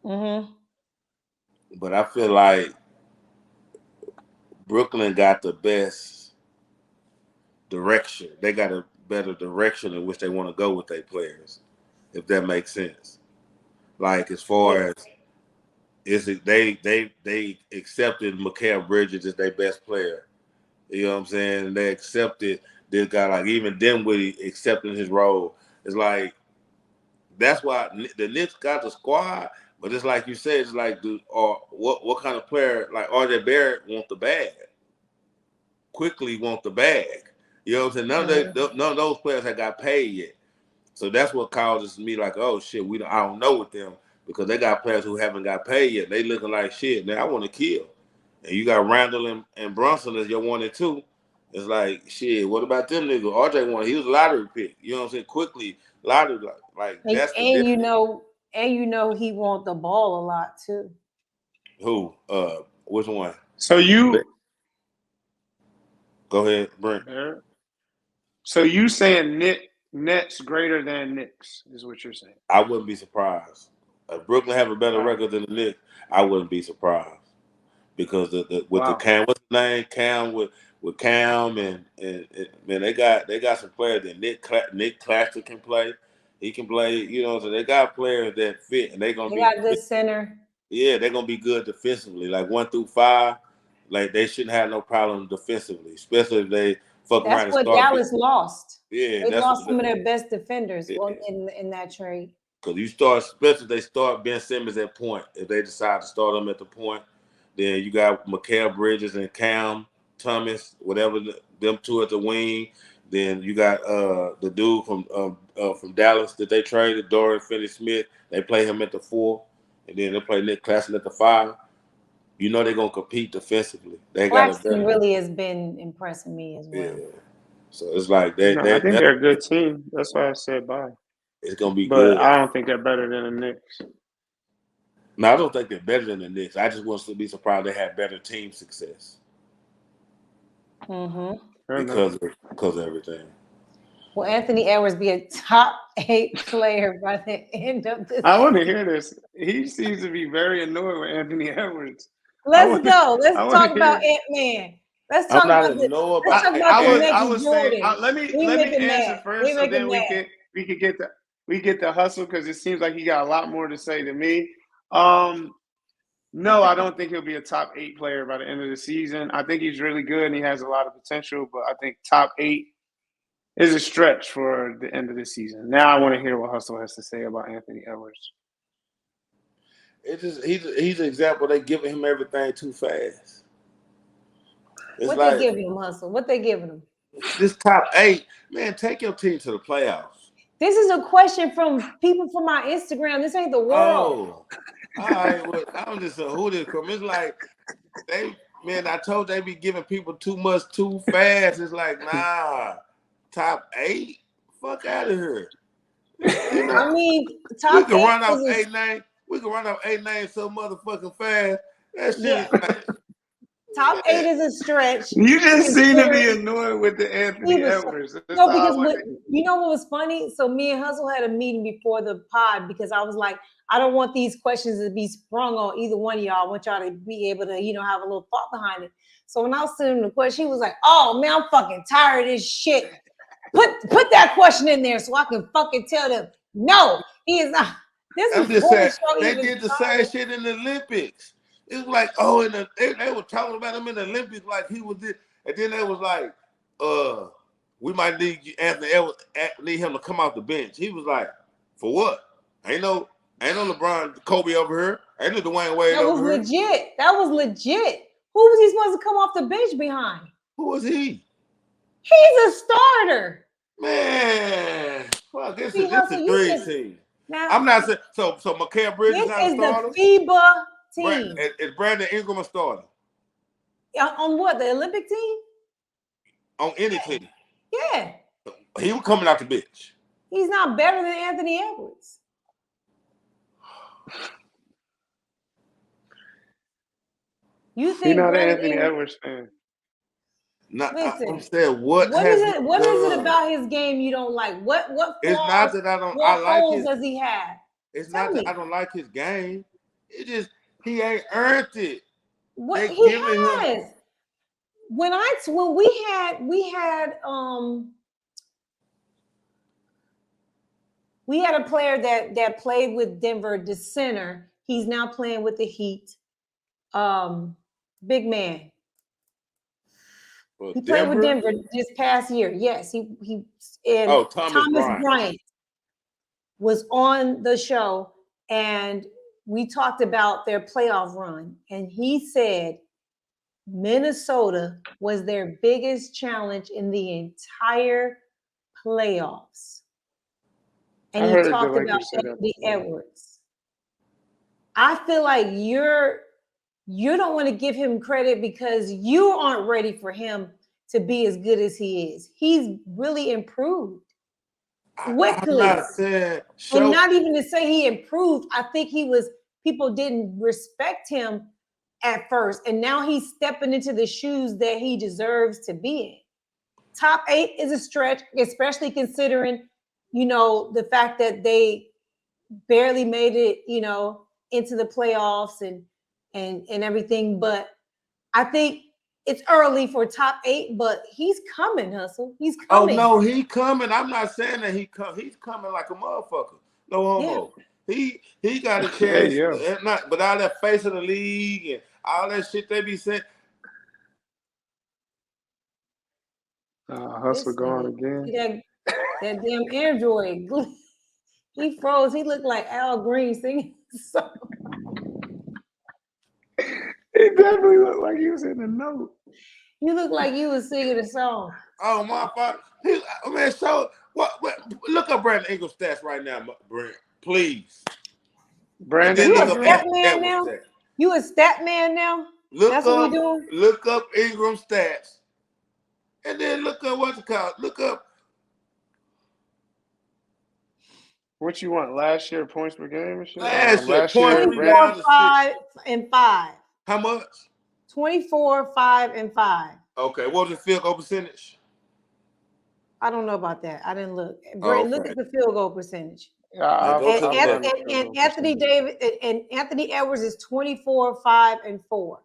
Mm-hmm. But I feel like Brooklyn got the best direction. They got better direction in which they want to go with their players, if that makes sense. Like as far as they accepted Mikal Bridges as their best player. You know what I'm saying? And they accepted this guy, like even Dinwiddie accepting his role. It's like that's why the Knicks got the squad, but it's like you said, it's like what kind of player like RJ Barrett want the bag? Quickly want the bag. You know what I'm saying? None of those players have got paid yet. So that's what causes me like, oh shit, I don't know with them because they got players who haven't got paid yet. They looking like shit. Now I want to kill. And you got Randall and Brunson as your 1 and 2. It's like shit. What about them niggas? RJ won. He was a lottery pick. You know what I'm saying? Quickly lottery like that's the and difference. you know he want the ball a lot too. Who? Which one? So you go ahead, Brent. So you saying Nets greater than Knicks is what you're saying? I wouldn't be surprised. If Brooklyn have a better record than the Knicks, I wouldn't be surprised. Because the Cam, what's his name? Cam with Cam and man, they got some players that Nick Claxton can play. He can play, you know. So they got players that fit, and they got good center. Yeah, they're gonna be good defensively. Like 1 through 5, like they shouldn't have no problem defensively, especially if they fuck around and start. That's what Dallas lost. Yeah, they lost some of their best defenders in that trade. Because you start, especially if they start Ben Simmons at point. If they decide to start him at the point. Then you got Mikal Bridges and Cam Thomas, whatever them two at the wing. Then you got the dude from Dallas that they traded, Dorian Finney-Smith. They play him at the 4, and then they play Nick Claxton at the 5. You know they're gonna compete defensively. Claxton really has been impressing me as well. Yeah. So it's like I think they're a good team. That's why I said bye. It's gonna be good. But I don't think they're better than the Knicks. No, I don't think they're better than the Knicks. I just want to be surprised they had better team success. Mm-hmm. Because of everything. Will Anthony Edwards be a top 8 player by the end of the season? I want to hear this. He seems to be very annoyed with Anthony Edwards. Let's go. Let's talk about Ant-Man. Let's talk about the next Jordan. Let me answer first, so then we get the hustle because it seems like he got a lot more to say than me. No, I don't think he'll be a top 8 player by the end of the season. I think he's really good and he has a lot of potential, but I think top 8 is a stretch for the end of the season. Now I want to hear what Hustle has to say about Anthony Edwards. He's an example. They giving him everything too fast. What they giving him, Hustle? What they giving him? This top 8, man, take your team to the playoffs. This is a question from people from my Instagram. This ain't the world. Oh, all right. Well, I'm just who this from. It's like I told they be giving people too much too fast. It's like, nah, top 8? Fuck out of here. You know, I mean, top 8. We can run off 8 names. We can run off 8 names so motherfucking fast. That shit. Like, top 8 is a stretch. You just seem to be annoyed with the Anthony Edwards. No, because you know what was funny? So me and Hustle had a meeting before the pod because I was like, I don't want these questions to be sprung on either one of y'all. I want y'all to be able to, have a little thought behind it. So when I was sending the question, he was like, oh man, I'm fucking tired of this shit. Put that question in there so I can fucking tell them, no, he is not. I'm just saying, they did the same shit in the Olympics. It was like, they were talking about him in the Olympics like he was this. And then they was like, we might need Anthony Edwards, need him to come off the bench. He was like, for what? Ain't no LeBron, Kobe over here. Ain't no Dwayne Wade over here. That was legit. Who was he supposed to come off the bench behind? Who was he? He's a starter. Man, fuck, this is a dream team. Now, I'm not saying so. Mikal Bridges not a starter. This is the FIBA team. Is Brandon Ingram a starter? On what? The Olympic team? On any team? Yeah. He was coming out the bench. He's not better than Anthony Edwards. You think you're not an Anthony Edwards fan? Listen, I'm saying what is it about his game you don't like? What flaws, it's not that I don't. What I like holes his, does he have? It's not that I don't like his game. It just he ain't earned it. What he has. When we had We had a player that played with Denver, the center. He's now playing with the Heat. Big man. Well, He played with Denver this past year. Yes, he and Thomas Bryant was on the show, and we talked about their playoff run, and he said Minnesota was their biggest challenge in the entire playoffs. And he talked about Anthony Edwards. I feel like you don't want to give him credit because you aren't ready for him to be as good as he is. He's really improved quickly. And not even to say he improved. I think people didn't respect him at first. And now he's stepping into the shoes that he deserves to be in. Top 8 is a stretch, especially considering, the fact that they barely made it, into the playoffs and everything. But I think it's early for top 8, but he's coming, Hustle. He's coming. Oh no, he's coming. I'm not saying that he's coming like a motherfucker. No homo. Yeah. He got a chance. But all that face of the league and all that shit they be saying. Hustle gone again. That damn Android. He froze. He looked like Al Green singing a song. He definitely looked like he was in the note. You look like you was singing a song. Oh my fuck! Man, so what? Look up Brandon Ingram's stats right now, Brent. Please. Brandon, you a stat man now? You a stat man now? That's what we doing? Look up Ingram's stats, and then look up what's it called? Look up. What you want? Last year points per game and shit? Last year, 24, 5, and 5. How much? 24, 5, and 5. Okay, what was the field goal percentage? I don't know about that. I didn't look. Brent, look at the field goal percentage. And Anthony Davis and Anthony Edwards is 24, 5, and 4.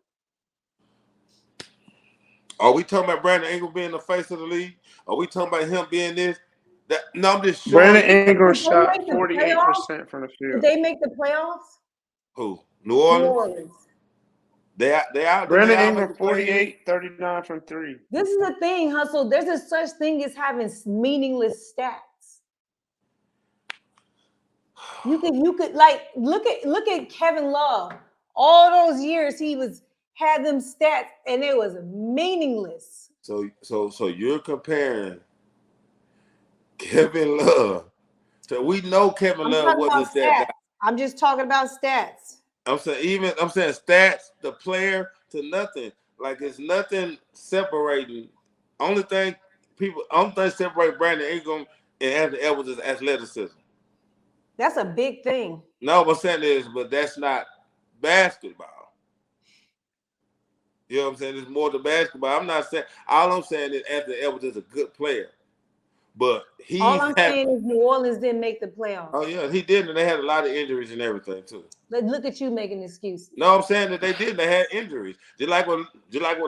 Are we talking about Brandon Ingram being the face of the league? Are we talking about him being this? No, I'm just showing. Brandon Ingram shot 48% from the field. Did they make the playoffs? Who? New Orleans. They out. Brandon Ingram 48, 39 from 3. This is the thing, Hustle. There's a such thing as having meaningless stats. You could like look at Kevin Love. All those years he had them stats and it was meaningless. So you're comparing Kevin Love. So we know Kevin Love wasn't that guy. I'm just talking about stats. I'm saying stats, the player to nothing. Like it's nothing separating. Only thing separate Brandon Ingram and Anthony Edwards is athleticism. That's a big thing. No, what I'm saying is, but that's not basketball. You know what I'm saying? It's more than basketball. I'm not saying all I'm saying is Anthony Edwards is a good player. But all I'm saying is New Orleans didn't make the playoffs. Oh yeah, he did, and they had a lot of injuries and everything too. Look at you making excuses. No, I'm saying that they did. They had injuries. Just like when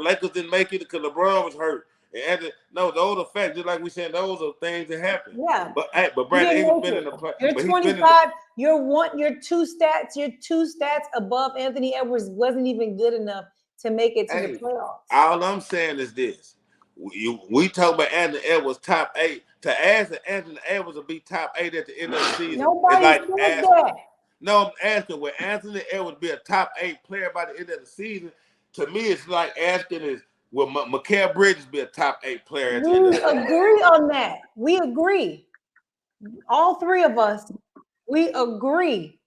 Lakers didn't make it because LeBron was hurt. And those are facts. Just like we said, those are things that happen. Yeah. But Brandon Ingram's been in the play. You're 25. Your two stats above Anthony Edwards wasn't even good enough to make it to the playoffs. All I'm saying is this: we talk about Anthony Edwards top 8. To ask that Anthony Edwards will be top 8 at the end of the season. Nobody said that. No, I'm asking, will Anthony Edwards be a top 8 player by the end of the season? To me, it's like asking will Mikal Bridges be a top 8 player at the end of the season? We agree on that. We agree. All three of us, we agree.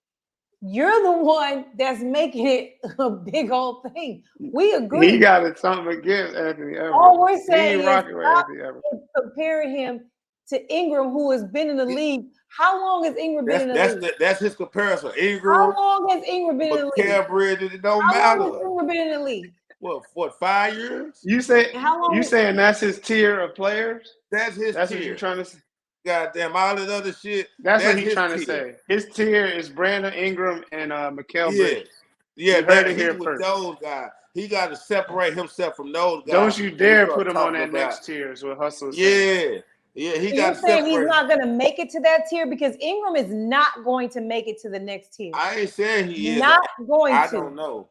You're the one that's making it a big old thing. We agree. He got something against Anthony Edwards. All we're saying is comparing him to Ingram, who has been in the league. How long has Ingram been in the league? That's his comparison. Ingram. How long has Ingram been in the league? Mikal Bridges, it don't matter. How long has Ingram been in the league? What 5 years? You saying that's his tier of players? That's his tier. That's what you're trying to say? Goddamn, all that other shit. That's what he's trying to say. His tier is Brandon Ingram and Mikal Bridges. Yeah, he's with those guys. He got to separate himself from those guys. Don't you dare put him on that next tier is what Hustle is saying. Yeah, he So got you're saying he's separated. not going to make it to that tier because Ingram is not going to make it to the next tier. I ain't saying he is. Not going I to. don't know.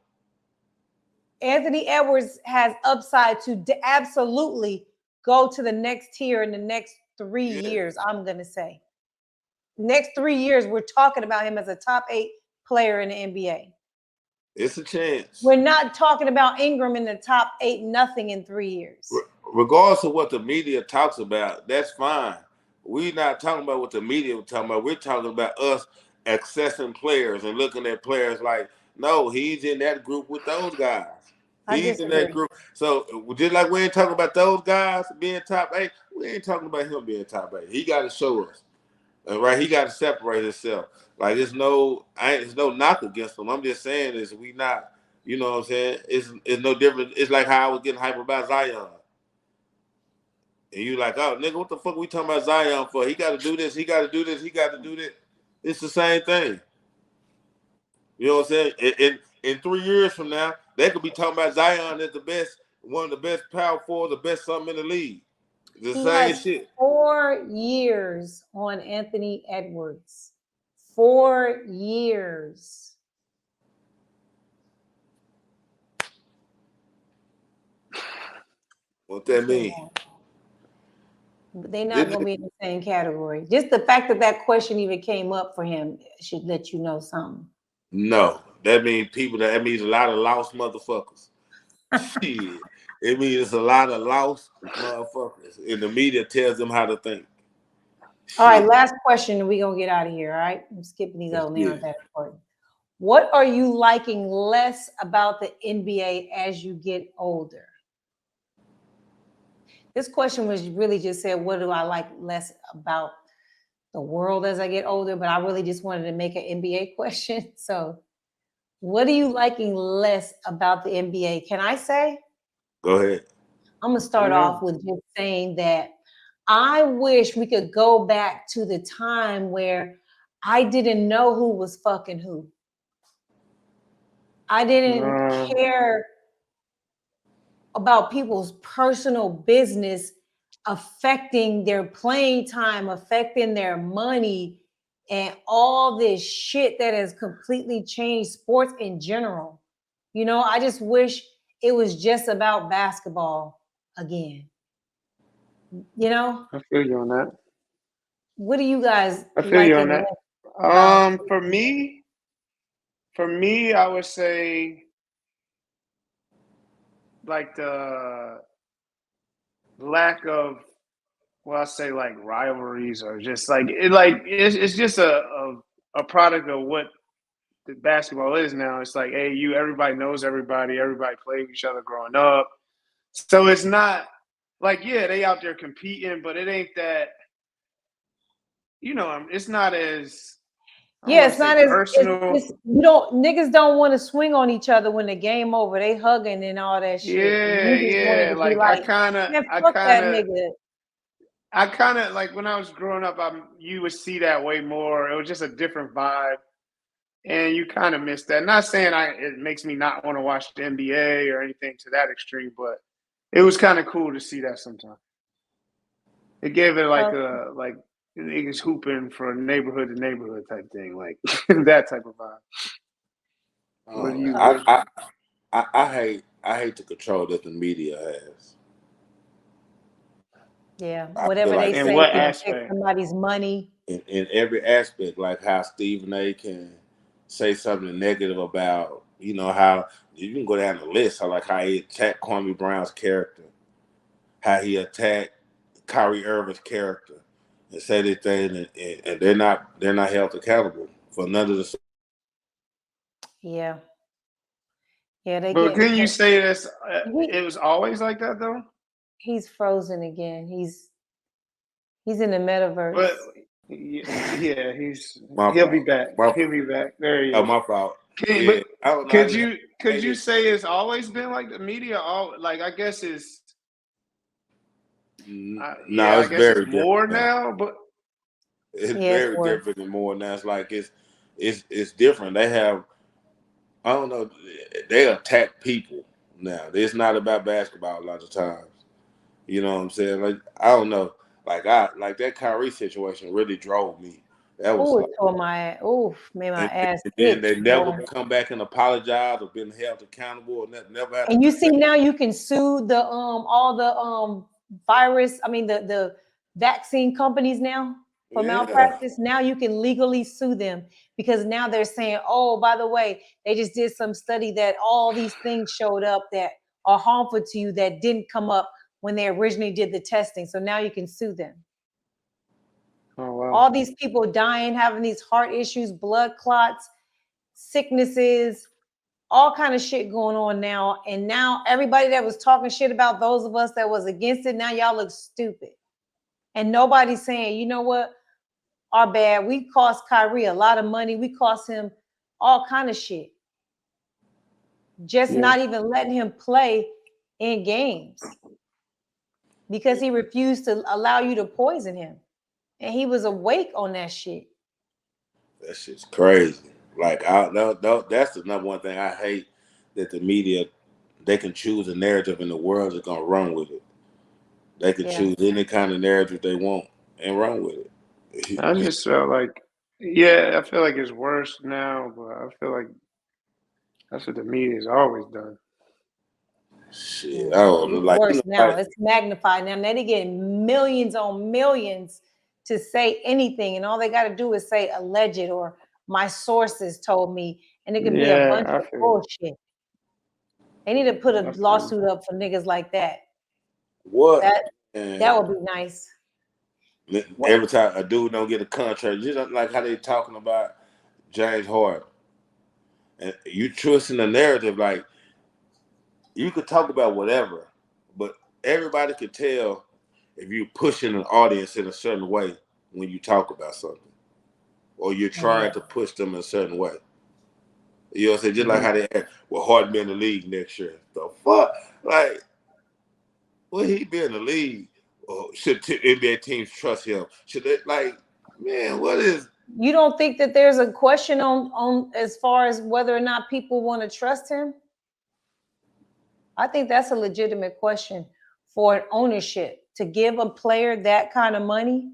Anthony Edwards has upside to absolutely go to the next tier in the next 3 years, I'm going to say. Next 3 years, we're talking about him as a top 8 player in the NBA. It's a chance. We're not talking about Ingram in the top 8 nothing in 3 years. Regardless of what the media talks about, that's fine. We're not talking about what the media was talking about. We're talking about us accessing players and looking at players like, no, he's in that group with those guys. He's in that group. So just like we ain't talking about those guys being top 8, we ain't talking about him being top 8. He got to show us. Right, he got to separate himself. Like there's no knock against him. I'm just saying is we not, you know what I'm saying? It's no different. It's like how I was getting hyper about Zion. And you like, oh nigga, what the fuck we talking about Zion for? He got to do this. He got to do this. He got to do that. It's the same thing. You know what I'm saying? In 3 years from now, they could be talking about Zion as the best, one of the best power forwards, the best something in the league. The same shit. 4 years on Anthony Edwards. 4 years. What that mean? They're not going to be in the same category. Just the fact that that question even came up for him should let you know something. No, that means that means a lot of lost motherfuckers. Shit. It means it's a lot of lost motherfuckers. And the media tells them how to think. All right, last question, and we're going to get out of here, all right? I'm skipping these out. They aren't that important. What are you liking less about the NBA as you get older? This question was really just said, what do I like less about the world as I get older? But I really just wanted to make an NBA question. So what are you liking less about the NBA? Can I say? Go ahead. I'm going to start off with just saying that I wish we could go back to the time where I didn't know who was fucking who. I didn't care about people's personal business affecting their playing time, affecting their money, and all this shit that has completely changed sports in general. You know, I just wish it was just about basketball again. You know? I feel you on that. What do you guys I feel you on that. For me, I would say like the lack of, well, I say like rivalries or just like it's just a product of what the basketball is now. It's like, hey, everybody knows everybody played each other growing up. So it's not like, yeah, they out there competing, but it ain't that, you know, it's not as, it's not as personal. Niggas don't want to swing on each other when the game over. They hugging and all that shit. Yeah. Like I kind of like when I was growing up, you would see that way more. It was just a different vibe, and you kind of miss that. Not saying it makes me not want to watch the NBA or anything to that extreme, but it was kind of cool to see that sometimes. It gave it like niggas hooping for neighborhood to neighborhood type thing, like that type of vibe. I hate the control that the media has. Yeah, whatever they say can affect somebody's money. In every aspect, like how Stephen A. can say something negative about, you know, how you can go down the list, how he attacked Kwame Brown's character, how he attacked Kyrie Irving's character, and say that and they're not held accountable for none of the. Yeah. But can you say this? It was always like that, though. He's frozen again. He's in the metaverse. But yeah, he'll be back. He'll be back. There he is. Oh, my fault. Could you say it's always been like the media? I guess it's. It's very more now, but it's very different and more now. It's like it's different. They have, I don't know, they attack people now. It's not about basketball a lot of times. You know what I'm saying? Like, I don't know. Like that Kyrie situation really drove me. That was Oh, it like, tore my made my and, ass and then itch, they never boy. come back and apologize or been held accountable or never had to And you come see back. now you can sue the all the the vaccine companies now for Yeah. malpractice. Now you can legally sue them because now they're saying, oh, by the way, they just did some study that all these things showed up that are harmful to you that didn't come up when they originally did the testing. So now you can sue them. Oh wow. All these people dying, having these heart issues, blood clots, sicknesses, all kind of shit going on now. And now everybody that was talking shit about those of us that was against it, now y'all look stupid. And nobody's saying, you know what? Our bad. We cost Kyrie a lot of money. We cost him all kind of shit. Just Yeah. not even letting him play in games because he refused to allow you to poison him. And he was awake on that shit. That shit's crazy. Like, that's the number one thing I hate, that the media, they can choose a narrative and the world is gonna run with it. They can Yeah. choose any kind of narrative they want and run with it. I just felt like, yeah, I feel like it's worse now, but I feel like that's what the media's always done. Shit, I don't know. It's Like, worse now. like, It's magnified now. Now they get millions on millions to say anything, and all they got to do is say alleged or my sources told me, and it could be a Yeah, bunch I of feel bullshit. They need to put a I feel lawsuit up for niggas like that. what? That And that would be nice. What? every time a dude don't get a contract, just like how they talking about James Harden, and you trusting the narrative. Like, you could talk about whatever, but everybody could tell if you're pushing an audience in a certain way when you talk about something, or you're trying to push them in a certain way. You know what I'm saying? Just like how they act, well, Harden be in the league next year. The fuck? Like, will he be in the league? Or should NBA teams trust him? Should they, like, man, what is? You don't think that there's a question on as far as whether or not people want to trust him? I think that's a legitimate question for an ownership to give a player that kind of money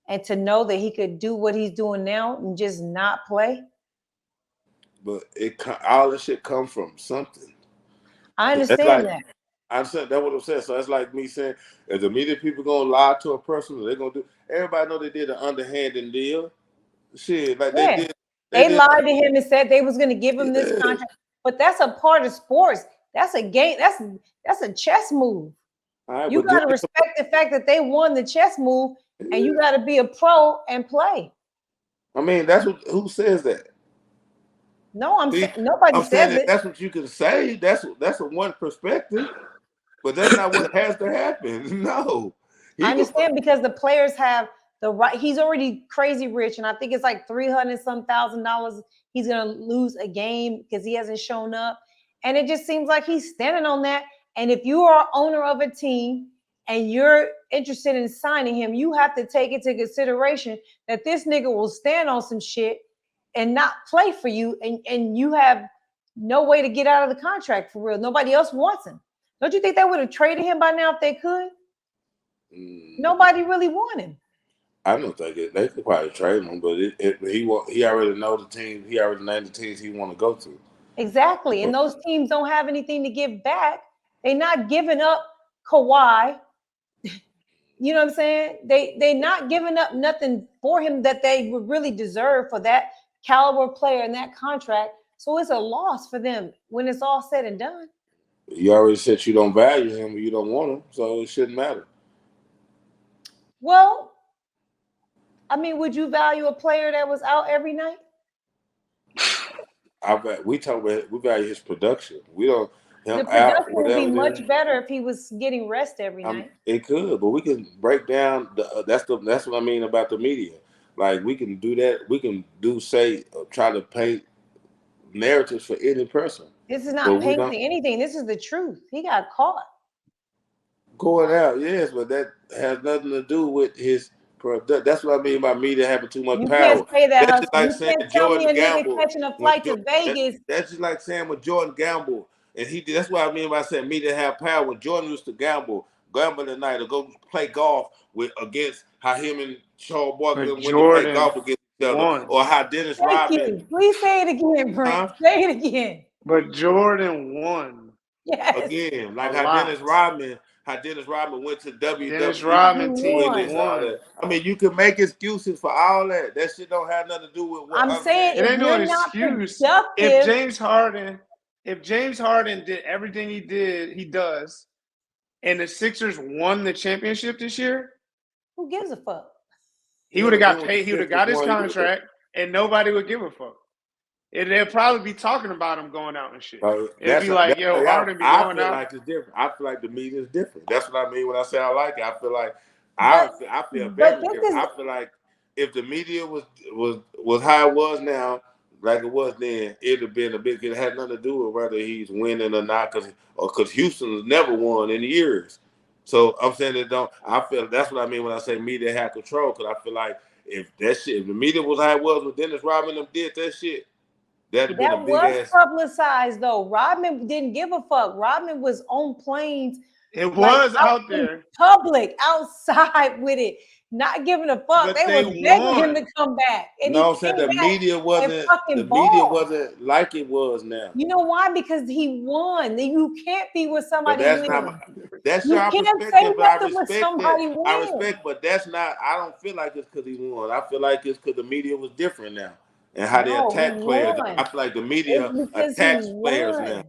and to know that he could do what he's doing now and just not play. But all this shit come from something. I That's understand like, that. I'm saying that's what I'm saying. So that's like me saying, if the media people gonna lie to a person, they're gonna do. Everybody know they did an underhanded deal. Shit, like they Yeah. did. They They did. lied to him and said they was going to give him this Yeah. contract. But that's a part of sports. That's a game. That's a chess move. All right, You but got to respect the fact that they won the chess move, and you got to be a pro and play. I mean, that's what. Who says that? No, I'm See, saying nobody I'm saying says that it. that's what you can say. That's a one perspective, but that's not what has to happen. No, I he could. understand because the players have the right. He's already crazy rich, and I think it's like $300,000 he's gonna lose a game because he hasn't shown up. And it just seems like he's standing on that. And if you are owner of a team and you're interested in signing him, you have to take into consideration that this nigga will stand on some shit and not play for you, and you have no way to get out of the contract for real. Nobody else wants him. Don't you think they would have traded him by now if they could? Nobody really want him. I don't think they could probably trade him, but he already know the team. He already named the teams he want to go to. Exactly. And those teams don't have anything to give back. They're not giving up Kawhi. You know what I'm saying? They not giving up nothing for him that they would really deserve for that caliber player and that contract. So it's a loss for them when it's all said and done. You already said you don't value him or you don't want him, so it shouldn't matter. Well, I mean, would you value a player that was out every night? We value his production. We don't The him out production would be whatever. much better if he was getting rest every night. It could, but we can break down that's what I mean about the media. Like, we can do that. We can try to paint narratives for any person. This is But not we don't painting anything. This is the truth. He got caught. going out, yes, but that has nothing to do with his product. That's what I mean by media having too much You can't power. say that, That's just hustle. like You saying can't tell me Jordan a nigga Gamble. catching a flight to Vegas. That's just like saying when Jordan Gamble, and he did. That's what I mean by saying media have power. When Jordan used to gamble, gambling night or go play golf against how him and Charles Barkley But went to play golf Jordan against each other, won. or how Dennis Thank Rodman. you. Please say it again, Brent. Say it again. But Jordan won. Yes. Again, like A how lot. Dennis Rodman went to WWE. Dennis Rodman He team won. won. I mean, you can make excuses for all that. That shit don't have nothing to do with what I'm saying It if ain't no you're not excuse. productive, If James Harden did everything he does, and the Sixers won the championship this year, who gives a fuck? he would have Yeah, got paid. He would have got his contract, and nobody would give a fuck. They'll probably be talking about him going out and shit. It'd be like, yo, Harden be going out. Like it's different. I feel like the media is different. That's what I mean when I say I like it. I feel like I feel very different. I feel like if the media was how it was now, like it was then, it'd have been a big. It had nothing to do with whether he's winning or not, because Houston's never won in years. So I'm saying it don't. I feel that's what I mean when I say media had control. Because I feel like if the media was how it was when Dennis Rodman them did that shit. That was publicized though. Rodman didn't give a fuck. Rodman was on planes. It was out there, public, outside with it, not giving a fuck. But they was begging him to come back. And no, I'm saying the media wasn't like it was now. You know why? Because he won. You can't be with somebody winning. That's you your can't perspective. say nothing with somebody winning. I respect, but that's not. I don't feel like it's because he won. I feel like it's because the media was different now. And how they attack players. I feel like the media attacks players now.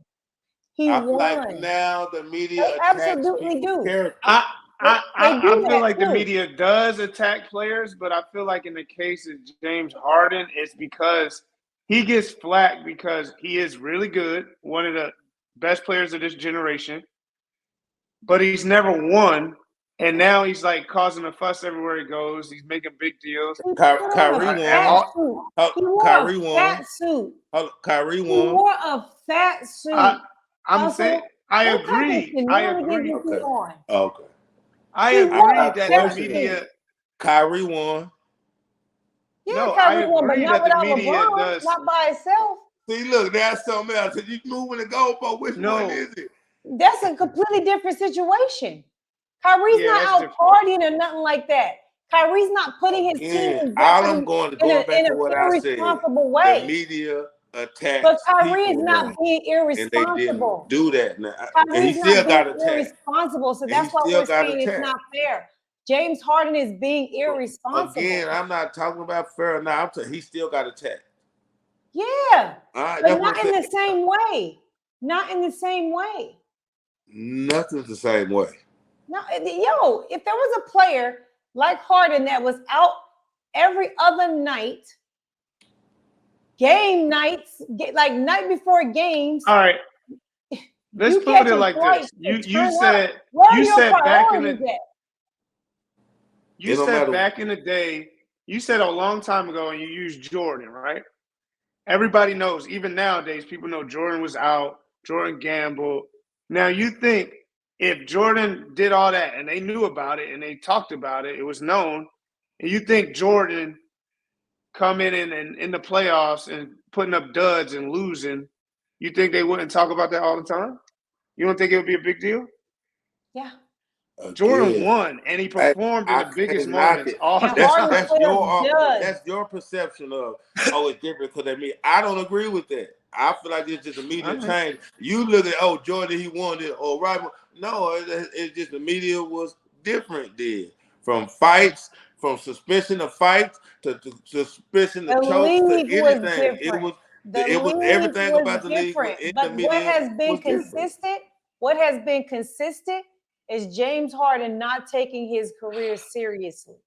I feel like now the media absolutely do. I feel like the media does attack players, but I feel like in the case of James Harden, it's because he gets flack because he is really good, one of the best players of this generation, but he's never won. And now he's like causing a fuss everywhere he goes. He's making big deals. Kyrie won. Kyrie won. Fat suit. Kyrie won. He wore a fat suit. I'm saying I agree. Okay. I agree that the media. Kyrie won. Yeah, no, Kyrie won, but not that without the media LeBron, does. not by itself. See, look, that's something else. You moving the goalpost. Which one is it? That's a completely different situation. Kyrie's not out partying or nothing like that. Kyrie's not putting his team in I'm going back to what I said. Way. The media attacks. But Kyrie is not being irresponsible. And they didn't do that now. Kyrie's and he still got attacked. Irresponsible, so that's why we're saying it's not fair. James Harden is being irresponsible. Again, I'm not talking about fair now. He still got attacked. Yeah, but not in the same way. Not in the same way. Nothing's the same way. No, yo, if there was a player like Harden that was out every other night, game nights, like night before games. All right, let's put it like this. You said back in the day, you said a long time ago, and you used Jordan, right? Everybody knows, even nowadays, people know Jordan was out, Jordan gambled. Now you think if Jordan did all that and they knew about it and they talked about it, it was known, and you think Jordan coming in the playoffs and putting up duds and losing, you think they wouldn't talk about that all the time? You don't think it would be a big deal? Yeah. Jordan won, and he performed in the biggest moments. That's your perception of it's different because I don't agree with that. I feel like it's just a media change. You look at Jordan, he won it, or right? No, it's just the media was different then. From fights, from suspicion of fights to suspicion of chokes to anything. It was everything about the league. But what has been consistent is James Harden not taking his career seriously.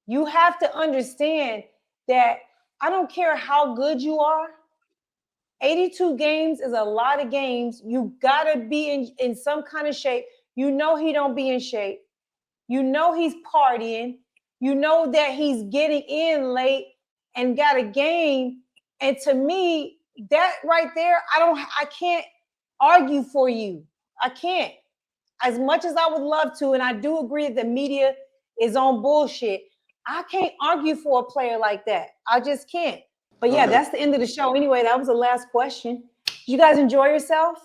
You have to understand that I don't care how good you are. 82 games is a lot of games. You got to be in some kind of shape. You know he don't be in shape. You know he's partying. You know that he's getting in late and got a game. And to me, that right there, I can't argue for you. I can't. As much as I would love to, and I do agree that the media is on bullshit, I can't argue for a player like that. I just can't. But yeah, that's the end of the show. Anyway, that was the last question. Did you guys enjoy yourself?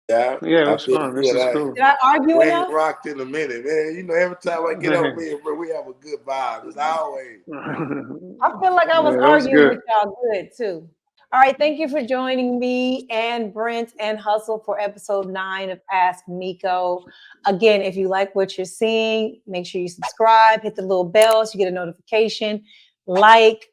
Yeah, Yeah, it I was feel fun. This good. is cool. Did I argue We ain't enough? rocked in a minute, man. You know, every time I get on here, bro, we have a good vibe. It's always. I feel like I was Yeah, that was arguing good. with y'all good too. All right, thank you for joining me and Brent and Hustle for episode 9 of Ask Miko. Again, if you like what you're seeing, make sure you subscribe, hit the little bell so you get a notification, like,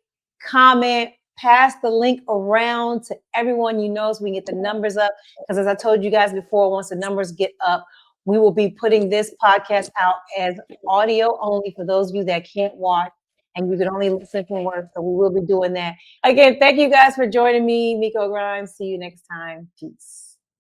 comment, pass the link around to everyone you know so we can get the numbers up. Because as I told you guys before, once the numbers get up, we will be putting this podcast out as audio only for those of you that can't watch and you can only listen from work. So we will be doing that. Again, thank you guys for joining me, Miko Grimes. See you next time. Peace.